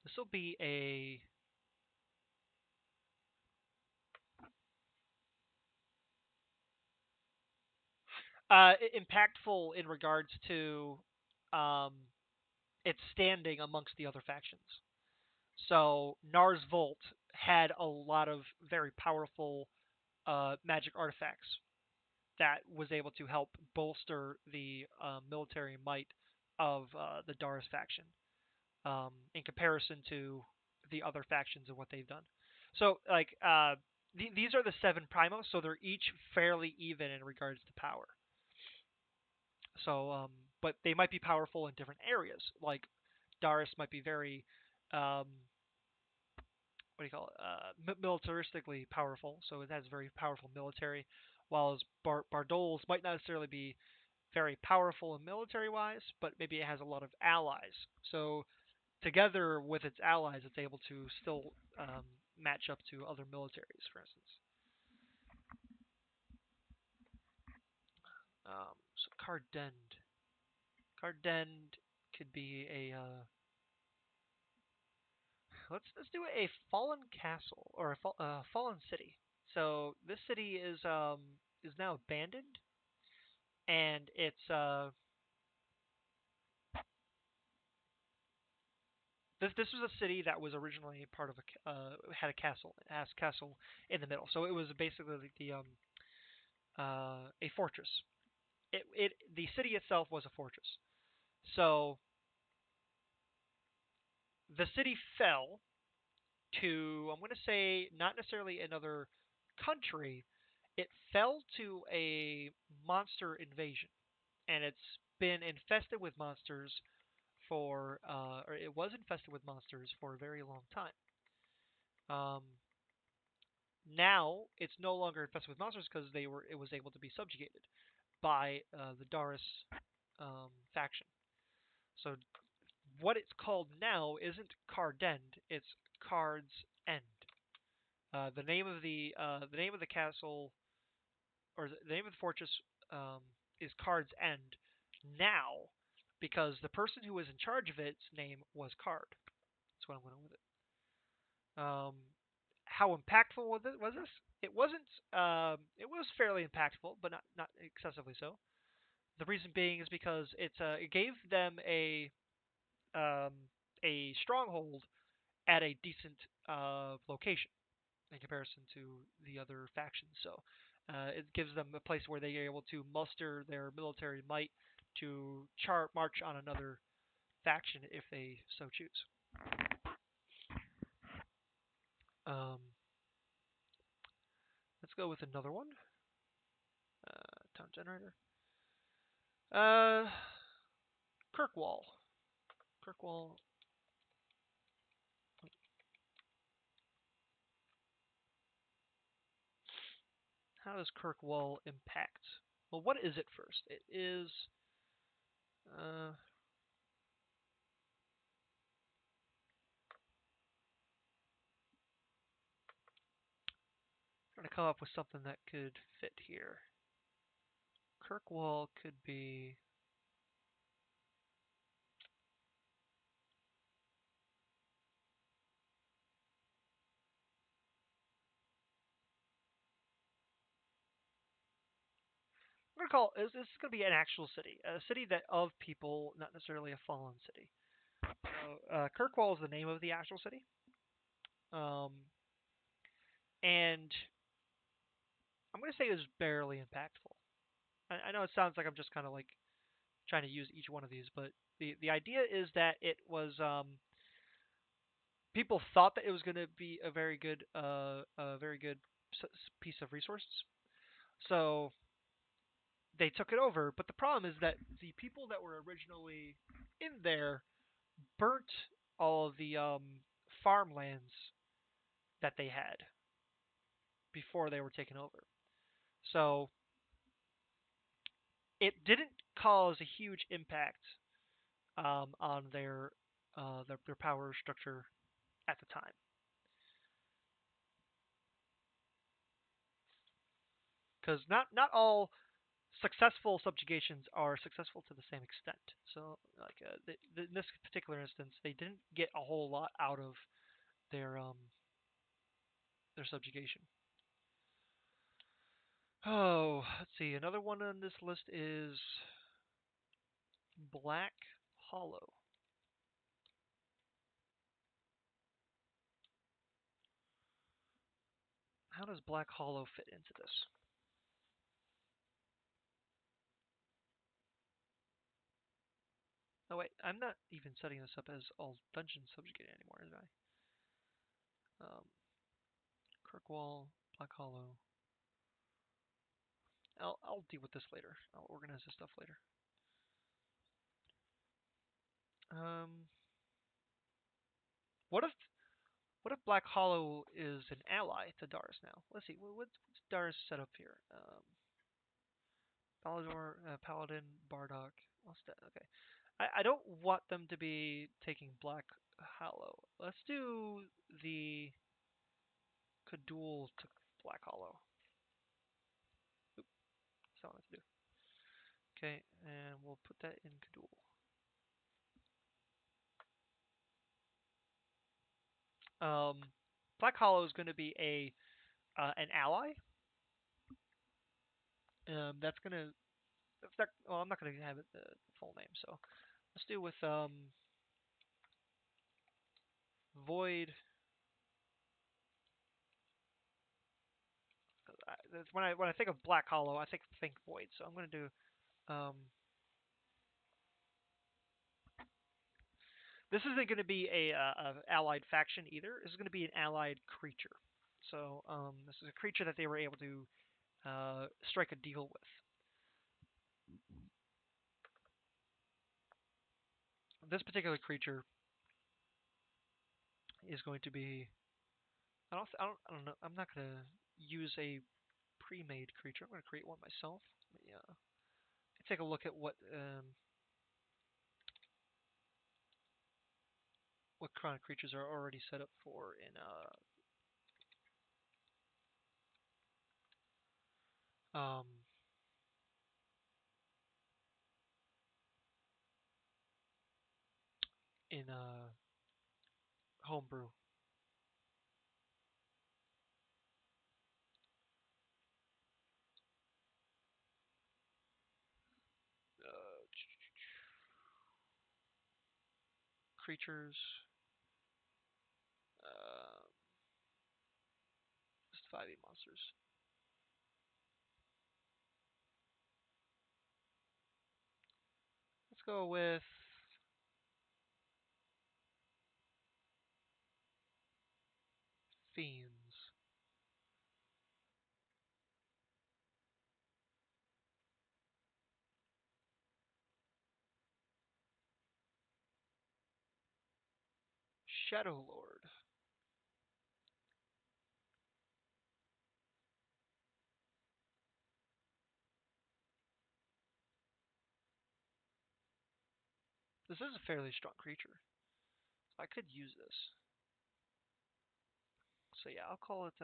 this will be a impactful in regards to um its standing amongst the other factions. So Nars Volt had a lot of very powerful magic artifacts that was able to help bolster the military might of the Dars faction in comparison to the other factions and what they've done. So, like, these are the seven primos, so they're each fairly even in regards to power. So, but they might be powerful in different areas. Like, Darius might be very, what do you call it, militaristically powerful, so it has very powerful military, while Bardol's might not necessarily be very powerful in military wise, but maybe it has a lot of allies. So together with its allies, it's able to still match up to other militaries, for instance. So Cardend. Cardend could be a let's do a fallen castle or a fallen city. So this city is is now abandoned, and it's this was a city that was originally part of had a castle. It has a castle in the middle, so it was basically like a fortress. The city itself was a fortress. So the city fell to, I'm going to say, not necessarily another country. It fell to a monster invasion, and it's been infested with monsters or it was infested with monsters for a very long time. Um, Now it's no longer infested with monsters because it was able to be subjugated by the Darius faction. So what it's called now isn't Cardend, it's Card's End. The name of the castle or the name of the fortress um, is Card's End now because the person who was in charge of its name was Card. That's what I'm going with it. How impactful was this? It wasn't. It was fairly impactful, but not excessively so. The reason being is because it gave them um, a stronghold at a decent location in comparison to the other factions. So it gives them a place where they are able to muster their military might to march on another faction if they so choose. Um, let's go with another one. Town generator. Uh, Kirkwall. Kirkwall. How does Kirkwall impact? Well, what is it first? It is. I'm trying to come up with something that could fit here. Kirkwall could be. I'm gonna call this is gonna be an actual city, a city that of people, not necessarily a fallen city. So Kirkwall is the name of the actual city, um, and I'm gonna say it was barely impactful. I know it sounds like I'm just kind of like trying to use each one of these, but the idea is that it was people thought that it was going to be a very good piece of resources. So they took it over, but the problem is that the people that were originally in there burnt all of the farmlands that they had before they were taken over. So it didn't cause a huge impact on their power structure at the time, because not all successful subjugations are successful to the same extent. So, like in this particular instance, they didn't get a whole lot out of their um their subjugation. Oh, let's see. Another one on this list is Black Hollow. How does Black Hollow fit into this? Oh wait, I'm not even setting this up as all dungeons subjugated anymore, is I? Kirkwall, Black Hollow. I'll deal with this later. I'll organize this stuff later. Um, what if what if Black Hollow is an ally to Darius now? Let's see. What's Darius set up here? Palador, Paladin, Bardock. What's that? Okay. I don't want them to be taking Black Hollow. Let's do the Kadul to Black Hollow. Oop, that's what I want to do. Okay, and we'll put that in Kadul. Black Hollow is going to be a an ally. That's gonna. That's not, well, I'm not gonna have it the full name, so let's do with Void. When I think of Black Hollow, I think Void. So I'm gonna do um. This isn't going to be a allied faction either. This is going to be an allied creature. So this is a creature that they were able to strike a deal with. This particular creature is going to be. I don't know. I'm not going to use a pre-made creature. I'm going to create one myself. Yeah. Take a look at what chronic creatures are already set up for um, in homebrew. Uh, creatures. Uh, just 5e monsters. Let's go with fiends. Shadow Lord. This is a fairly strong creature. I could use this. So yeah, I'll call it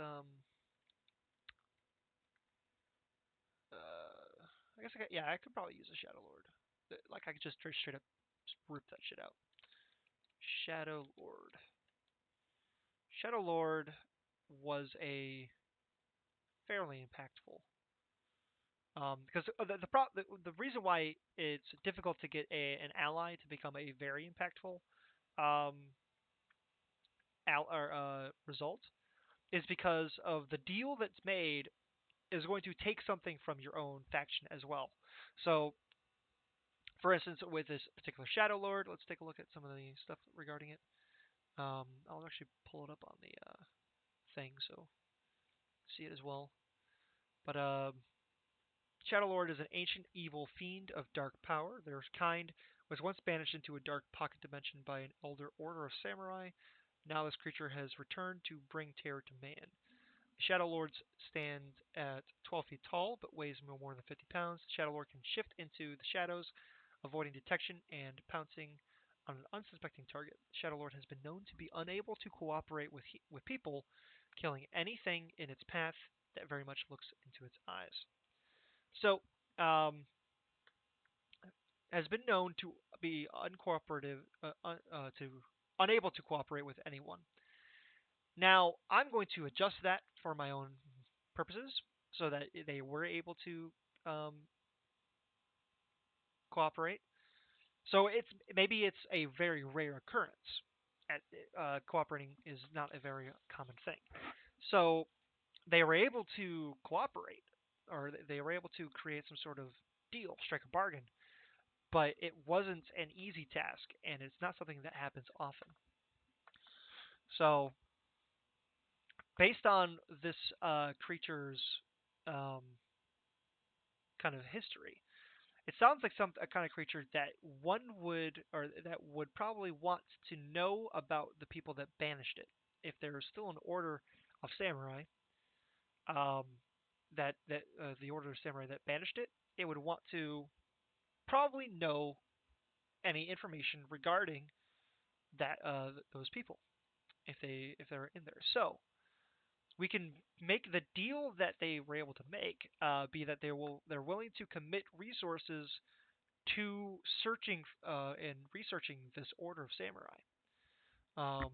I guess I could probably use a Shadow Lord. Like I could just straight up just rip that shit out. Shadow Lord. Shadow Lord was a fairly impactful. Because the reason why it's difficult to get an ally to become a very impactful um, result is because of the deal that's made is going to take something from your own faction as well. So, for instance, with this particular Shadow Lord, let's take a look at some of the stuff regarding it. I'll actually pull it up on the thing so see it as well. But Shadow Lord is an ancient evil fiend of dark power. Their kind was once banished into a dark pocket dimension by an elder order of samurai. Now this creature has returned to bring terror to man. Shadow Lord stands at 12 feet tall, but weighs no more than 50 pounds. Shadow Lord can shift into the shadows, avoiding detection and pouncing on an unsuspecting target. Shadow Lord has been known to be unable to cooperate with people, killing anything in its path that very much looks into its eyes. So, has been known to be uncooperative, to unable to cooperate with anyone. Now, I'm going to adjust that for my own purposes so that they were able to um, cooperate. So it's a very rare occurrence. Cooperating is not a very common thing. So they were able to cooperate, or they were able to create some sort of deal, strike a bargain. But it wasn't an easy task, and it's not something that happens often. So based on this creature's um, kind of history, it sounds like some a kind of creature that one would or that would probably want to know about the people that banished it. If there's still an order of samurai, um, that the order of samurai that banished it, it would want to probably know any information regarding that those people if they're in there. So we can make the deal that they were able to make be that they're willing to commit resources to searching and researching this order of samurai um,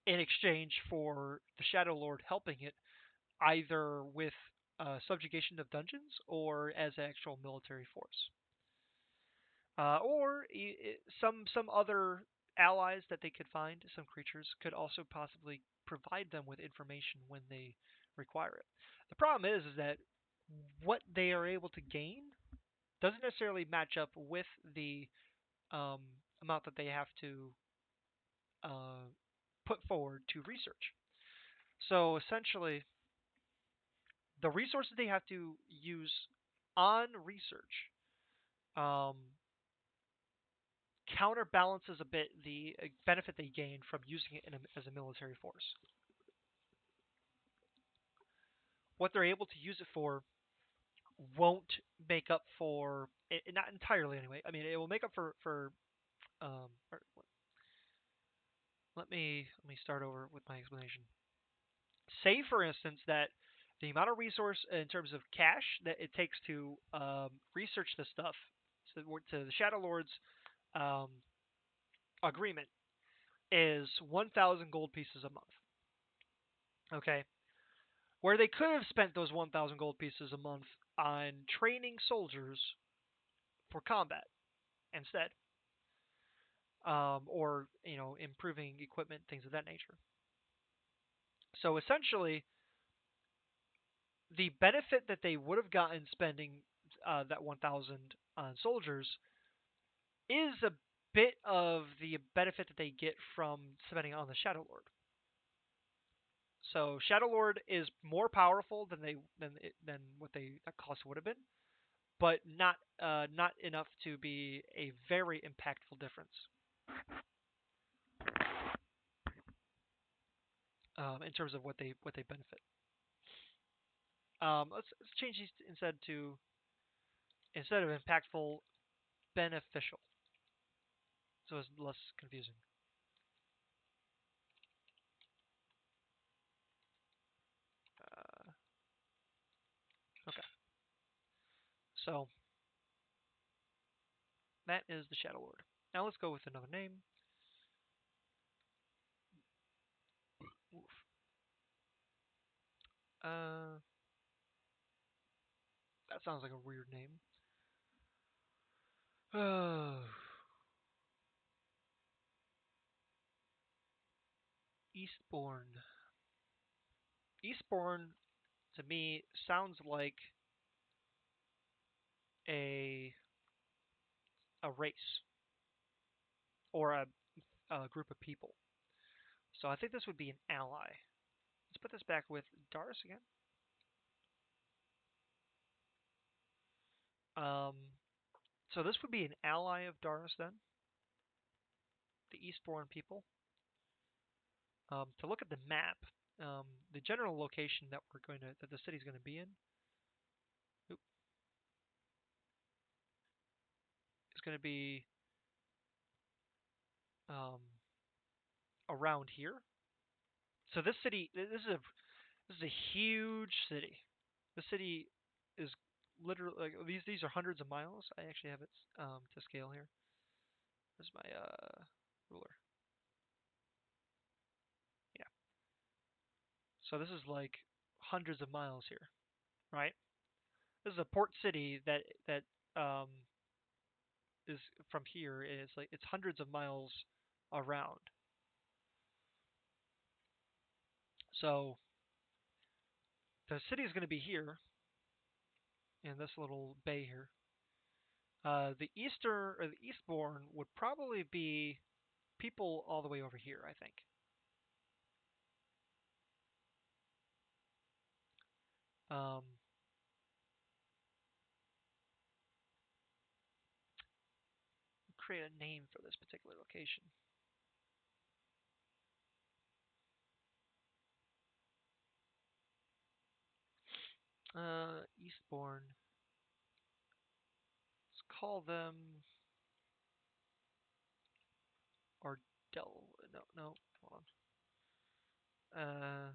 in exchange for the Shadow Lord helping it either with subjugation of dungeons or as actual military force, or some other allies that they could find. Some creatures could also possibly provide them with information when they require it. The problem is that what they are able to gain doesn't necessarily match up with the um, amount that they have to uh, put forward to research. So essentially, the resources they have to use on research um, counterbalances a bit the benefit they gain from using it as a military force. What they're able to use it for won't make up for it, not entirely anyway. I mean, it will make up for or, let me start over with my explanation. Say, for instance, that the amount of resource in terms of cash that it takes to research this stuff to the Shadow Lord's um, agreement is 1,000 gold pieces a month. Okay, where they could have spent those 1,000 gold pieces a month on training soldiers for combat instead, or improving equipment, things of that nature. So essentially, the benefit that they would have gotten spending that 1,000 on soldiers is a bit of the benefit that they get from spending on the Shadow Lord. So Shadow Lord is more powerful than what they that cost would have been, but not enough to be a very impactful difference in terms of what they benefit. Let's change these instead of impactful, beneficial, so it's less confusing. Uh, okay, so that is the Shadow Lord. Now let's go with another name. Oof. Uh, that sounds like a weird name. Eastbourne. Eastbourne to me sounds like a a race or a group of people. So I think this would be an ally. Let's put this back with Dars again. Um, so this would be an ally of Dars then, the Eastbourne people. To look at the map, the general location that the city's going to be in, oop, is going to be um, around here. So this city, this is a huge city. The city is literally like these are hundreds of miles. I actually have it to scale here. There's my ruler. Yeah. So this is like hundreds of miles here, right? This is a port city that um, is from here. It's hundreds of miles around. So the city is going to be here in this little bay here. The Easter or the Eastbourne would probably be people all the way over here, I think. Um, create a name for this particular location. Eastbourne. Let's call them or Del. No, no, hold on.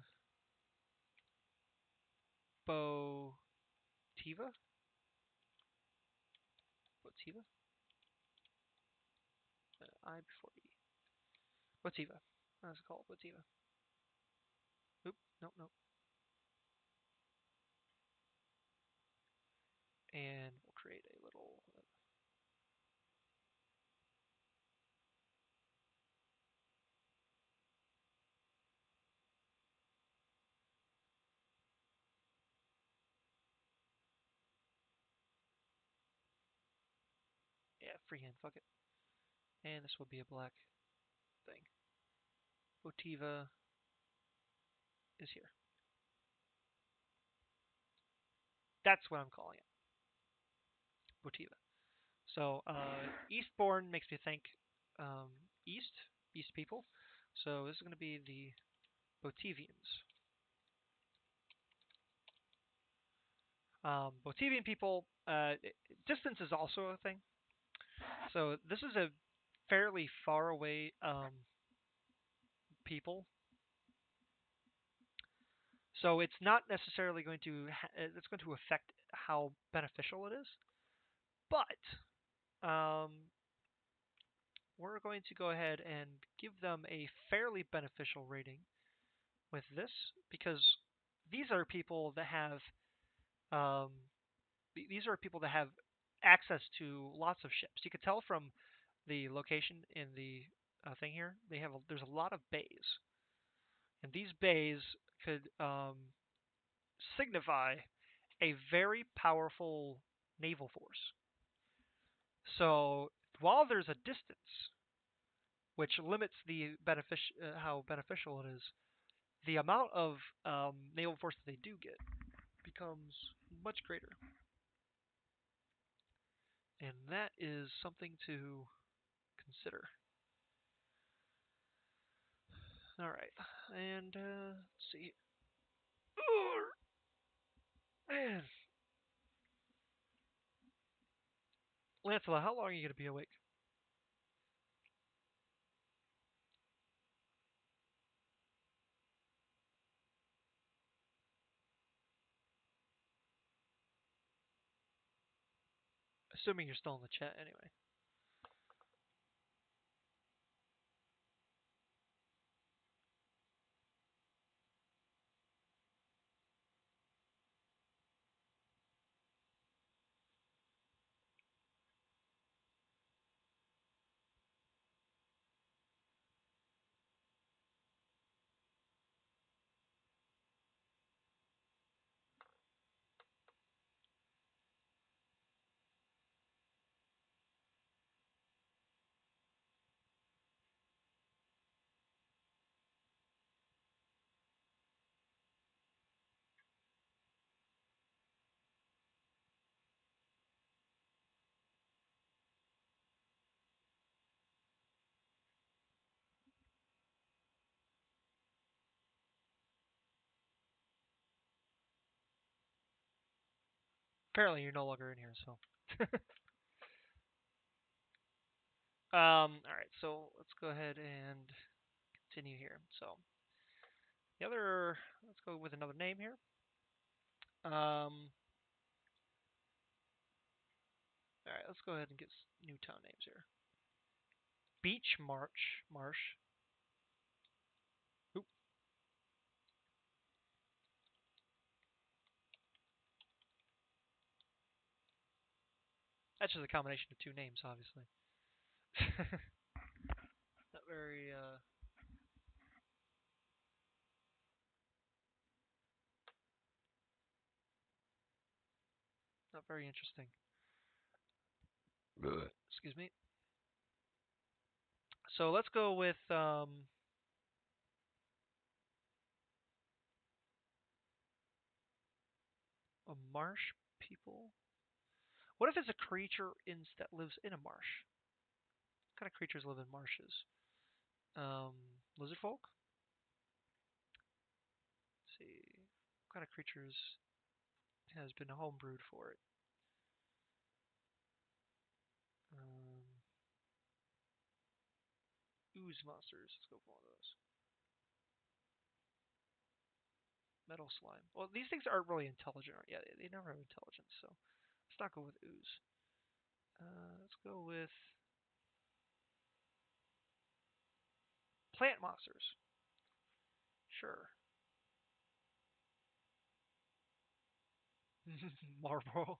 Botiva. Botiva. I before E. Botiva. Let's call it Botiva. Oop. No, no. And we'll create a little. Yeah, freehand, fuck it. And this will be a black thing. Motiva is here. That's what I'm calling it. Motiva. So Eastbourne makes me think um, East, East people. So this is going to be the Botivians. Botivian people, distance is also a thing. So this is a fairly far away people. So it's not necessarily going to it's going to affect how beneficial it is, but we're going to go ahead and give them a fairly beneficial rating with this because these are people that have um, these are people that have access to lots of ships. You could tell from the location in the thing here. There's a lot of bays, and these bays could signify a very powerful naval force. So while there's a distance, which limits how beneficial it is, the amount of naval force that they do get becomes much greater, and that is something to consider. All right, and let's see. Oh, man, Lancelot, how long are you gonna be awake? Assuming you're still in the chat, anyway. Apparently, you're no longer in here, so. All right, so let's go ahead and continue here. So let's go with another name here. All right, let's go ahead and get new town names here. Beach Marsh. Oop, that's just a combination of two names, obviously. Not very, not very interesting. Excuse me. So let's go with a marsh people. What if it's a creature that lives in a marsh? What kind of creatures live in marshes? Um, Lizard folk. Let's see. What kind of creatures has been homebrewed for it? Um, Ooze monsters. Let's go for one of those. Metal slime. Well, these things aren't really intelligent. Yeah, they never have intelligence, so let's not go with ooze. Let's go with plant monsters. Sure. Marlboro.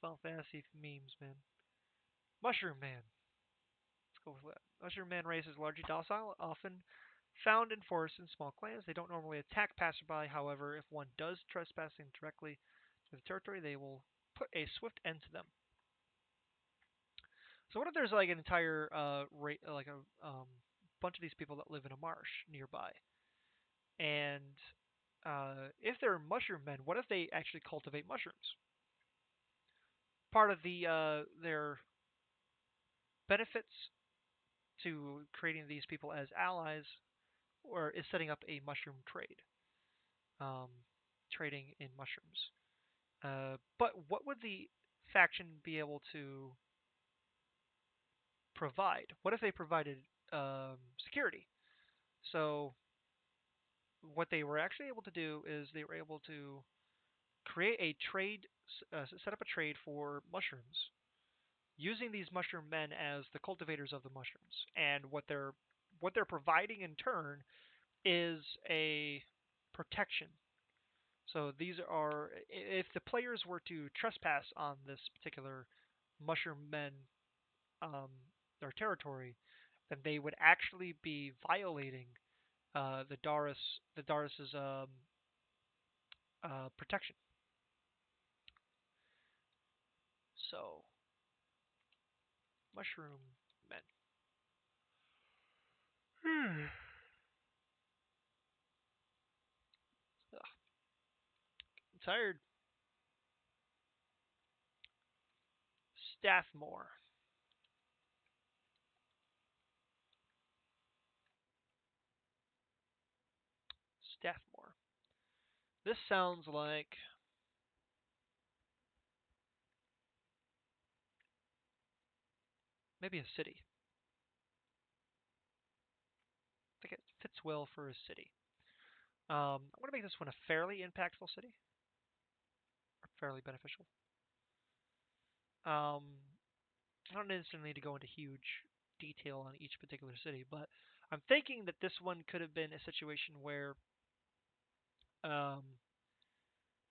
Final Fantasy memes, man. Mushroom Man. Let's go with that. Mushroom Man race is largely docile, often found in forests and small clans. They don't normally attack passerby. However, if one does trespassing directly to the territory, they will put a swift end to them. So what if there's like an entire like a bunch of these people that live in a marsh nearby, and if they're mushroom men, what if they actually cultivate mushrooms? Part of their benefits to creating these people as allies, or is setting up a mushroom trade, um, trading in mushrooms. But what would the faction be able to provide? What if they provided security? So what they were actually able to do is they were able to create a trade, set up a trade for mushrooms, using these mushroom men as the cultivators of the mushrooms. And what they're providing in turn is a protection. So these are, if the players were to trespass on this particular mushroom men, um, their territory, then they would actually be violating the Doris's protection. So mushroom men. Ugh, I'm tired. Staffmore. Staffmore. This sounds like maybe a city. I think it fits well for a city. I'm going to make this one a fairly impactful city, or fairly beneficial. I don't necessarily need to go into huge detail on each particular city, but I'm thinking that this one could have been a situation where um,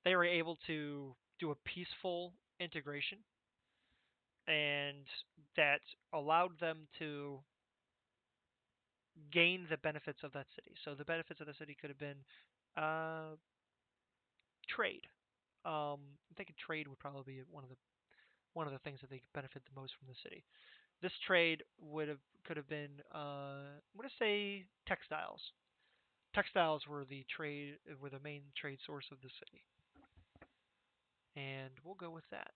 they were able to do a peaceful integration, and that allowed them to gain the benefits of that city. So the benefits of the city could have been uh, trade. I'm thinking trade would probably be one of the things that they could benefit the most from the city. This trade could have been I'm gonna say textiles. Textiles were the main trade source of the city, and we'll go with that.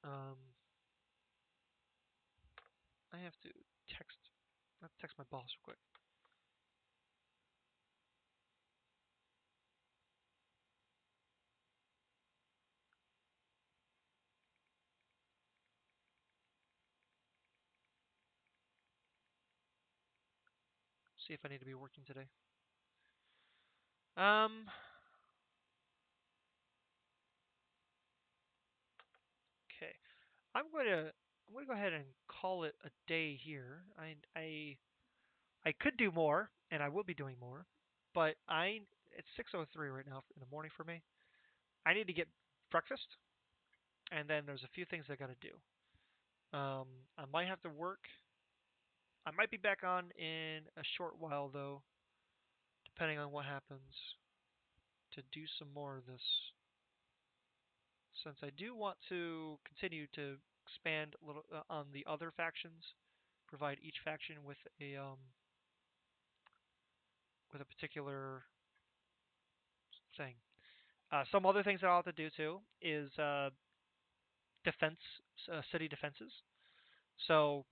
Um, I have to text I have to text my boss real quick. See if I need to be working today. Um, okay. I'm gonna go ahead and call it a day here. I could do more, and I will be doing more, but it's 6:03 right now in the morning for me. I need to get breakfast, and then there's a few things I gotta do. I might have to work. I might be back on in a short while though, depending on what happens, to do some more of this. Since I do want to continue to expand a little on the other factions, provide each faction with a particular thing. Some other things that I'll have to do too is defense, city defenses. So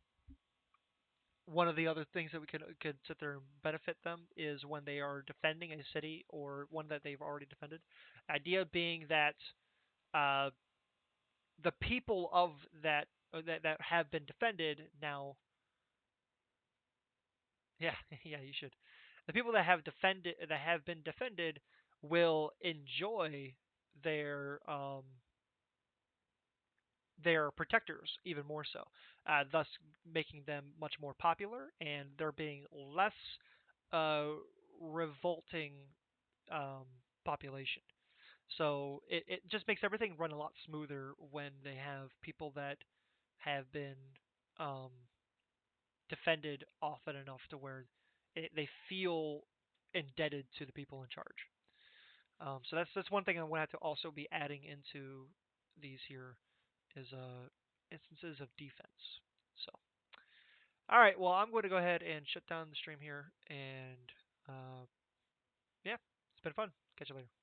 one of the other things that we could sit there and benefit them is when they are defending a city or one that they've already defended. Idea being that uh, the people of that have been defended now, yeah, yeah, you should. The people that have been defended will enjoy their um, their protectors even more so, thus making them much more popular and there being less uh, revolting population. So it just makes everything run a lot smoother when they have people that have been um, defended often enough to where they feel indebted to the people in charge. So that's one thing I'm gonna have to also be adding into these here is instances of defense. So all right, well I'm going to go ahead and shut down the stream here, and uh, yeah, it's been fun. Catch you later.